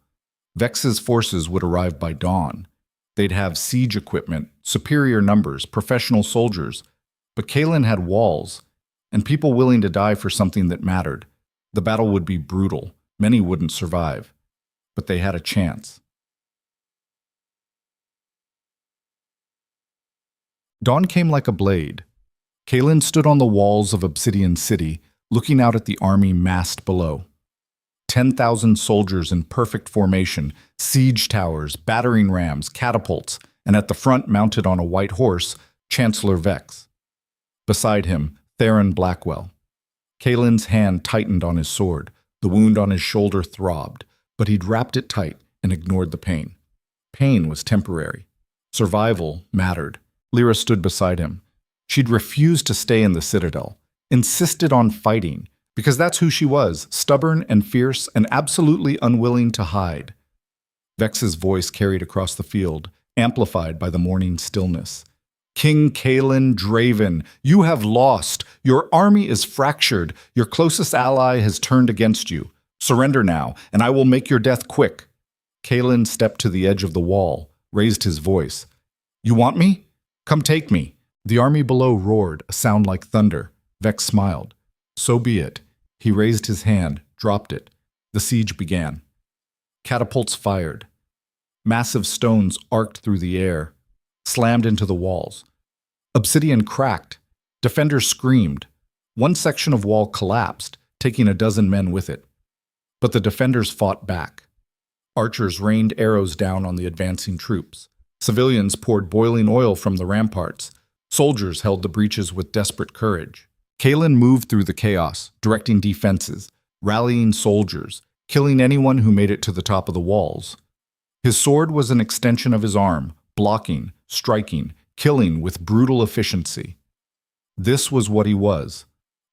Vex's forces would arrive by dawn. They'd have siege equipment, superior numbers, professional soldiers. But Kalen had walls, and people willing to die for something that mattered. The battle would be brutal. Many wouldn't survive. But they had a chance. Dawn came like a blade. Kalen stood on the walls of Obsidian City, looking out at the army massed below. 10,000 soldiers in perfect formation, siege towers, battering rams, catapults, and at the front, mounted on a white horse, Chancellor Vex. Beside him, Theron Blackwell. Kalen's hand tightened on his sword. The wound on his shoulder throbbed, but he'd wrapped it tight and ignored the pain. Pain was temporary. Survival mattered. Lyra stood beside him. She'd refused to stay in the Citadel, insisted on fighting, Because that's who she was, stubborn and fierce and absolutely unwilling to hide. Vex's voice carried across the field, amplified by the morning stillness. King Kalen Draven, you have lost. Your army is fractured. Your closest ally has turned against you. Surrender now, and I will make your death quick. Kalen stepped to the edge of the wall, raised his voice. You want me? Come take me. The army below roared, a sound like thunder. Vex smiled. So be it. He raised his hand, dropped it. The siege began. Catapults fired. Massive stones arced through the air, slammed into the walls. Obsidian cracked. Defenders screamed. One section of wall collapsed, taking a dozen men with it. But the defenders fought back. Archers rained arrows down on the advancing troops. Civilians poured boiling oil from the ramparts. Soldiers held the breaches with desperate courage. Kalen moved through the chaos, directing defenses, rallying soldiers, killing anyone who made it to the top of the walls. His sword was an extension of his arm, blocking, striking, killing with brutal efficiency. This was what he was.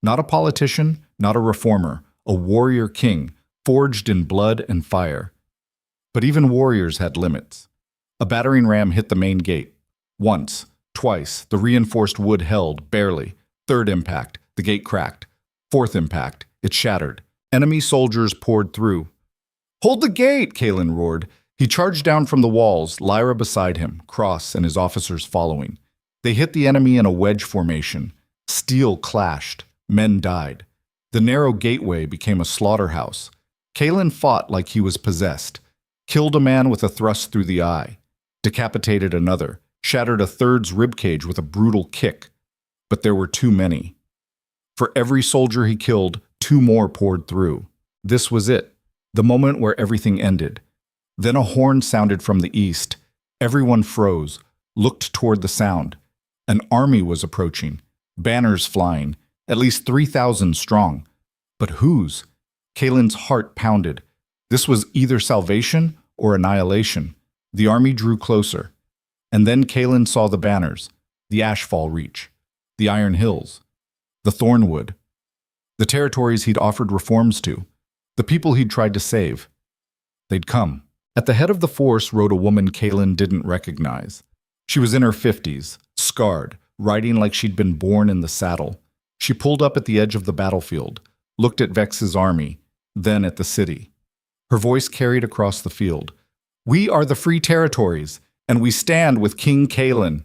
Not a politician, not a reformer, a warrior king, forged in blood and fire. But even warriors had limits. A battering ram hit the main gate. Once, twice, the reinforced wood held, barely. Third impact, the gate cracked. Fourth impact, it shattered. Enemy soldiers poured through. Hold the gate, Kalen roared. He charged down from the walls, Lyra beside him, Cross and his officers following. They hit the enemy in a wedge formation. Steel clashed. Men died. The narrow gateway became a slaughterhouse. Kalen fought like he was possessed. Killed a man with a thrust through the eye. Decapitated another. Shattered a third's ribcage with a brutal kick. But there were too many. For every soldier he killed, 2 more poured through. This was it, the moment where everything ended. Then a horn sounded from the east. Everyone froze, looked toward the sound. An army was approaching, banners flying, at least 3,000 strong. But whose? Kalen's heart pounded. This was either salvation or annihilation. The army drew closer. And then Kalen saw the banners, the Ashfall Reach, the Iron Hills, the Thornwood, the territories he'd offered reforms to, the people he'd tried to save. They'd come. At the head of the force rode a woman Kalen didn't recognize. She was in her 50s, scarred, riding like she'd been born in the saddle. She pulled up at the edge of the battlefield, looked at Vex's army, then at the city. Her voice carried across the field. We are the free territories, and we stand with King Kalen.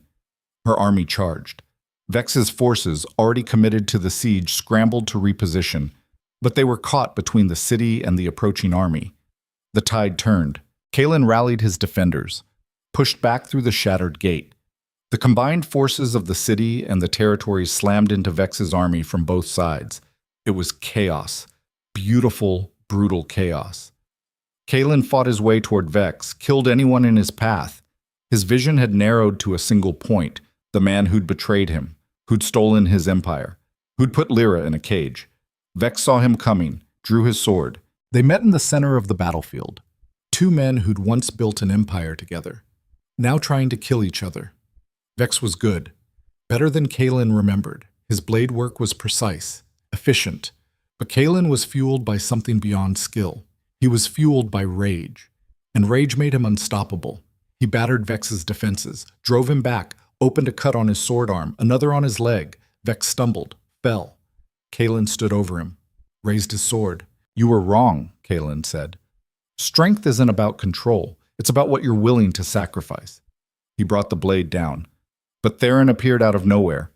Her army charged. Vex's forces, already committed to the siege, scrambled to reposition, but they were caught between the city and the approaching army. The tide turned. Kalen rallied his defenders, pushed back through the shattered gate. The combined forces of the city and the territories slammed into Vex's army from both sides. It was chaos. Beautiful, brutal chaos. Kalen fought his way toward Vex, killed anyone in his path. His vision had narrowed to a single point, the man who'd betrayed him, who'd stolen his empire, who'd put Lyra in a cage. Vex saw him coming, drew his sword. They met in the center of the battlefield. 2 men who'd once built an empire together, now trying to kill each other. Vex was good, better than Kalen remembered. His blade work was precise, efficient, but Kalen was fueled by something beyond skill. He was fueled by rage, and rage made him unstoppable. He battered Vex's defenses, drove him back, opened a cut on his sword arm, another on his leg. Vex stumbled, fell. Kalen stood over him, raised his sword. You were wrong, Kalen said. Strength isn't about control. It's about what you're willing to sacrifice. He brought the blade down. But Theron appeared out of nowhere,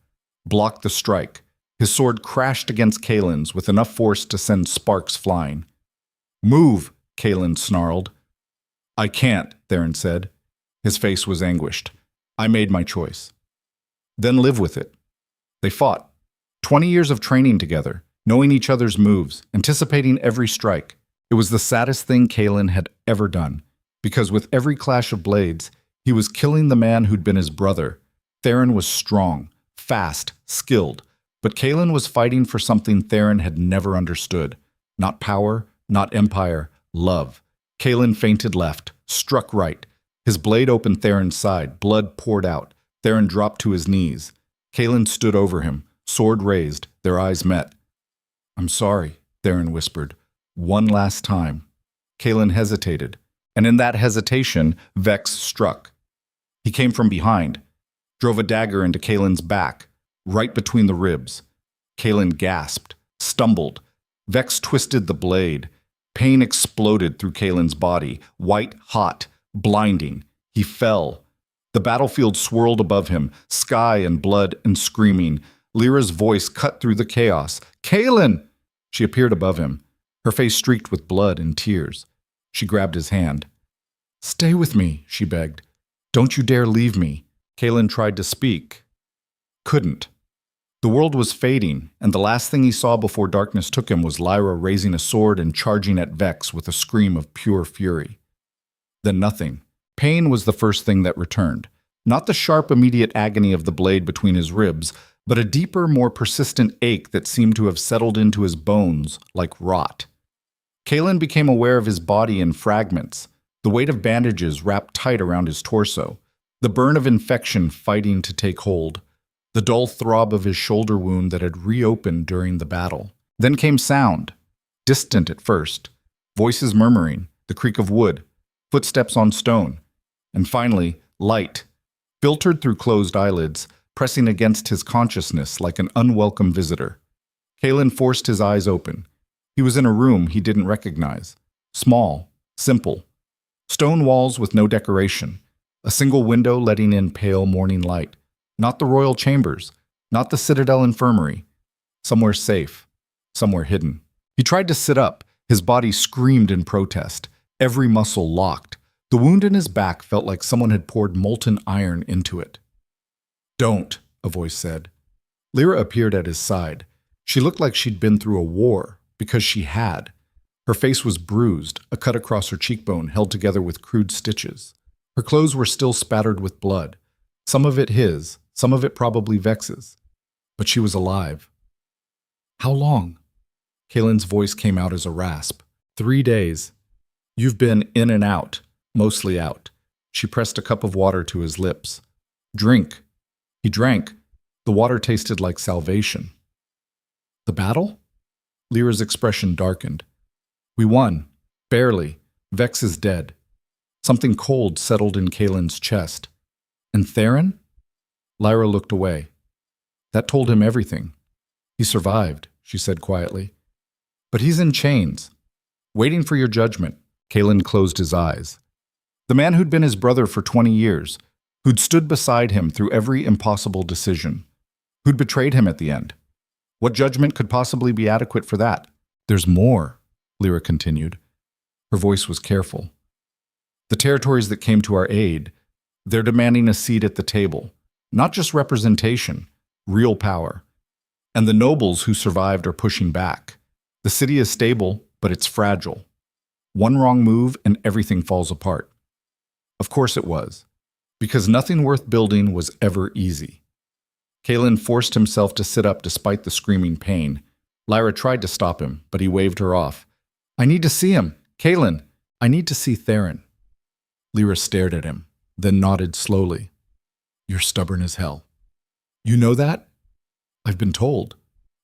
blocked the strike. His sword crashed against Kalen's with enough force to send sparks flying. Move, Kalen snarled. I can't, Theron said. His face was anguished. I made my choice. Then live with it. They fought. 20 years of training together, knowing each other's moves, anticipating every strike. It was the saddest thing Kalen had ever done, because with every clash of blades, he was killing the man who'd been his brother. Theron was strong, fast, skilled, but Kalen was fighting for something Theron had never understood. Not power, not empire, love. Kalen feinted left, struck right. His blade opened Theron's side, blood poured out. Theron dropped to his knees. Kalen stood over him, sword raised, their eyes met. I'm sorry, Theron whispered. One last time. Kalen hesitated, and in that hesitation, Vex struck. He came from behind, drove a dagger into Kalen's back, right between the ribs. Kalen gasped, stumbled. Vex twisted the blade. Pain exploded through Kalen's body, white hot, blinding. He fell. The battlefield swirled above him, sky and blood and screaming. Lyra's voice cut through the chaos. Kalen! She appeared above him, her face streaked with blood and tears. She grabbed his hand. Stay with me, she begged. Don't you dare leave me. Kalen tried to speak. Couldn't. The world was fading, and the last thing he saw before darkness took him was Lyra raising a sword and charging at Vex with a scream of pure fury. Then nothing. Pain was the first thing that returned. Not the sharp, immediate agony of the blade between his ribs, but a deeper, more persistent ache that seemed to have settled into his bones like rot. Kalen became aware of his body in fragments, the weight of bandages wrapped tight around his torso, the burn of infection fighting to take hold, the dull throb of his shoulder wound that had reopened during the battle. Then came sound, distant at first, voices murmuring, the creak of wood, footsteps on stone, and finally, light, filtered through closed eyelids, pressing against his consciousness like an unwelcome visitor. Kalen forced his eyes open. He was in a room he didn't recognize. Small, simple. Stone walls with no decoration. A single window letting in pale morning light. Not the royal chambers. Not the Citadel infirmary. Somewhere safe. Somewhere hidden. He tried to sit up. His body screamed in protest. Every muscle locked. The wound in his back felt like someone had poured molten iron into it. Don't, a voice said. Lyra appeared at his side. She looked like she'd been through a war, because she had. Her face was bruised, a cut across her cheekbone held together with crude stitches. Her clothes were still spattered with blood, some of it his, some of it probably Vex's. But she was alive. How long? Kalen's voice came out as a rasp. 3 days. You've been in and out, mostly out. She pressed a cup of water to his lips. Drink. He drank. The water tasted like salvation. The battle? Lyra's expression darkened. We won. Barely. Vex is dead. Something cold settled in Kalen's chest. And Theron? Lyra looked away. That told him everything. He survived, she said quietly. But he's in chains. Waiting for your judgment. Kalen closed his eyes. The man who'd been his brother for 20 years, who'd stood beside him through every impossible decision, who'd betrayed him at the end. What judgment could possibly be adequate for that? There's more, Lyra continued. Her voice was careful. The territories that came to our aid, they're demanding a seat at the table, not just representation, real power. And the nobles who survived are pushing back. The city is stable, but it's fragile. One wrong move and everything falls apart. Of course it was, because nothing worth building was ever easy. Kalen forced himself to sit up despite the screaming pain. Lyra tried to stop him, but he waved her off. I need to see him. Kalen, I need to see Theron. Lyra stared at him, then nodded slowly. You're stubborn as hell. You know that? I've been told.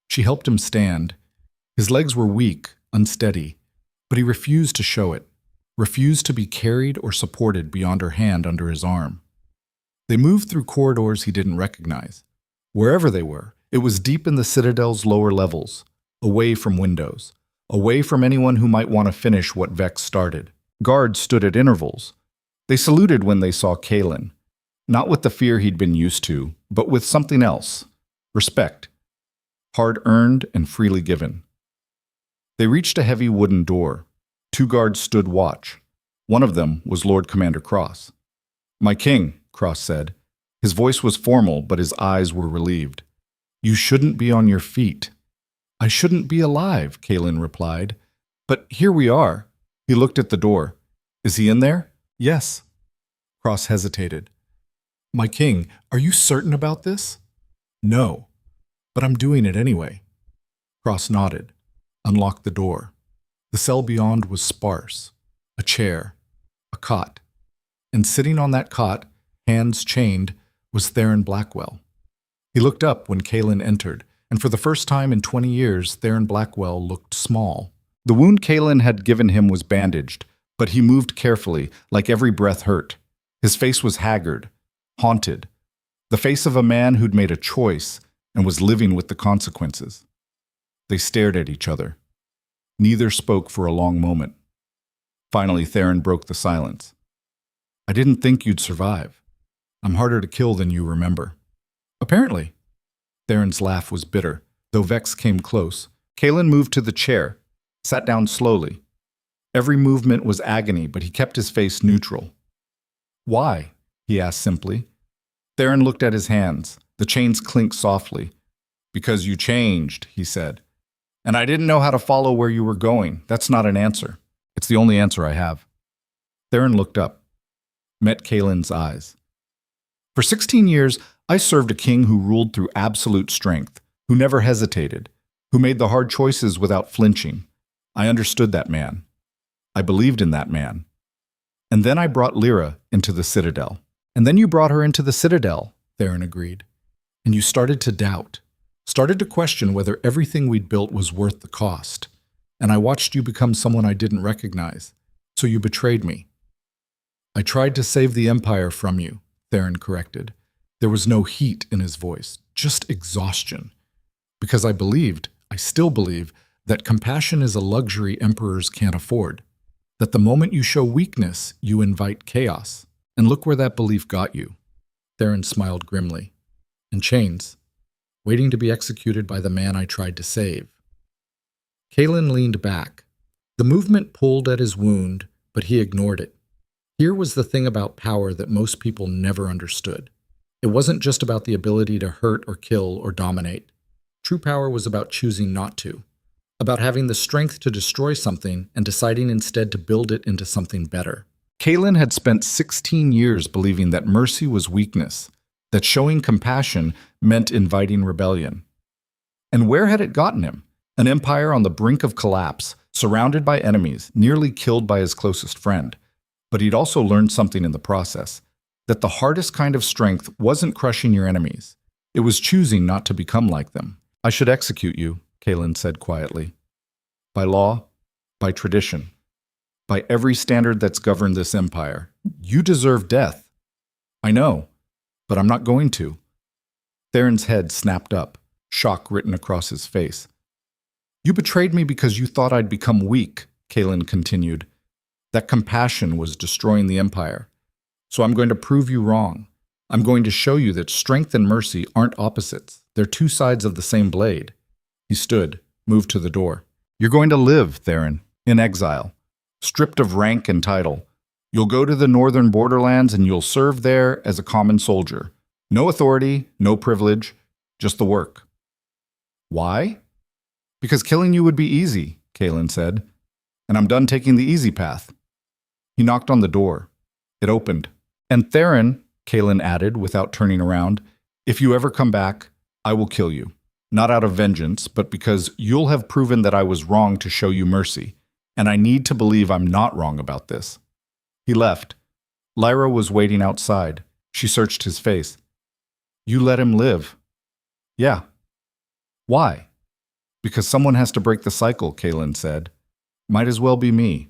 She helped him stand. His legs were weak, unsteady, but he refused to show it, refused to be carried or supported beyond her hand under his arm. They moved through corridors he didn't recognize. Wherever they were, it was deep in the Citadel's lower levels, away from windows, away from anyone who might want to finish what Vex started. Guards stood at intervals. They saluted when they saw Kalen, not with the fear he'd been used to, but with something else, respect, hard-earned and freely given. They reached a heavy wooden door. 2 guards stood watch. One of them was Lord Commander Cross. My king, Cross said. His voice was formal, but his eyes were relieved. You shouldn't be on your feet. I shouldn't be alive, Kalen replied. But here we are. He looked at the door. Is he in there? Yes. Cross hesitated. My king, are you certain about this? No, but I'm doing it anyway. Cross nodded, unlocked the door. The cell beyond was sparse. A chair, a cot. And sitting on that cot, hands chained, was Theron Blackwell. He looked up when Kalen entered, and for the first time in 20 years, Theron Blackwell looked small. The wound Kalen had given him was bandaged, but he moved carefully, like every breath hurt. His face was haggard, haunted, the face of a man who'd made a choice and was living with the consequences. They stared at each other. Neither spoke for a long moment. Finally, Theron broke the silence. "I didn't think you'd survive. I'm harder to kill than you remember." "Apparently." Theron's laugh was bitter, though Vex came close. Kalen moved to the chair, sat down slowly. Every movement was agony, but he kept his face neutral. "Why?" he asked simply. Theron looked at his hands. The chains clinked softly. "Because you changed," he said. "And I didn't know how to follow where you were going. That's not an answer. It's the only answer I have." Theron looked up, met Kalen's eyes. "For 16 years, I served a king who ruled through absolute strength, who never hesitated, who made the hard choices without flinching. I understood that man. I believed in that man. And then I brought Lyra into the Citadel." "And then you brought her into the Citadel," Theron agreed. "And you started to doubt, started to question whether everything we'd built was worth the cost. And I watched you become someone I didn't recognize. So you betrayed me." "I tried to save the Empire from you," Theron corrected. There was no heat in his voice, just exhaustion. "Because I still believe, that compassion is a luxury emperors can't afford. That the moment you show weakness, you invite chaos. And look where that belief got you." Theron smiled grimly. "In chains, waiting to be executed by the man I tried to save." Kalen leaned back. The movement pulled at his wound, but he ignored it. Here was the thing about power that most people never understood. It wasn't just about the ability to hurt or kill or dominate. True power was about choosing not to, about having the strength to destroy something and deciding instead to build it into something better. Kalen had spent 16 years believing that mercy was weakness, that showing compassion meant inviting rebellion. And where had it gotten him? An empire on the brink of collapse, surrounded by enemies, nearly killed by his closest friend. But he'd also learned something in the process, that the hardest kind of strength wasn't crushing your enemies. It was choosing not to become like them. "I should execute you," Kalen said quietly. "By law, by tradition, by every standard that's governed this empire. You deserve death." "I know, but I'm not going to." Theron's head snapped up, shock written across his face. "You betrayed me because you thought I'd become weak," Kalen continued. "That compassion was destroying the empire. So I'm going to prove you wrong. I'm going to show you that strength and mercy aren't opposites. They're two sides of the same blade." He stood, moved to the door. "You're going to live, Theron, in exile, stripped of rank and title. You'll go to the northern borderlands and you'll serve there as a common soldier. No authority, no privilege, just the work." "Why?" "Because killing you would be easy," Kalen said. "And I'm done taking the easy path." He knocked on the door. It opened. "And Theron," Kalen added without turning around, "if you ever come back, I will kill you. Not out of vengeance, but because you'll have proven that I was wrong to show you mercy. And I need to believe I'm not wrong about this." He left. Lyra was waiting outside. She searched his face. "You let him live?" "Yeah." "Why?" "Because someone has to break the cycle," Kalen said. "Might as well be me."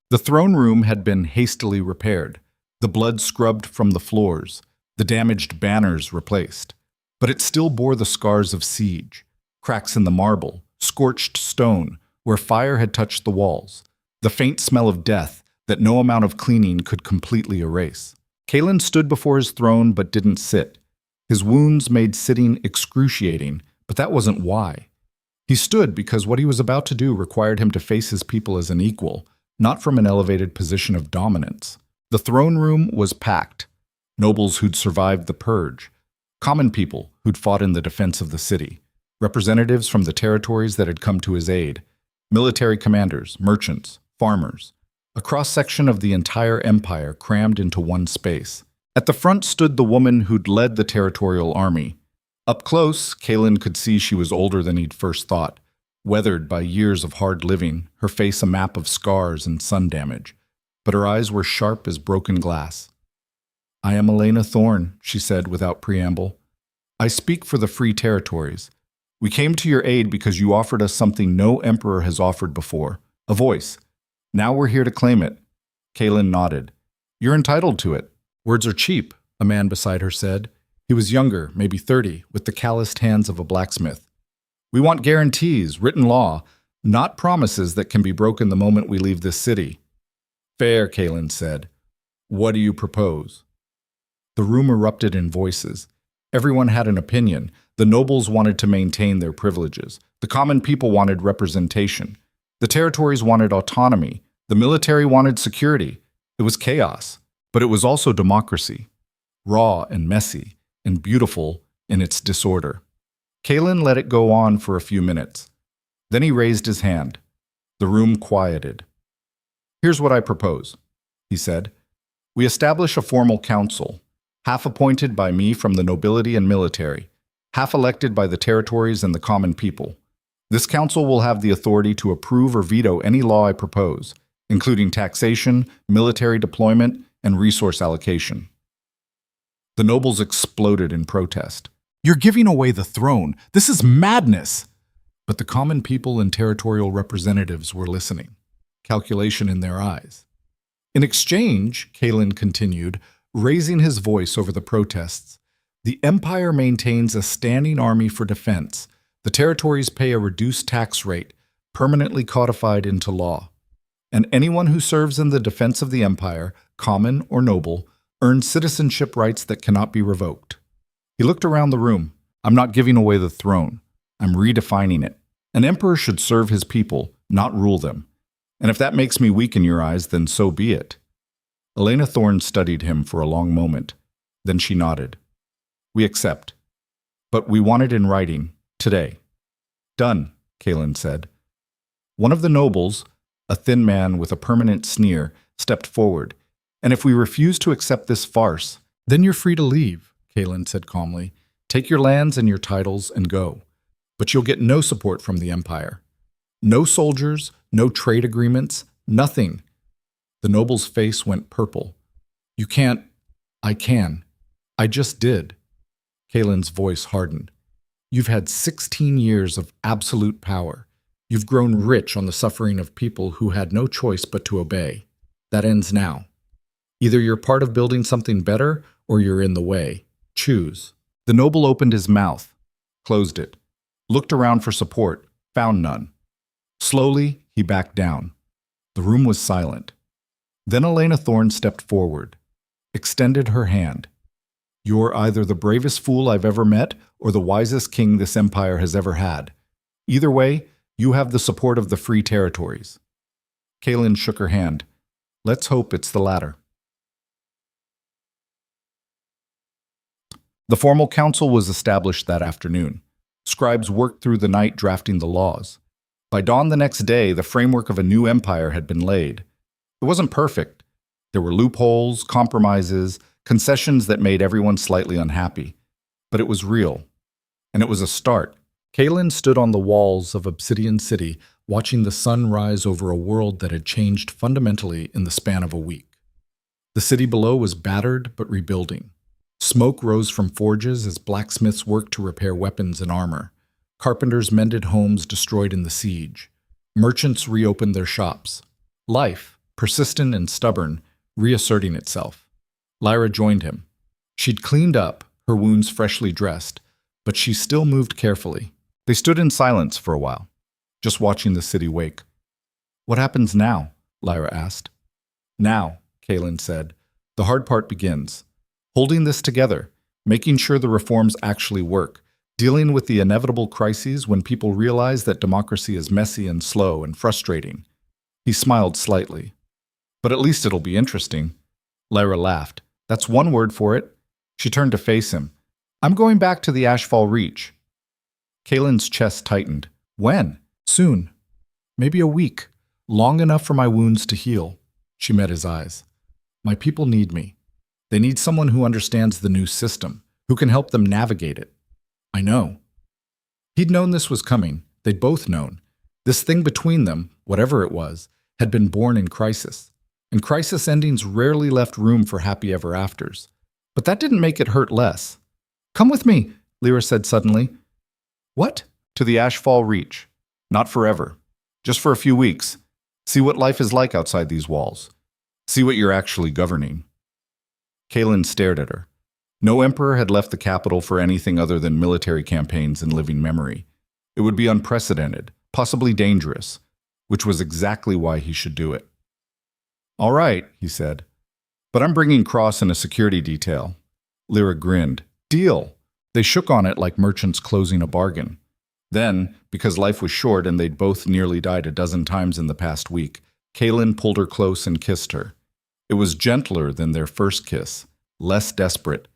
The throne room had been hastily repaired, the blood scrubbed from the floors, the damaged banners replaced. But it still bore the scars of siege, cracks in the marble, scorched stone where fire had touched the walls, the faint smell of death that no amount of cleaning could completely erase. Kalen stood before his throne but didn't sit. His wounds made sitting excruciating, but that wasn't why. He stood because what he was about to do required him to face his people as an equal, not from an elevated position of dominance. The throne room was packed. Nobles who'd survived the purge, common people who'd fought in the defense of the city, representatives from the territories that had come to his aid, military commanders, merchants, farmers, a cross-section of the entire empire crammed into one space. At the front stood the woman who'd led the territorial army. Up close, Kalen could see she was older than he'd first thought, weathered by years of hard living, her face a map of scars and sun damage, but her eyes were sharp as broken glass. "I am Elena Thorne," she said without preamble. I speak for the free territories. We came to your aid because you offered us something no emperor has offered before, a voice. Now we're here to claim it. Kaelin nodded. You're entitled to it. Words are cheap, a man beside her said. He was younger, maybe 30, with the calloused hands of a blacksmith. We want guarantees, written law, not promises that can be broken the moment we leave this city. Fair, Kaelin said. What do you propose? The room erupted in voices. Everyone had an opinion. The nobles wanted to maintain their privileges. The common people wanted representation. The territories wanted autonomy. The military wanted security. It was chaos, but it was also democracy. Raw and messy and beautiful in its disorder. Kaelin let it go on for a few minutes. Then he raised his hand. The room quieted. Here's what I propose, he said. We establish a formal council, half appointed by me from the nobility and military, half elected by the territories and the common people. This council will have the authority to approve or veto any law I propose, including taxation, military deployment, and resource allocation. The nobles exploded in protest. You're giving away the throne. This is madness. But the common people and territorial representatives were listening, calculation in their eyes. In exchange, Kaelin continued, raising his voice over the protests, the empire maintains a standing army for defense. The territories pay a reduced tax rate, permanently codified into law. And anyone who serves in the defense of the empire, common or noble, earns citizenship rights that cannot be revoked. He looked around the room. I'm not giving away the throne. I'm redefining it. An emperor should serve his people, not rule them. And if that makes me weak in your eyes, then so be it. Elena Thorne studied him for a long moment. Then she nodded. We accept. But we want it in writing, today. Done, Kaelin said. One of the nobles, a thin man with a permanent sneer, stepped forward. And if we refuse to accept this farce, then you're free to leave, Kaelin said calmly. Take your lands and your titles and go. But you'll get no support from the empire. No soldiers, no trade agreements, nothing. The noble's face went purple. You can't. I can. I just did. Kaelin's voice hardened. You've had 16 years of absolute power. You've grown rich on the suffering of people who had no choice but to obey. That ends now. Either you're part of building something better or you're in the way. Choose. The noble opened his mouth, closed it, looked around for support, found none. Slowly, he backed down. The room was silent. Then Elena Thorne stepped forward, extended her hand. You're either the bravest fool I've ever met or the wisest king this empire has ever had. Either way, you have the support of the free territories. Kaelin shook her hand. Let's hope it's the latter. The formal council was established that afternoon. Scribes worked through the night drafting the laws. By dawn the next day, the framework of a new empire had been laid. It wasn't perfect. There were loopholes, compromises, concessions that made everyone slightly unhappy. But it was real. And it was a start. Kaelin stood on the walls of Obsidian City, watching the sun rise over a world that had changed fundamentally in the span of a week. The city below was battered but rebuilding. Smoke rose from forges as blacksmiths worked to repair weapons and armor. Carpenters mended homes destroyed in the siege. Merchants reopened their shops. Life, persistent and stubborn, reasserting itself. Lyra joined him. She'd cleaned up, her wounds freshly dressed, but she still moved carefully. They stood in silence for a while, just watching the city wake. What happens now? Lyra asked. Now, Kaelin said, the hard part begins. Holding this together, making sure the reforms actually work, dealing with the inevitable crises when people realize that democracy is messy and slow and frustrating. He smiled slightly. But at least it'll be interesting. Lyra laughed. That's one word for it. She turned to face him. I'm going back to the Ashfall Reach. Kaelin's chest tightened. When? Soon. Maybe a week. Long enough for my wounds to heal. She met his eyes. My people need me. They need someone who understands the new system, who can help them navigate it. I know. He'd known this was coming. They'd both known. This thing between them, whatever it was, had been born in crisis. And crisis endings rarely left room for happy ever afters. But that didn't make it hurt less. Come with me, Lyra said suddenly. What? To the Ashfall Reach. Not forever. Just for a few weeks. See what life is like outside these walls. See what you're actually governing. Kaelin stared at her. No emperor had left the capital for anything other than military campaigns in living memory. It would be unprecedented, possibly dangerous, which was exactly why he should do it. All right, he said. But I'm bringing Cross in a security detail. Lyra grinned. Deal. They shook on it like merchants closing a bargain. Then, because life was short and they'd both nearly died a dozen times in the past week, Kaelin pulled her close and kissed her. It was gentler than their first kiss, less desperate,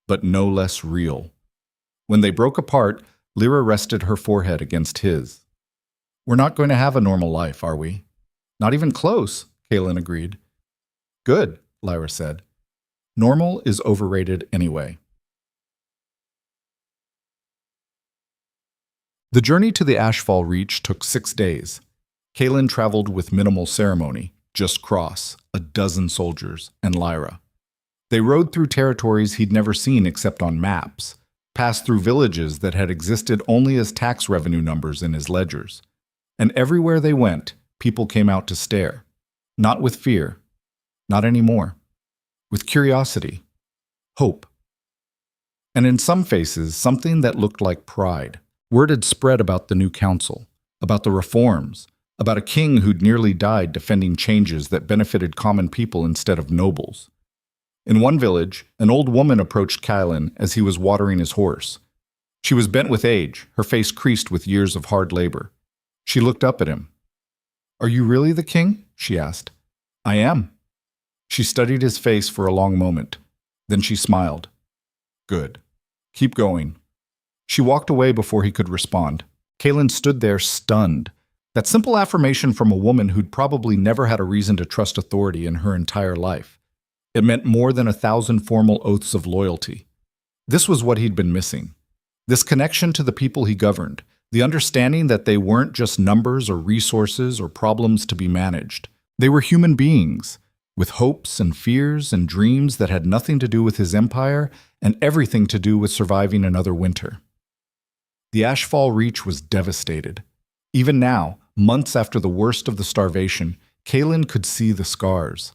but no less real. When they broke apart, Lyra rested her forehead against his. We're not going to have a normal life, are we? Not even close, Kaelin agreed. Good, Lyra said. Normal is overrated anyway. The journey to the Ashfall Reach took 6 days. Kaelin traveled with minimal ceremony, just Cross, a dozen soldiers, and Lyra. They rode through territories he'd never seen except on maps, passed through villages that had existed only as tax revenue numbers in his ledgers. And everywhere they went, people came out to stare. Not with fear. Not anymore. With curiosity. Hope. And in some faces, something that looked like pride. Word had spread about the new council, about the reforms, about a king who'd nearly died defending changes that benefited common people instead of nobles. In one village, an old woman approached Kaelin as he was watering his horse. She was bent with age, her face creased with years of hard labor. She looked up at him. Are you really the king? She asked. I am. She studied his face for a long moment. Then she smiled. Good. Keep going. She walked away before he could respond. Kaelin stood there stunned. That simple affirmation from a woman who'd probably never had a reason to trust authority in her entire life. It meant more than 1,000 formal oaths of loyalty. This was what he'd been missing. This connection to the people he governed, the understanding that they weren't just numbers or resources or problems to be managed. They were human beings, with hopes and fears and dreams that had nothing to do with his empire and everything to do with surviving another winter. The Ashfall Reach was devastated. Even now, months after the worst of the starvation, Kaelin could see the scars.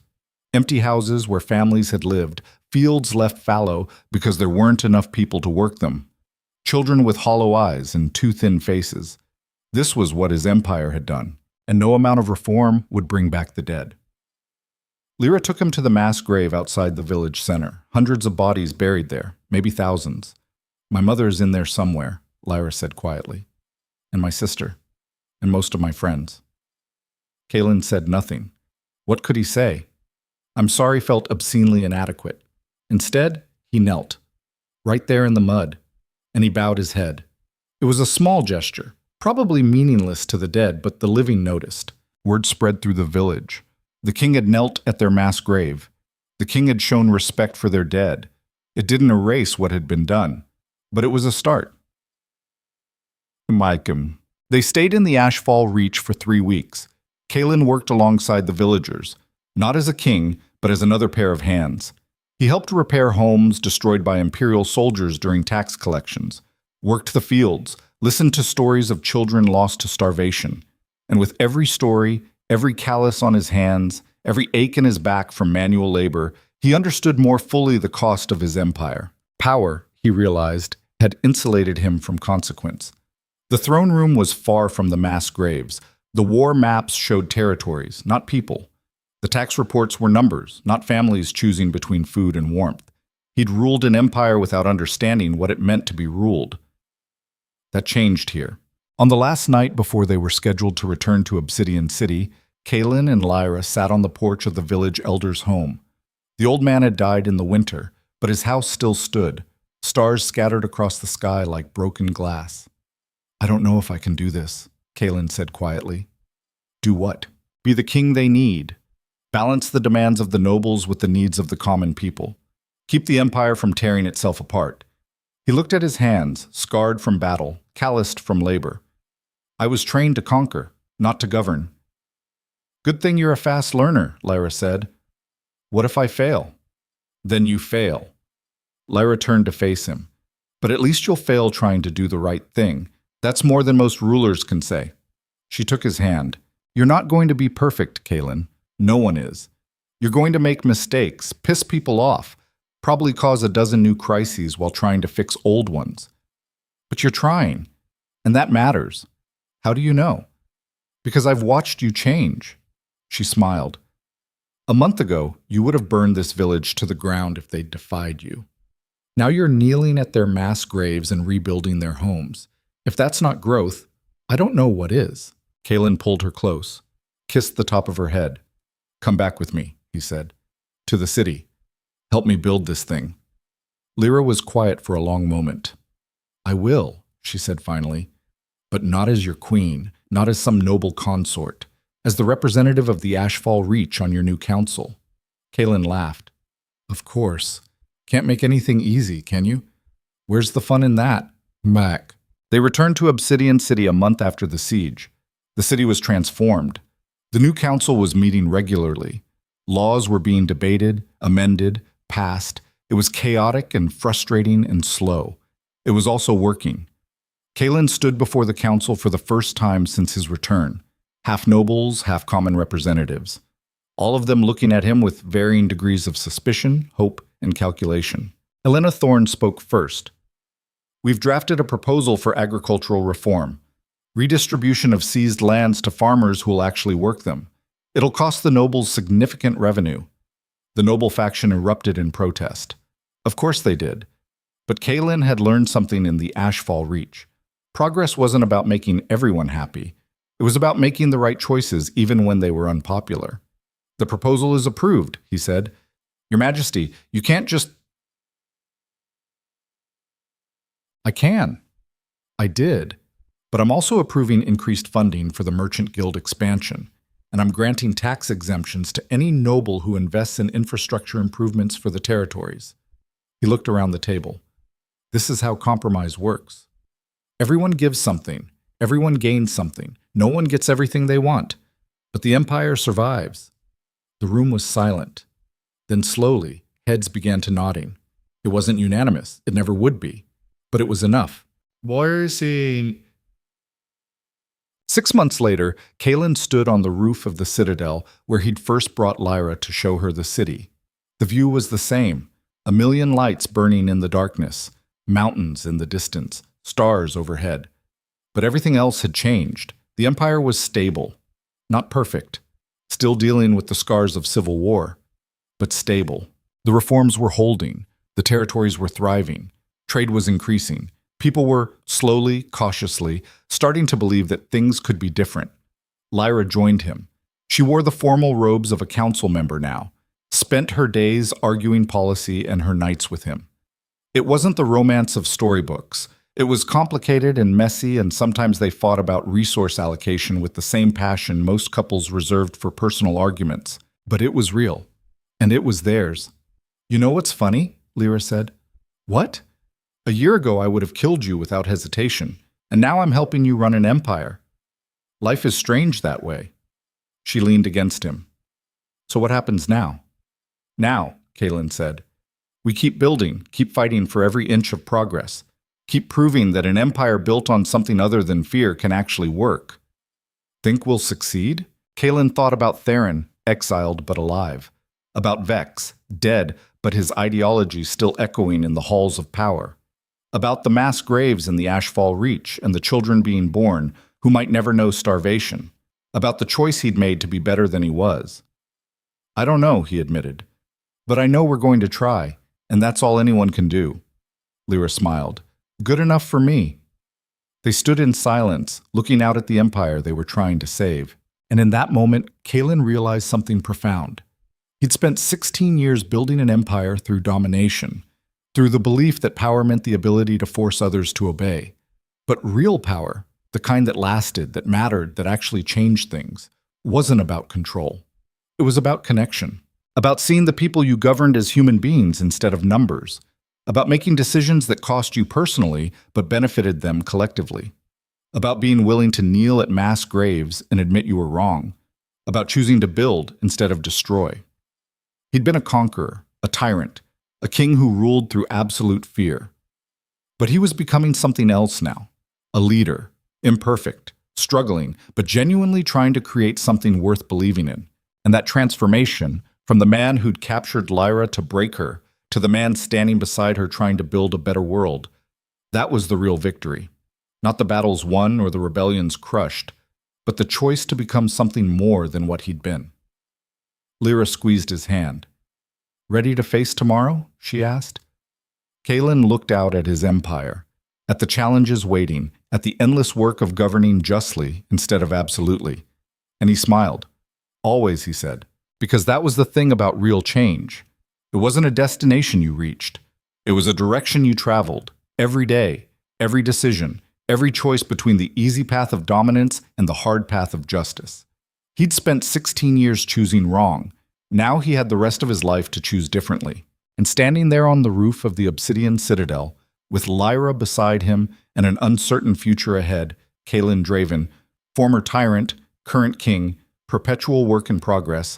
Empty houses where families had lived, fields left fallow because there weren't enough people to work them. Children with hollow eyes and too thin faces. This was what his empire had done, and no amount of reform would bring back the dead. Lyra took him to the mass grave outside the village center, hundreds of bodies buried there, maybe thousands. My mother is in there somewhere, Lyra said quietly. And my sister. And most of my friends. Kaelin said nothing. What could he say? I'm sorry felt obscenely inadequate. Instead, he knelt, right there in the mud, and he bowed his head. It was a small gesture, probably meaningless to the dead, but the living noticed. Word spread through the village. The king had knelt at their mass grave. The king had shown respect for their dead. It didn't erase what had been done, but it was a start. They stayed in the Ashfall Reach for 3 weeks. Kaelin worked alongside the villagers, not as a king, but as another pair of hands. He helped repair homes destroyed by imperial soldiers during tax collections, worked the fields, listened to stories of children lost to starvation. And with every story, every callus on his hands, every ache in his back from manual labor, he understood more fully the cost of his empire. Power, he realized, had insulated him from consequence. The throne room was far from the mass graves. The war maps showed territories, not people. The tax reports were numbers, not families choosing between food and warmth. He'd ruled an empire without understanding what it meant to be ruled. That changed here. On the last night before they were scheduled to return to Obsidian City, Kaelin and Lyra sat on the porch of the village elder's home. The old man had died in the winter, but his house still stood, stars scattered across the sky like broken glass. I don't know if I can do this, Kaelin said quietly. Do what? Be the king they need. Balance the demands of the nobles with the needs of the common people. Keep the empire from tearing itself apart. He looked at his hands, scarred from battle, calloused from labor. I was trained to conquer, not to govern. Good thing you're a fast learner, Lyra said. What if I fail? Then you fail. Lyra turned to face him. But at least you'll fail trying to do the right thing. That's more than most rulers can say. She took his hand. You're not going to be perfect, Kalen. No one is. You're going to make mistakes, piss people off, probably cause a dozen new crises while trying to fix old ones. But you're trying, and that matters. How do you know? Because I've watched you change. She smiled. A month ago, you would have burned this village to the ground if they'd defied you. Now you're kneeling at their mass graves and rebuilding their homes. If that's not growth, I don't know what is. Kalen pulled her close, kissed the top of her head. Come back with me, he said. To the city. Help me build this thing. Lyra was quiet for a long moment. I will, she said finally, but not as your queen, not as some noble consort, as the representative of the Ashfall Reach on your new council. Kalen laughed. Of course. Can't make anything easy, can you? Where's the fun in that? Mac. They returned to Obsidian City a month after the siege. The city was transformed. The new council was meeting regularly. Laws were being debated, amended, passed. It was chaotic and frustrating and slow. It was also working. Kalen stood before the council for the first time since his return. Half nobles, half common representatives. All of them looking at him with varying degrees of suspicion, hope, and calculation. Elena Thorne spoke first. We've drafted a proposal for agricultural reform. Redistribution of seized lands to farmers who will actually work them. It'll cost the nobles significant revenue. The noble faction erupted in protest. Of course they did. But Kalen had learned something in the Ashfall Reach. Progress wasn't about making everyone happy. It was about making the right choices even when they were unpopular. The proposal is approved, he said. Your Majesty, you can't just... I can. I did. But I'm also approving increased funding for the Merchant Guild expansion, and I'm granting tax exemptions to any noble who invests in infrastructure improvements for the territories. He looked around the table. This is how compromise works. Everyone gives something. Everyone gains something. No one gets everything they want. But the empire survives. The room was silent. Then slowly, heads began to nodding. It wasn't unanimous. It never would be. But it was enough. Voicing. 6 months later, Kalen stood on the roof of the citadel where he'd first brought Lyra to show her the city. The view was the same. A million lights burning in the darkness, mountains in the distance, stars overhead. But everything else had changed. The empire was stable. Not perfect. Still dealing with the scars of civil war. But stable. The reforms were holding. The territories were thriving. Trade was increasing. People were, slowly, cautiously, starting to believe that things could be different. Lyra joined him. She wore the formal robes of a council member now, spent her days arguing policy and her nights with him. It wasn't the romance of storybooks. It was complicated and messy, and sometimes they fought about resource allocation with the same passion most couples reserved for personal arguments. But it was real. And it was theirs. You know what's funny? Lyra said. What? A year ago I would have killed you without hesitation, and now I'm helping you run an empire. Life is strange that way. She leaned against him. So what happens now? Now, Kalen said. We keep building, keep fighting for every inch of progress. Keep proving that an empire built on something other than fear can actually work. Think we'll succeed? Kalen thought about Theron, exiled but alive. About Vex, dead, but his ideology still echoing in the halls of power. About the mass graves in the Ashfall Reach and the children being born who might never know starvation. About the choice he'd made to be better than he was. I don't know, he admitted. But I know we're going to try, and that's all anyone can do. Lyra smiled. Good enough for me. They stood in silence, looking out at the empire they were trying to save. And in that moment, Kalen realized something profound. He'd spent 16 years building an empire through domination, through the belief that power meant the ability to force others to obey. But real power, the kind that lasted, that mattered, that actually changed things, wasn't about control. It was about connection, about seeing the people you governed as human beings instead of numbers, about making decisions that cost you personally but benefited them collectively, about being willing to kneel at mass graves and admit you were wrong, about choosing to build instead of destroy. He'd been a conqueror, a tyrant, a king who ruled through absolute fear. But he was becoming something else now. A leader, imperfect, struggling, but genuinely trying to create something worth believing in. And that transformation, from the man who'd captured Lyra to break her, to the man standing beside her trying to build a better world, that was the real victory. Not the battles won or the rebellions crushed, but the choice to become something more than what he'd been. Lyra squeezed his hand. "Ready to face tomorrow?" she asked. Kalen looked out at his empire, at the challenges waiting, at the endless work of governing justly instead of absolutely. And he smiled. "Always," he said, "because that was the thing about real change. It wasn't a destination you reached. It was a direction you traveled, every day, every decision, every choice between the easy path of dominance and the hard path of justice." He'd spent 16 years choosing wrong. Now he had the rest of his life to choose differently. And standing there on the roof of the Obsidian Citadel, with Lyra beside him and an uncertain future ahead, Kalen Draven, former tyrant, current king, perpetual work in progress,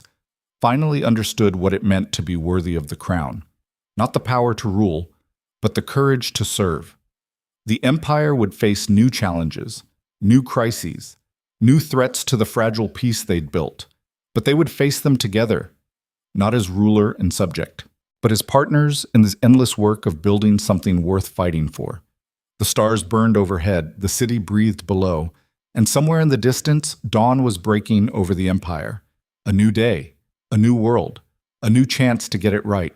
finally understood what it meant to be worthy of the crown. Not the power to rule, but the courage to serve. The empire would face new challenges, new crises, new threats to the fragile peace they'd built, but they would face them together, not as ruler and subject, but as partners in this endless work of building something worth fighting for. The stars burned overhead, the city breathed below, and somewhere in the distance, dawn was breaking over the empire. A new day, a new world, a new chance to get it right.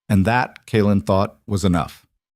And that, Kalen thought, was enough.